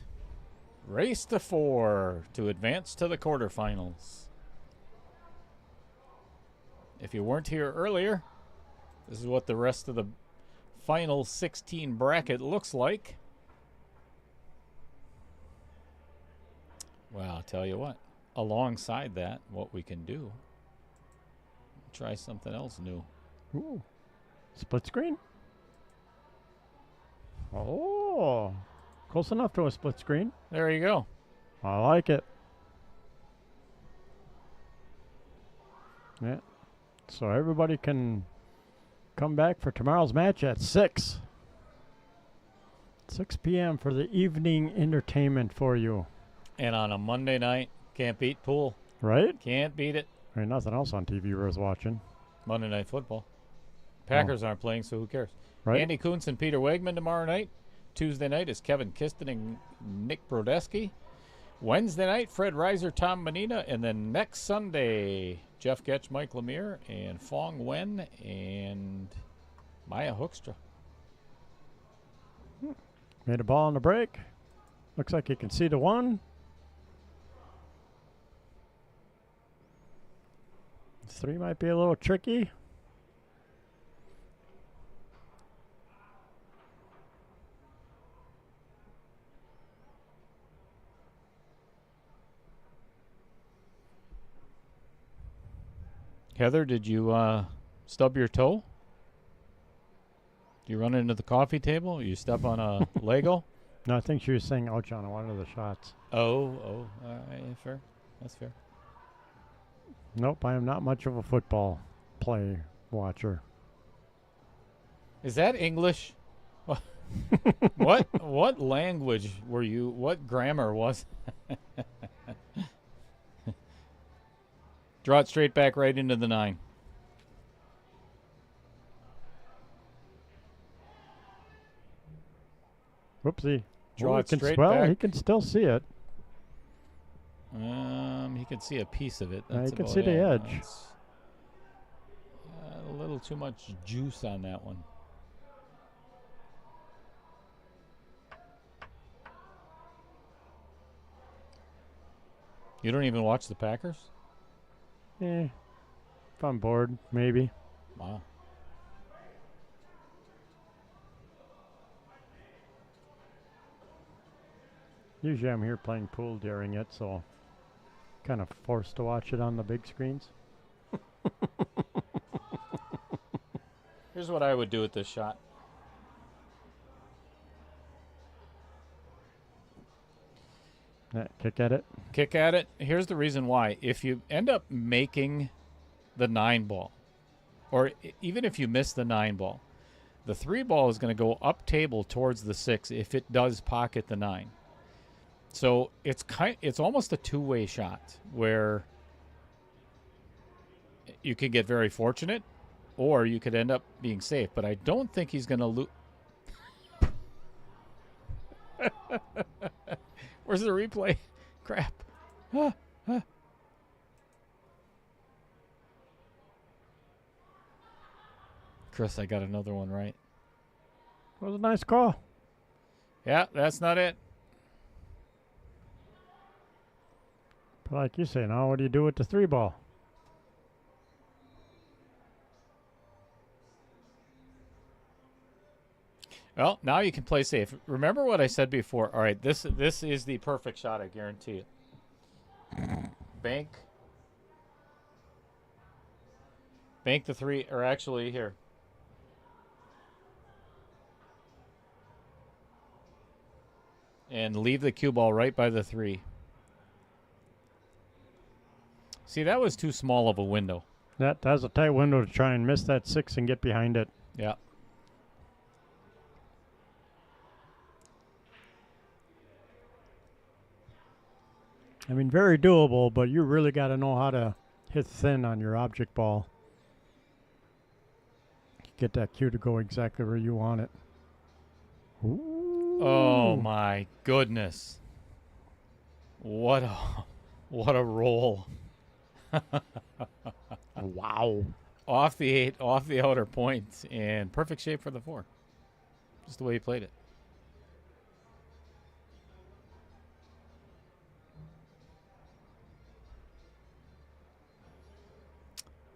Race to 4 to advance to the quarterfinals. If you weren't here earlier, this is what the rest of the final 16 bracket looks like. Well, I'll tell you what. Alongside that, what we can do, try something else new. Ooh. Split screen? Oh. Close enough to a split screen. There you go. I like it. Yeah. So everybody can come back for tomorrow's match at 6. 6 p.m. for the evening entertainment for you. And on a Monday night, can't beat pool. Right? Can't beat it. I mean, nothing else on TV worth watching. Monday Night Football. Packers aren't playing, so who cares? Right? Andy Kuntz and Peter Wegman tomorrow night. Tuesday night is Kevin Kiston and Nick Brodesky. Wednesday night, Fred Reiser, Tom Menina. And then next Sunday, Jeff Getch, Mike Lemire, and Fong Wen, and Maya Hoekstra. Made a ball on the break. Looks like you can see the 1. 3 might be a little tricky. Heather, did you stub your toe? Do you run into the coffee table? You step on a Lego? No, I think she was saying ouch on one of the shots. Oh, all right, fair. That's fair. Nope, I am not much of a football play watcher. Is that English? What language were you? What grammar was? Draw it straight back right into the 9. Whoopsie. Draw Oh, it straight well, back. he can still see it. He can see a piece of it. Yeah, That's he can about see the it. edge. That's, a little too much juice on that one. You don't even watch the Packers? If I'm bored, maybe. Wow. Usually I'm here playing pool during it, so kind of forced to watch it on the big screens. Here's what I would do with this shot. Kick at it. Kick at it. Here's the reason why. If you end up making the 9 ball, or even if you miss the 9 ball, the 3 ball is going to go up table towards the 6 if it does pocket the 9. So it's almost a two-way shot where you could get very fortunate, or you could end up being safe. But I don't think he's going to lose. Where's the replay? Crap. Chris, I got another one right. It was a nice call. Yeah, that's not it. But like you say, now what do you do with the 3 ball? Well, now you can play safe. Remember what I said before. All right, this is the perfect shot, I guarantee it. Bank the 3, or actually here. And leave the cue ball right by the 3. See, that was too small of a window. That's a tight window to try and miss that 6 and get behind it. Yeah. I mean, very doable, but you really got to know how to hit thin on your object ball. Get that cue to go exactly where you want it. Ooh. Oh my goodness. What a roll. Wow. Off the 8, off the outer point, and perfect shape for the 4. Just the way he played it.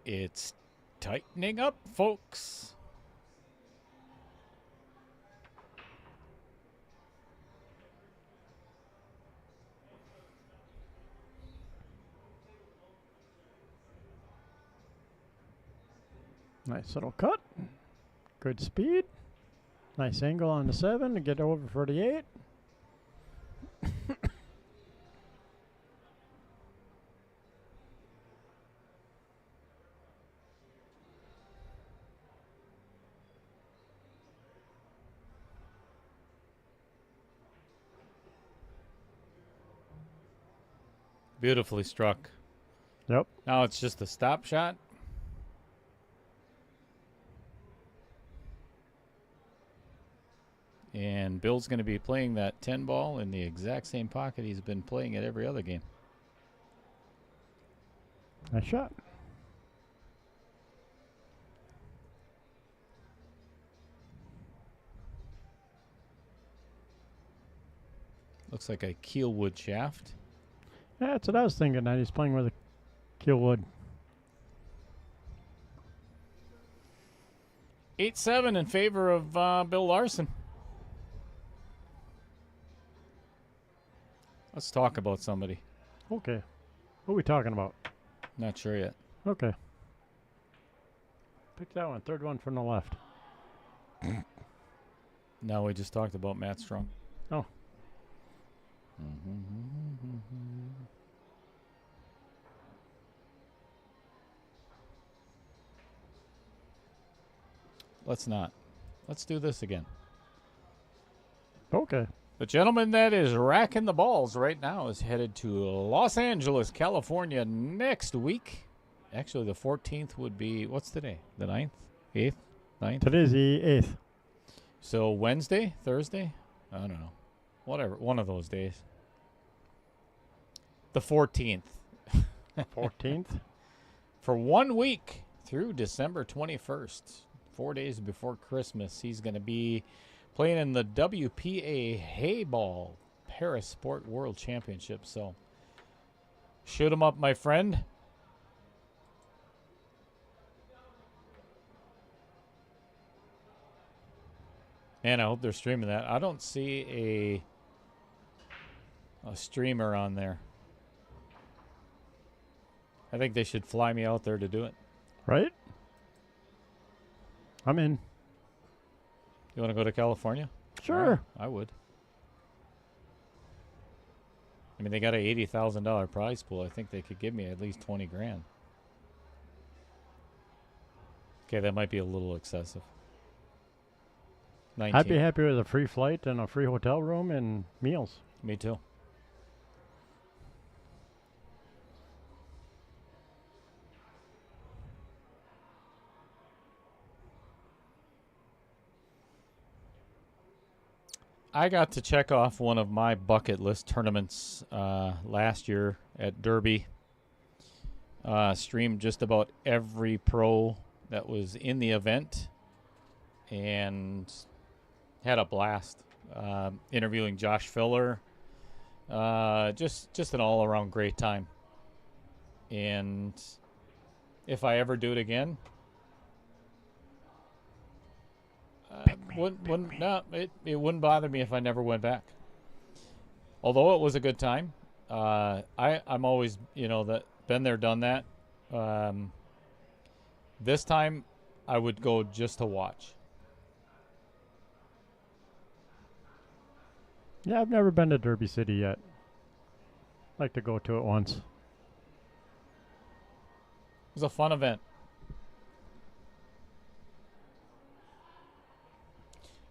It's tightening up, folks. Nice little cut. Good speed. Nice angle on the 7 to get over for the 8. Beautifully struck. Yep. Now it's just a stop shot. And Bill's going to be playing that 10 ball in the exact same pocket he's been playing at every other game. Nice shot. Looks like a keelwood shaft. Yeah, that's what I was thinking. That he's playing with a keelwood. 8-7 in favor of Bill Larson. Let's talk about somebody. Okay. Who are we talking about? Not sure yet. Okay. Pick that one. Third one from the left. No, we just talked about Matt Strong. Oh. Let's not. Let's do this again. Okay. The gentleman that is racking the balls right now is headed to Los Angeles, California next week. Actually, the 14th would be, what's today? The 9th? 8th? 9th? Today's the 8th. So Wednesday? Thursday? I don't know. Whatever. One of those days. The 14th. 14th. For 1 week through December 21st, 4 days before Christmas, he's going to be playing in the WPA Hayball Paris Sport World Championship. So shoot him up, my friend. And I hope they're streaming that. I don't see a streamer on there. I think they should fly me out there to do it. Right? I'm in. You want to go to California? Sure. I would. I mean, they got a $80,000 prize pool. I think they could give me at least 20 grand. Okay, that might be a little excessive. 19. I'd be happy with a free flight and a free hotel room and meals. Me too. I got to check off one of my bucket list tournaments last year at Derby. Streamed just about every pro that was in the event and had a blast. Interviewing Josh Filler. Just an all-around great time. And if I ever do it again, it wouldn't bother me if I never went back. Although it was a good time, I'm always, that been there, done that. This time, I would go just to watch. Yeah, I've never been to Derby City yet. Like to go to it once. It was a fun event.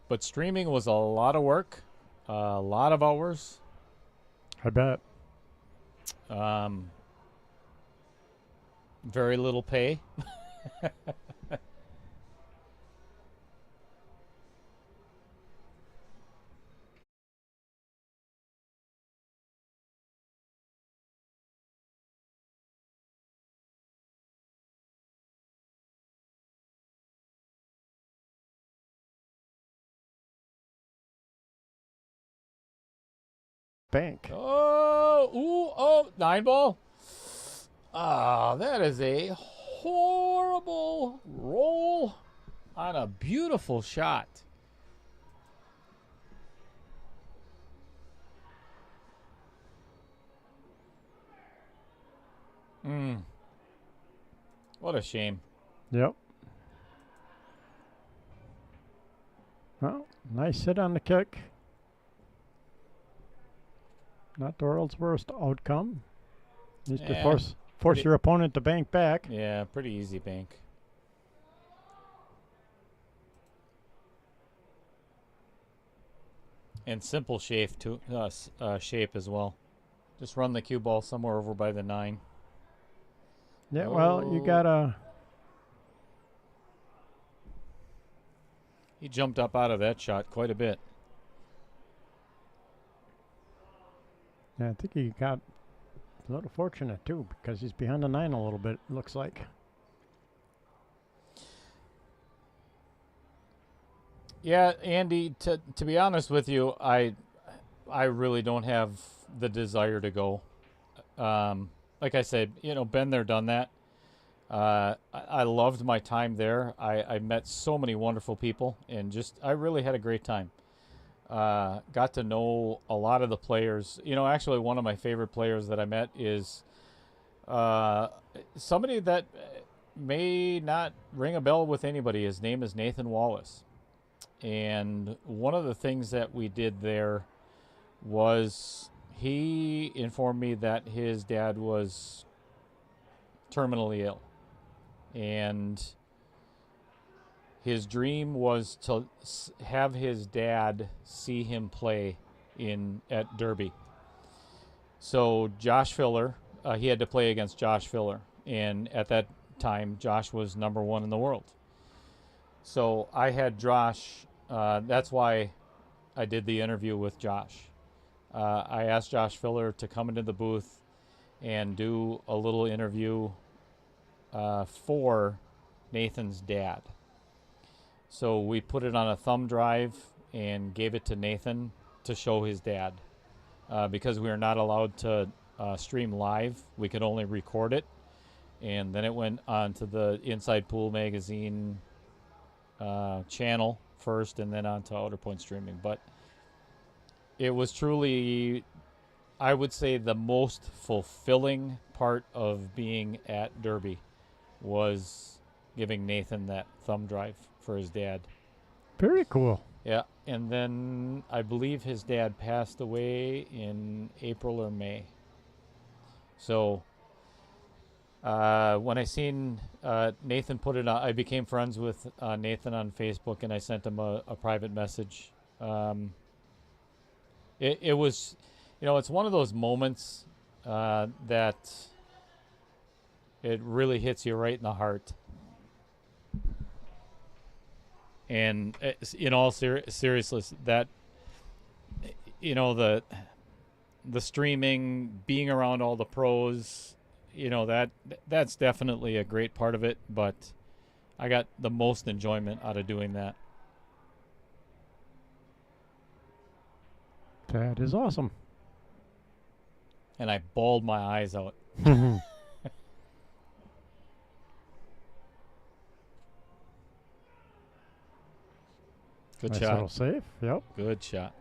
But streaming was a lot of work, a lot of hours. I bet. Very little pay. Bank. Oh, 9-ball. Ah, that is a horrible roll on a beautiful shot. What a shame. Yep. Well, nice hit on the kick. Not the world's worst outcome. At least to force your opponent to bank back. Yeah, pretty easy bank. And simple shape too. Shape as well. Just run the cue ball somewhere over by the 9. Yeah, well, you gotta. He jumped up out of that shot quite a bit. Yeah, I think he got a little fortunate too, because he's behind the 9 a little bit, it looks like. Yeah, Andy, to be honest with you, I really don't have the desire to go. Like I said, been there, done that. I loved my time there. I met so many wonderful people, and I really had a great time. Got to know a lot of the players. Actually, one of my favorite players that I met is somebody that may not ring a bell with anybody. His name is Nathan Wallace. And one of the things that we did there was he informed me that his dad was terminally ill. And his dream was to have his dad see him play at Derby. So Josh Filler, he had to play against Josh Filler. And at that time, Josh was number 1 in the world. So I had Josh, that's why I did the interview with Josh. I asked Josh Filler to come into the booth and do a little interview for Nathan's dad. So we put it on a thumb drive and gave it to Nathan to show his dad. Because we are not allowed to stream live, we could only record it. And then it went on to the Inside Pool Magazine channel first, and then on to Outer Point Streaming. But it was truly, I would say, the most fulfilling part of being at Derby was giving Nathan that thumb drive for his dad. Very cool. Yeah, and then I believe his dad passed away in April or May. So when I seen Nathan put it on, I became friends with Nathan on Facebook, and I sent him a private message. It was, it's one of those moments that it really hits you right in the heart. And in all seriousness, that, the streaming, being around all the pros, that's definitely a great part of it. But I got the most enjoyment out of doing that. That is awesome. And I bawled my eyes out. Good Nice shot. little save. Yep. Good shot.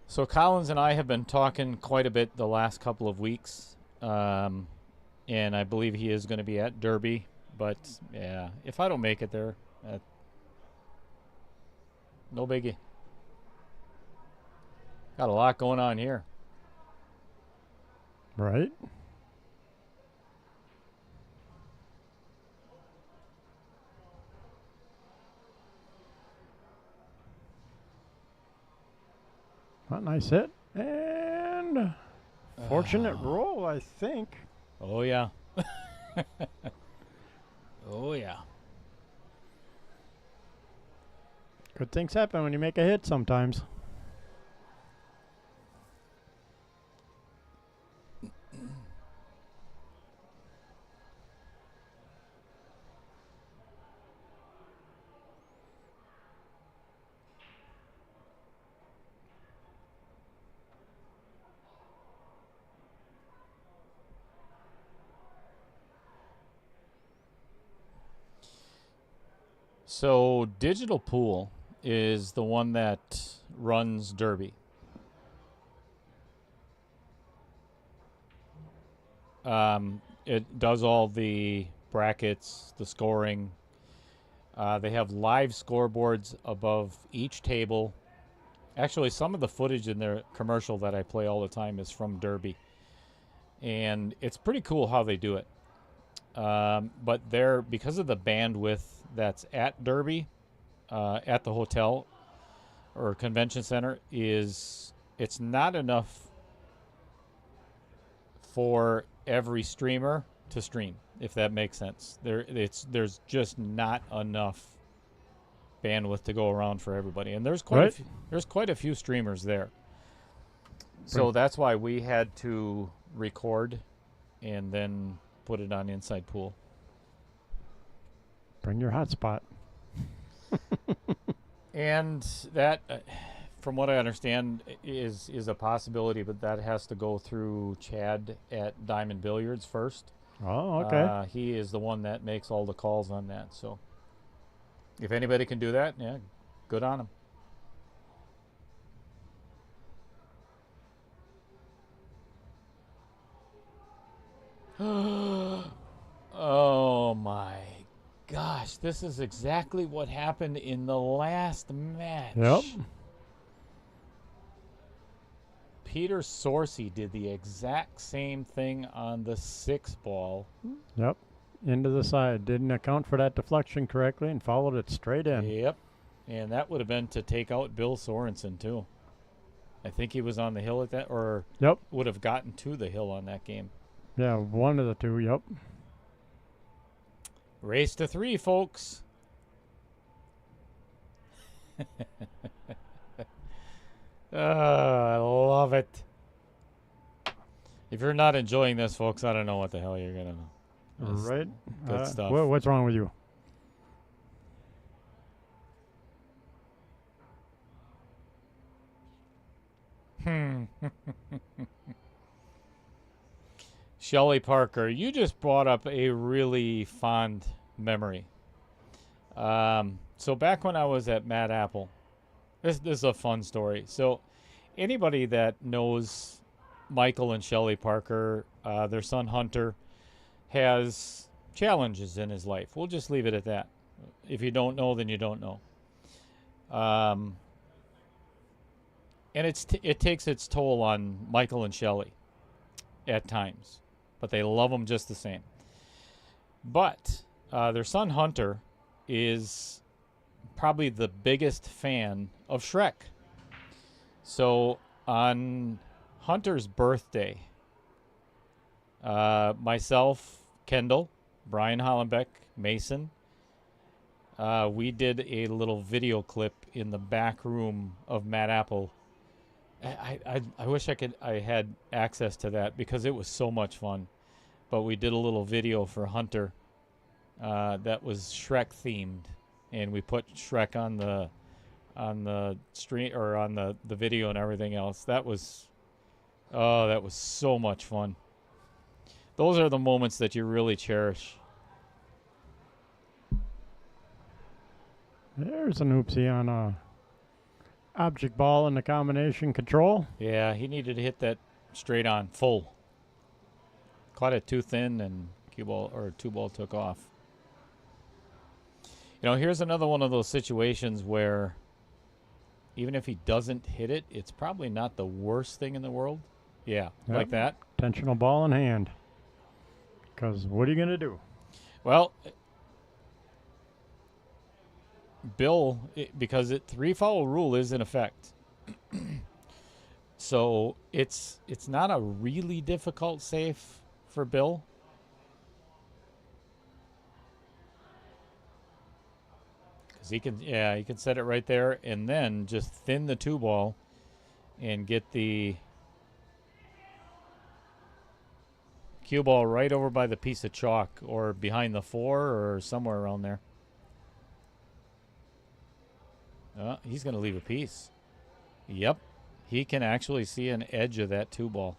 So Collins and I have been talking quite a bit the last couple of weeks, and I believe he is going to be at Derby. But yeah, if I don't make it there, no biggie. Got a lot going on here. Right. A nice hit. And fortunate roll, I think. Oh, yeah. Oh, yeah. Good things happen when you make a hit sometimes. So Digital Pool is the one that runs Derby. It does all the brackets, the scoring. They have live scoreboards above each table. Actually, some of the footage in their commercial that I play all the time is from Derby. And it's pretty cool how they do it. But because of the bandwidth that's at Derby, at the hotel or convention center, it's not enough for every streamer to stream, if that makes sense. There's just not enough bandwidth to go around for everybody, and there's quite a few streamers there. So that's why we had to record and then put it on Inside Pool. Bring your hotspot. And that, from what I understand, is a possibility, but that has to go through Chad at Diamond Billiards first. Oh, okay. He is the one that makes all the calls on that. So if anybody can do that, yeah, good on him. Oh my gosh, this is exactly what happened in the last match. Yep. Peter Sorsey did the exact same thing on the 6-ball. Yep. Into the side. Didn't account for that deflection correctly and followed it straight in. Yep. And that would have been to take out Bill Sorensen, too. I think he was on the hill at that, or Yep. would have gotten to the hill on that game. Yeah, one of the two. Yep. Race to 3, folks. I love it. If you're not enjoying this, folks, I don't know what the hell you're going to. Right. Good stuff. What's wrong with you? Shelley Parker, you just brought up a really fond memory. So back when I was at Mad Apple, this is a fun story. So anybody that knows Michael and Shelley Parker, their son Hunter, has challenges in his life. We'll just leave it at that. If you don't know, then you don't know. And it takes its toll on Michael and Shelley at times, but they love them just the same. But their son Hunter is probably the biggest fan of Shrek. So on Hunter's birthday, myself, Kendall, Brian Hollenbeck, Mason, we did a little video clip in the back room of Mad Apple. I wish I had access to that because it was so much fun. But we did a little video for Hunter that was Shrek themed, and we put Shrek on the stream or on the video and everything else. That was so much fun. Those are the moments that you really cherish. There's an oopsie on a object ball in the combination control. Yeah, he needed to hit that straight on full. Caught it too thin, and two ball took off. You know, here's another one of those situations where even if he doesn't hit it, it's probably not the worst thing in the world. Yeah, Yep. like that. Intentional ball in hand. Because what are you going to do? Well, Bill, because 3-foul rule is in effect. So it's not a really difficult safe for Bill. Because he can set it right there and then just thin the 2-ball and get the cue ball right over by the piece of chalk or behind the 4 or somewhere around there. He's going to leave a piece. Yep. He can actually see an edge of that 2-ball.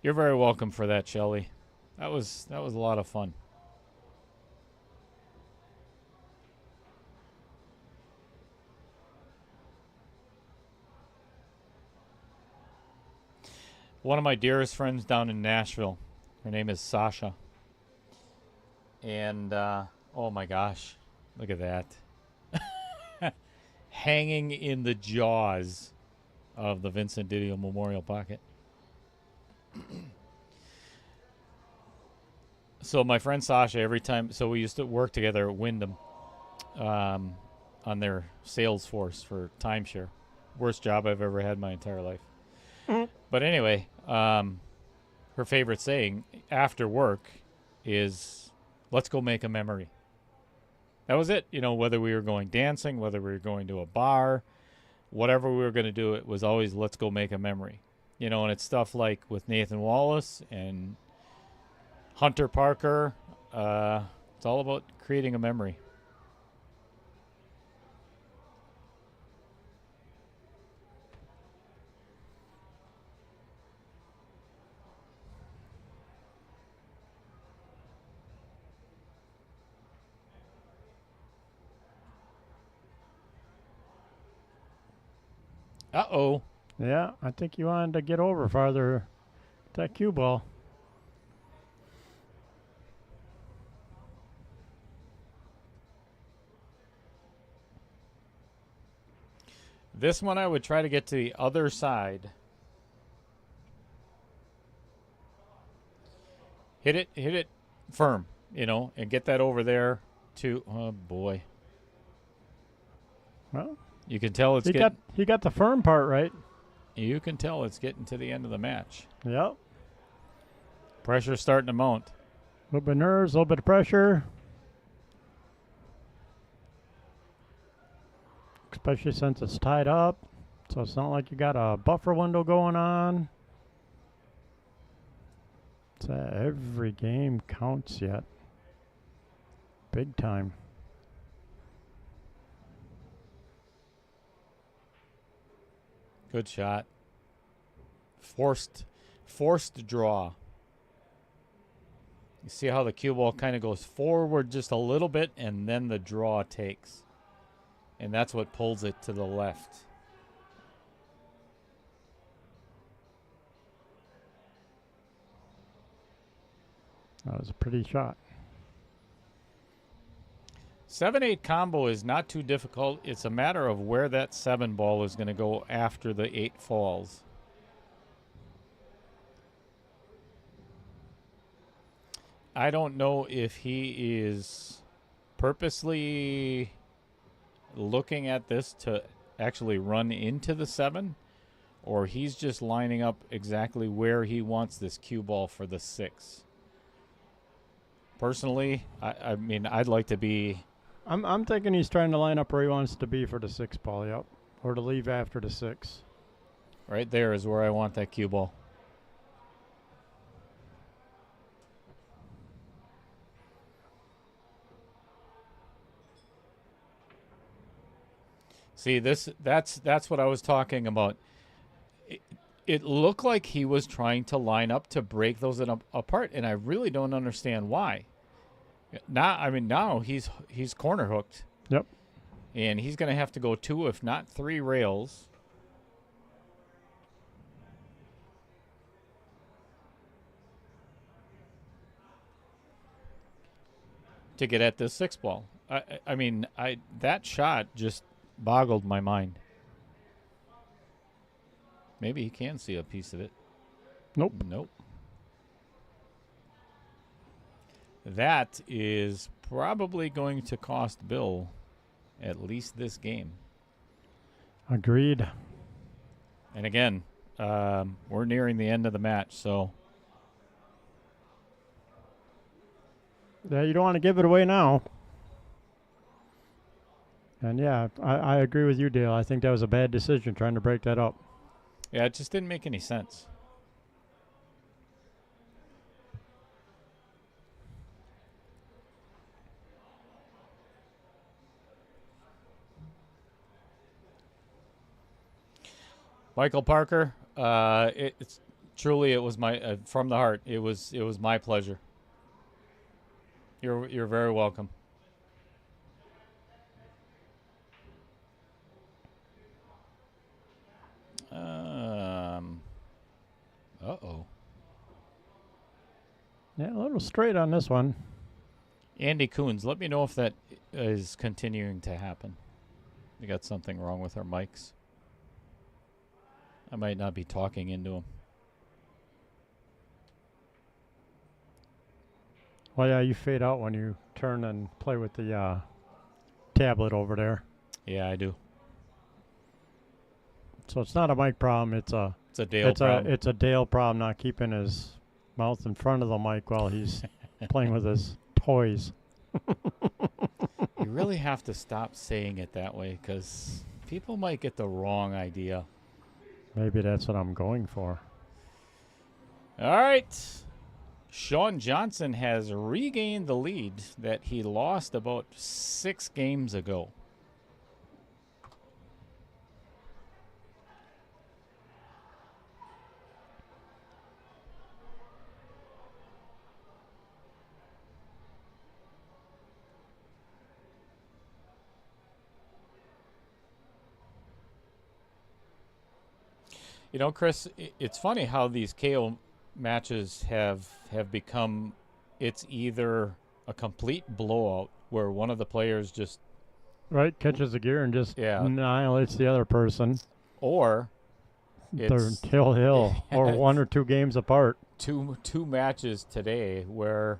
You're very welcome for that, Shelley. That was a lot of fun. One of my dearest friends down in Nashville, her name is Sasha. And, oh my gosh, look at that. Hanging in the jaws of the Vincent Didio Memorial Pocket. So my friend Sasha, every time, so we used to work together at Wyndham on their sales force for timeshare. Worst job I've ever had in my entire life. But anyway, her favorite saying after work is, let's go make a memory. That was it. You know, whether we were going dancing, whether we were going to a bar, whatever we were going to do, it was always, let's go make a memory. You know, and it's stuff like with Nathan Wallace and Hunter Parker. It's all about creating a memory. Uh-oh. Yeah, I think you wanted to get over farther. That cue ball. This one I would try to get to the other side. Hit it firm, and get that over there to, oh boy. Well, You can tell it's he got the firm part right. You can tell it's getting to the end of the match. Yep. Pressure's starting to mount. A little bit of nerves, a little bit of pressure. Especially since it's tied up. So it's not like you got a buffer window going on. It's every game counts yet. Big time. Good shot. Forced draw. You see how the cue ball kind of goes forward just a little bit, and then the draw takes. And that's what pulls it to the left. That was a pretty shot. 7-8 combo is not too difficult. It's a matter of where that 7 ball is going to go after the 8 falls. I don't know if he is purposely looking at this to actually run into the 7, or he's just lining up exactly where he wants this cue ball for the 6. Personally, I mean, I'd like to be... I'm thinking he's trying to line up where he wants to be for the 6 ball, yep. Or to leave after the 6. Right there is where I want that cue ball. See, that's what I was talking about. It looked like he was trying to line up to break those apart, and I really don't understand why. Now he's corner hooked. Yep. And he's going to have to go 2, if not 3 rails. To get at this 6 ball. I mean, that shot just boggled my mind. Maybe he can see a piece of it. Nope. Nope. That is probably going to cost Bill at least this game. Agreed. And again, we're nearing the end of the match, so... Yeah, you don't want to give it away now. And yeah, I agree with you, Dale. I think that was a bad decision trying to break that up. Yeah, it just didn't make any sense. Michael Parker, it's truly, it was my from the heart. It was my pleasure. You're very welcome. Uh-oh. Yeah, a little straight on this one. Andy Coons, let me know if that is continuing to happen. We got something wrong with our mics. I might not be talking into them. Well, yeah, you fade out when you turn and play with the tablet over there. Yeah, I do. So it's not a mic problem. It's a Dale problem. It's a Dale problem, not keeping his mouth in front of the mic while he's playing with his toys. You really have to stop saying it that way, because people might get the wrong idea. Maybe that's what I'm going for. All right. Shaun Johnson has regained the lead that he lost about 6 games ago. You know, Chris, it's funny how these KO matches have become. It's either a complete blowout where one of the players just Right, catches the gear and just Yeah. annihilates the other person. or They're it's hill, or 1 or 2 games apart. two matches today where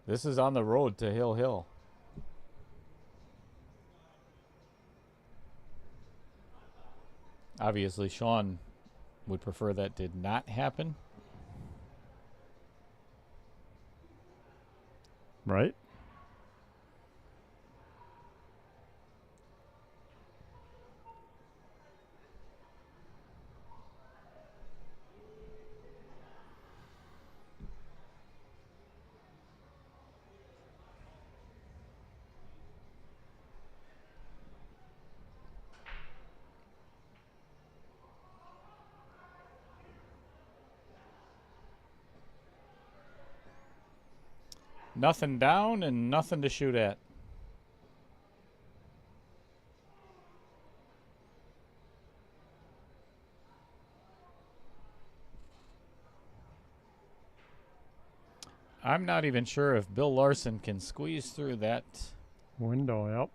this is on the road to Hill. Obviously, Shaun would prefer that did not happen. Right? Nothing down and nothing to shoot at. I'm not even sure if Bill Larson can squeeze through that. Window, yep.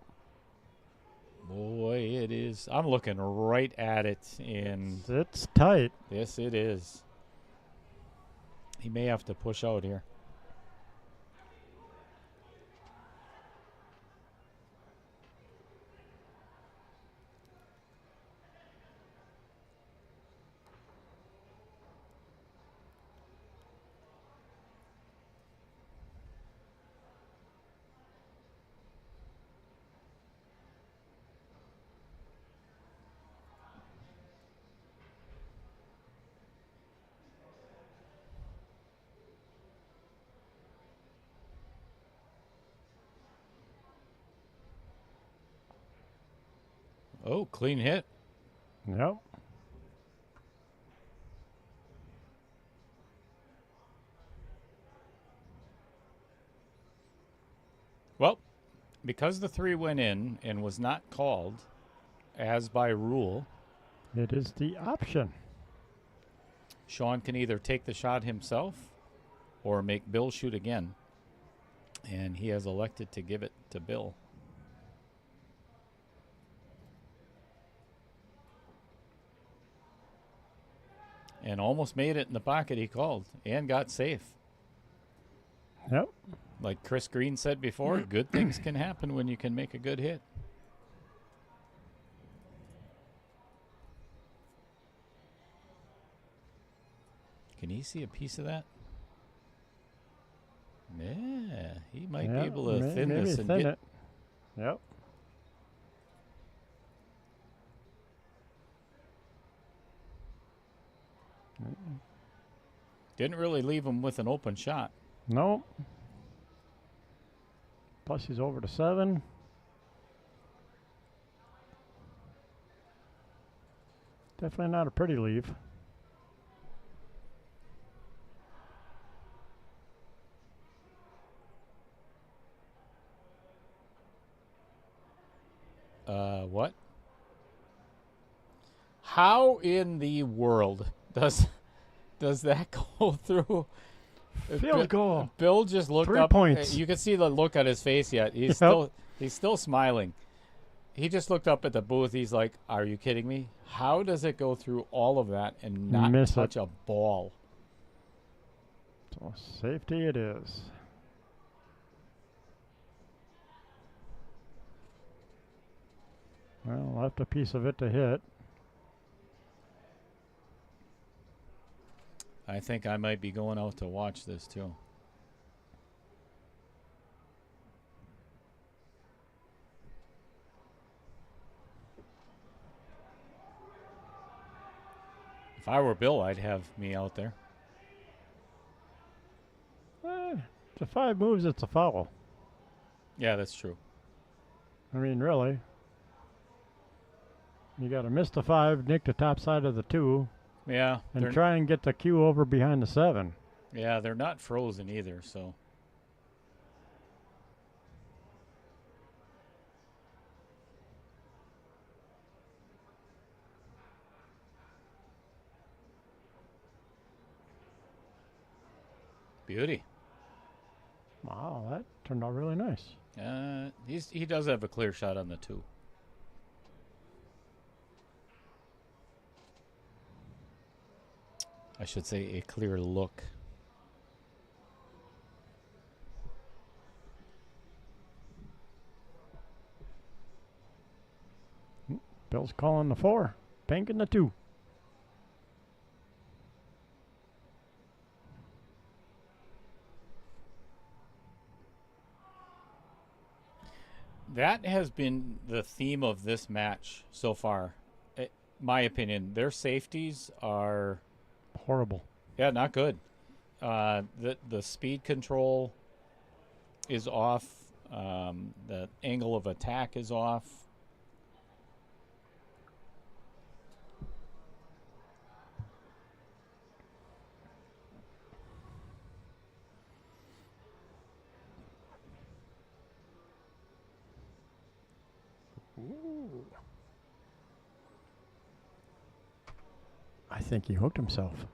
Boy, it is. I'm looking right at it, and It's tight. yes, it is. He may have to push out here. Oh, clean hit. Yep. Well, because the 3 went in and was not called, as by rule, It is the option. Shaun can either take the shot himself or make Bill shoot again. And he has elected to give it to Bill. And almost made it in the pocket he called and got safe. Yep. Like Chris Green said before, good things can happen when you can make a good hit. Can he see a piece of that? Yeah, he might be able to thin maybe this and thin get. it. Yep. Didn't really leave him with an open shot. Nope. Plus he's over to 7. Definitely not a pretty leave. What? How in the world does that go through? Field goal. Bill just looked 3 up. points. You can see the look on his face yet. He's Yep. still smiling. He just looked up at the booth. He's like, "Are you kidding me? How does it go through all of that and not Miss touch a ball?" So safety it is. Well, left a piece of it to hit. I think I might be going out to watch this too. If I were Bill, I'd have me out there. To 5 moves, it's a foul. Yeah, that's true. I mean, really. You got to miss the 5, nick the top side of the 2, Yeah, and try and get the Q over behind the 7. yeah, they're not frozen either, so. Beauty. Wow, that turned out really nice. He does have a clear shot on the 2. I should say a clear look. Bill's calling the 4, banking the 2. That has been the theme of this match so far. My opinion, their safeties are Horrible. not good. The speed control is off. The angle of attack is off. Ooh. I think he hooked himself.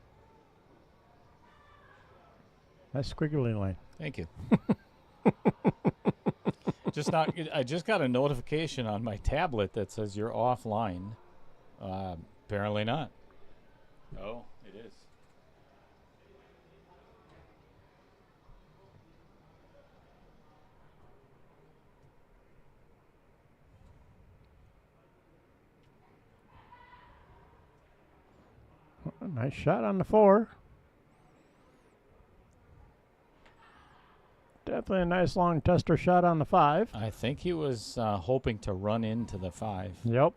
Nice squiggly line. Thank you. I just got a notification on my tablet that says you're offline. Apparently not. Oh, it is. Nice shot on the 4. Definitely a nice long tester shot on the 5. I think he was hoping to run into the 5. Yep.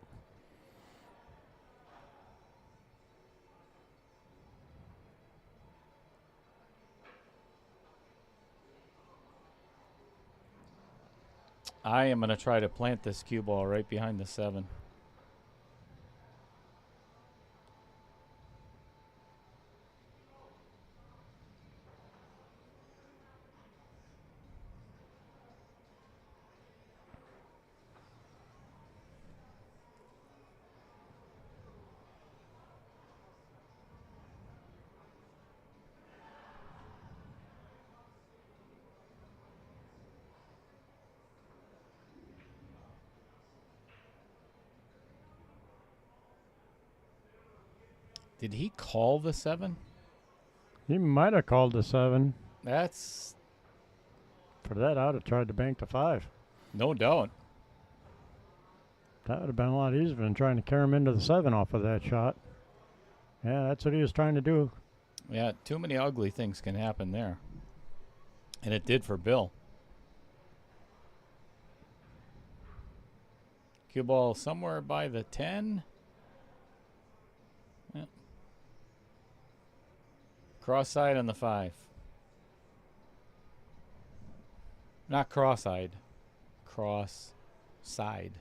I am going to try to plant this cue ball right behind the 7. Did he call the 7? He might have called the 7. That's For that, I would have tried to bank the 5. no doubt. That would have been a lot easier than trying to carry him into the 7 off of that shot. Yeah, that's what he was trying to do. Yeah, too many ugly things can happen there. And it did for Bill. Cue ball somewhere by the 10. Yeah. Cross-side on the 5. Not cross-eyed. Cross-side.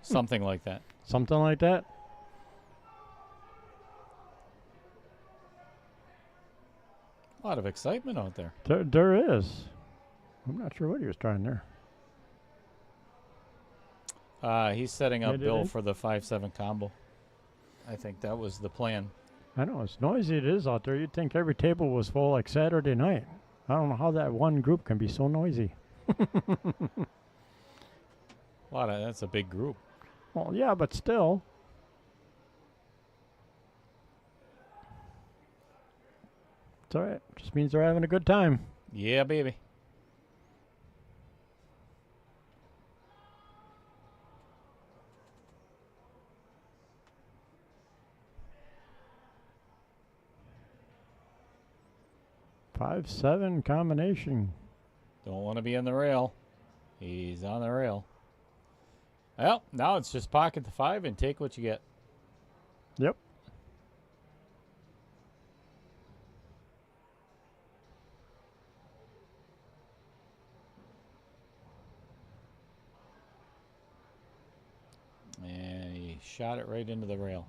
Something like that. Something like that. A lot of excitement out there. There is. I'm not sure what he was trying there. He's setting up Did Bill it? for the 5-7 combo. I think that was the plan. I know, as noisy it is out there, you'd think every table was full like Saturday night. I don't know how that one group can be so noisy. That's a big group. Well, yeah, but still. It's all right. Just means they're having a good time. Yeah, baby. Five, 7 combination. Don't want to be on the rail. He's on the rail. Well, now it's just pocket the 5 and take what you get. Yep. And he shot it right into the rail.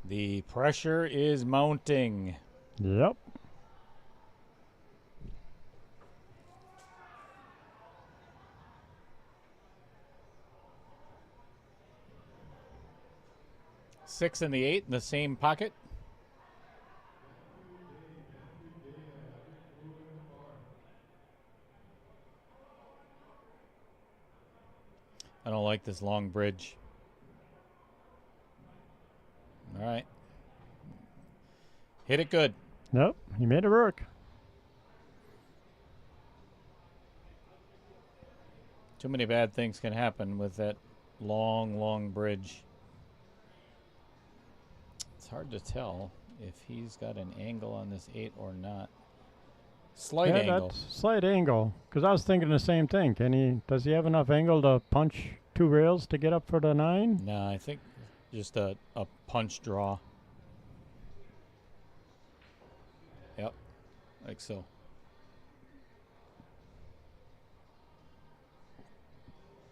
The pressure is mounting. Yep. 6 and the 8 in the same pocket. I don't like this long bridge. All right. Hit it good. Nope, he made it work. Too many bad things can happen with that long, long bridge. It's hard to tell if he's got an angle on this 8 or not. Slight angle. That's slight angle. Because I was thinking the same thing. Does he have enough angle to punch 2 rails to get up for the 9? No, I think just a punch draw. Yep, like so.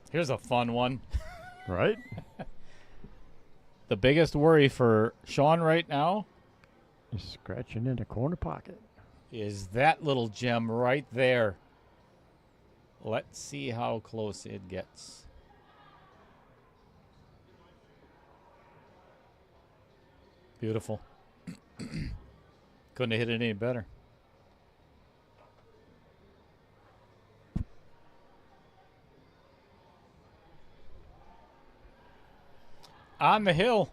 Here's a fun one. Right? The biggest worry for Shaun right now He's scratching in the corner pocket. is that little gem right there. Let's see how close it gets. Beautiful. Couldn't have hit it any better. On the hill.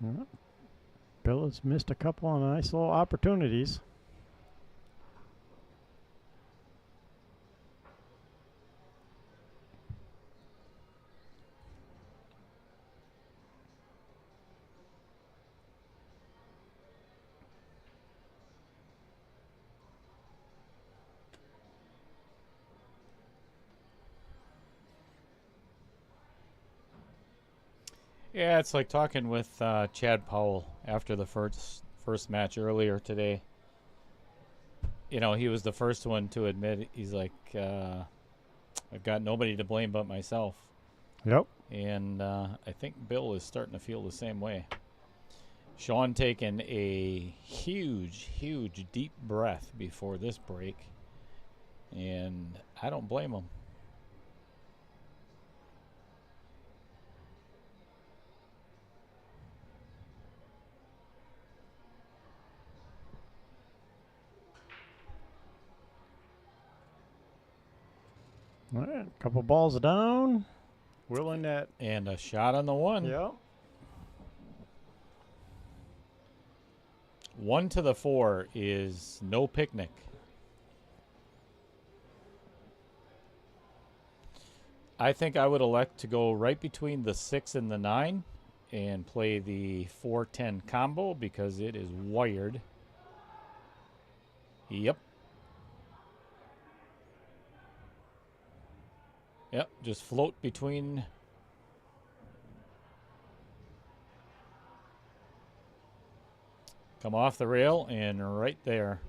Yep. Bill has missed a couple of nice little opportunities. Yeah, it's like talking with Chad Powell after the first match earlier today. You know, he was the first one to admit, he's like, I've got nobody to blame but myself. Yep. And I think Bill is starting to feel the same way. Shaun taking a huge, huge deep breath before this break. And I don't blame him. All right, couple balls down. Willing that. And a shot on the 1. Yep. 1 to the 4 is no picnic. I think I would elect to go right between the 6 and the 9 and play the 4-10 combo because it is wired. Yep. Yep, just float between. Come off the rail and right there.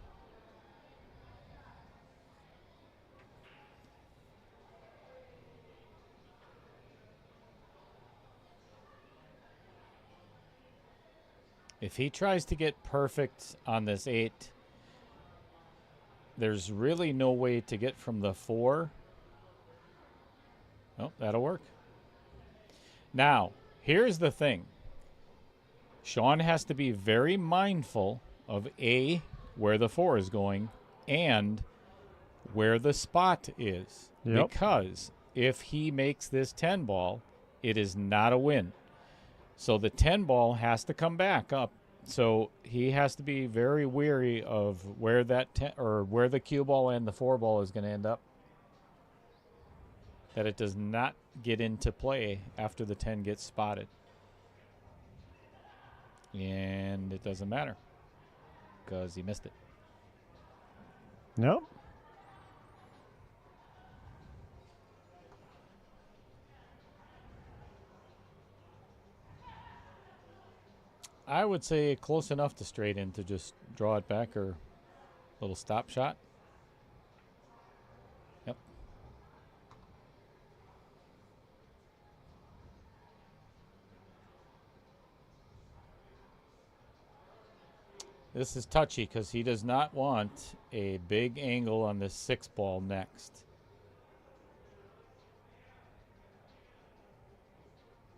If he tries to get perfect on this 8, there's really no way to get from the 4. Oh, that'll work. Now, here's the thing. Shaun has to be very mindful of A, where the 4 is going, and where the spot is. Yep. Because if he makes this 10 ball, it is not a win. So the 10 ball has to come back up. So he has to be very wary of where that 10, or where the cue ball and the 4 ball is going to end up. That it does not get into play after the 10 gets spotted. And it doesn't matter because he missed it. Nope. I would say close enough to straight in to just draw it back or a little stop shot. Yep. This is touchy because he does not want a big angle on this 6 ball next.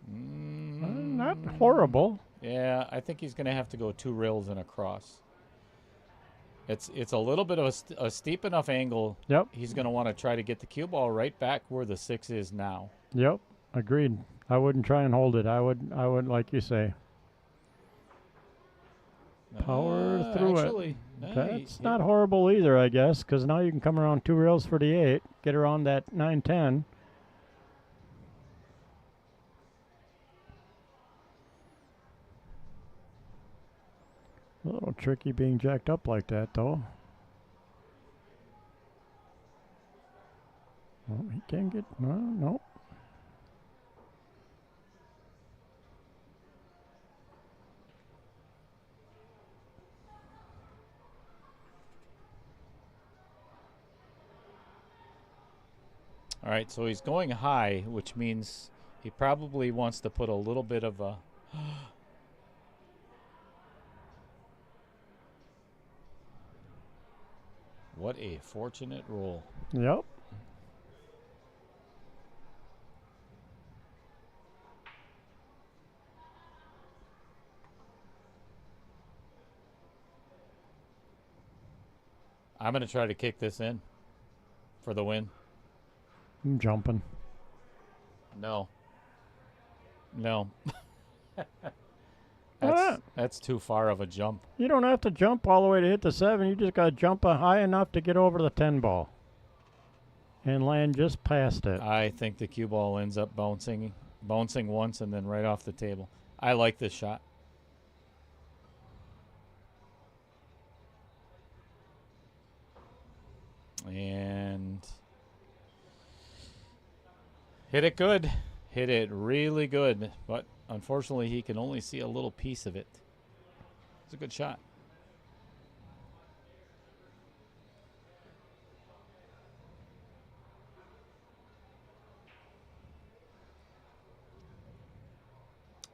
Not horrible. Yeah, I think he's going to have to go 2 rails and across. It's a little bit of a steep enough angle. Yep. He's going to want to try to get the cue ball right back where the 6 is now. Yep. Agreed. I wouldn't try and hold it. I would like you say. Power through actually, it. That's not horrible either, I guess, because now you can come around 2 rails for the 8, get around that 9-10. A little tricky being jacked up like that, though. Well, he can get... no. All right, so he's going high, which means he probably wants to put a little bit of a... What a fortunate roll. Yep. I'm going to try to kick this in for the win. I'm jumping. No. Ah. That's too far of a jump. You don't have to jump all the way to hit the 7. You just got to jump high enough to get over the 10 ball. And land just past it. I think the cue ball ends up bouncing once and then right off the table. I like this shot. And hit it good. Hit it really good. But unfortunately, he can only see a little piece of it. It's a good shot.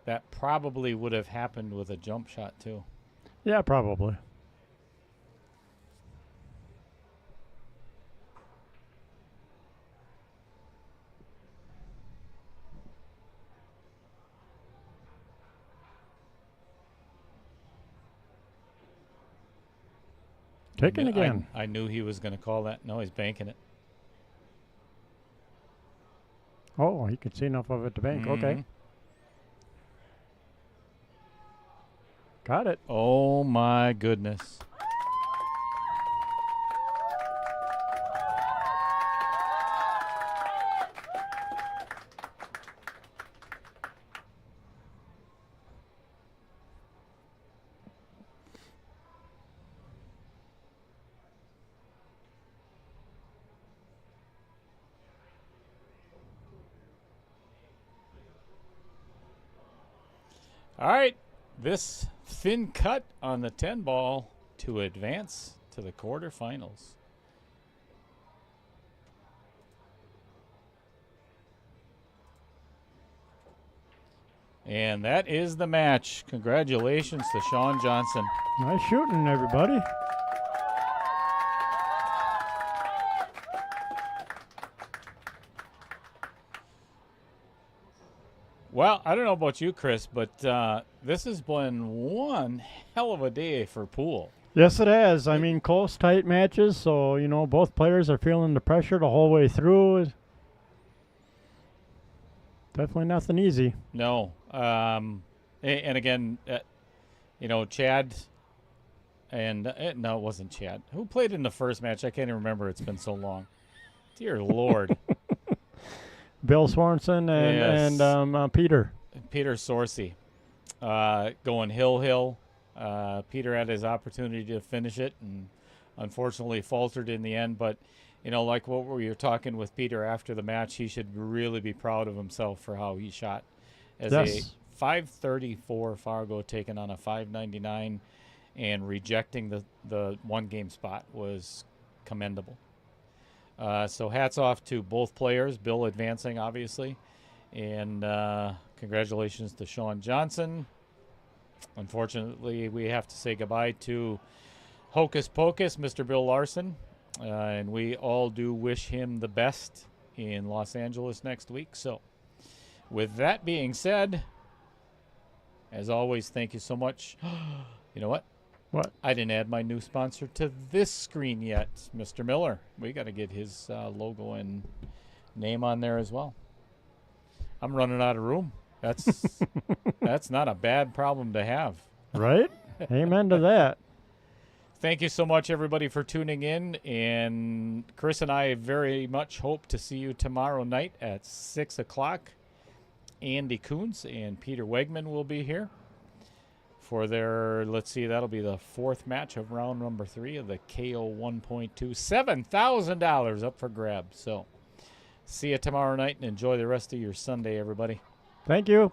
That probably would have happened with a jump shot, too. Yeah, probably. Kicking again. I knew he was going to call that. No, he's banking it. Oh, he could see enough of it to bank. Okay. Got it. Oh, my goodness. All right, this thin cut on the 10 ball to advance to the quarterfinals. And that is the match. Congratulations to Shaun Johnson. Nice shooting, everybody. Well, I don't know about you, Chris, but this has been one hell of a day for pool. Yes, it has. I mean, close, tight matches, so, you know, both players are feeling the pressure the whole way through. Definitely nothing easy. No. And again, you know, Chad and no, it wasn't Chad. Who played in the first match? I can't even remember. It's been so long. Dear Lord. Bill Swanson and Peter. Peter Sorsey going hill. Peter had his opportunity to finish it and unfortunately faltered in the end. But, you know, like what we were talking with Peter after the match, he should really be proud of himself for how he shot. As a 534 Fargo taken on a 599 and rejecting the one-game spot was commendable. So hats off to both players, Bill advancing, obviously, and congratulations to Shaun Johnson Unfortunately, we have to say goodbye to Hocus Pocus, Mr. Bill Larson. And we all do wish him the best in Los Angeles next week. So, with that being said, as always, thank you so much. You know what? What? I didn't add my new sponsor to this screen yet, Mr. Miller. We got to get his logo and name on there as well. I'm running out of room. That's not a bad problem to have. Right? Amen to that. Thank you so much, everybody, for tuning in. And Chris and I very much hope to see you tomorrow night at 6 o'clock. Andy Coons and Peter Wegman will be here for their, let's see, that'll be the fourth match of round number 3 of the KO 1.2. $7,000 up for grabs. So see you tomorrow night and enjoy the rest of your Sunday, everybody. Thank you.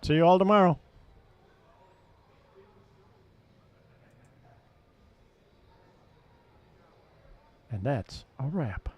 See you all tomorrow. And that's a wrap.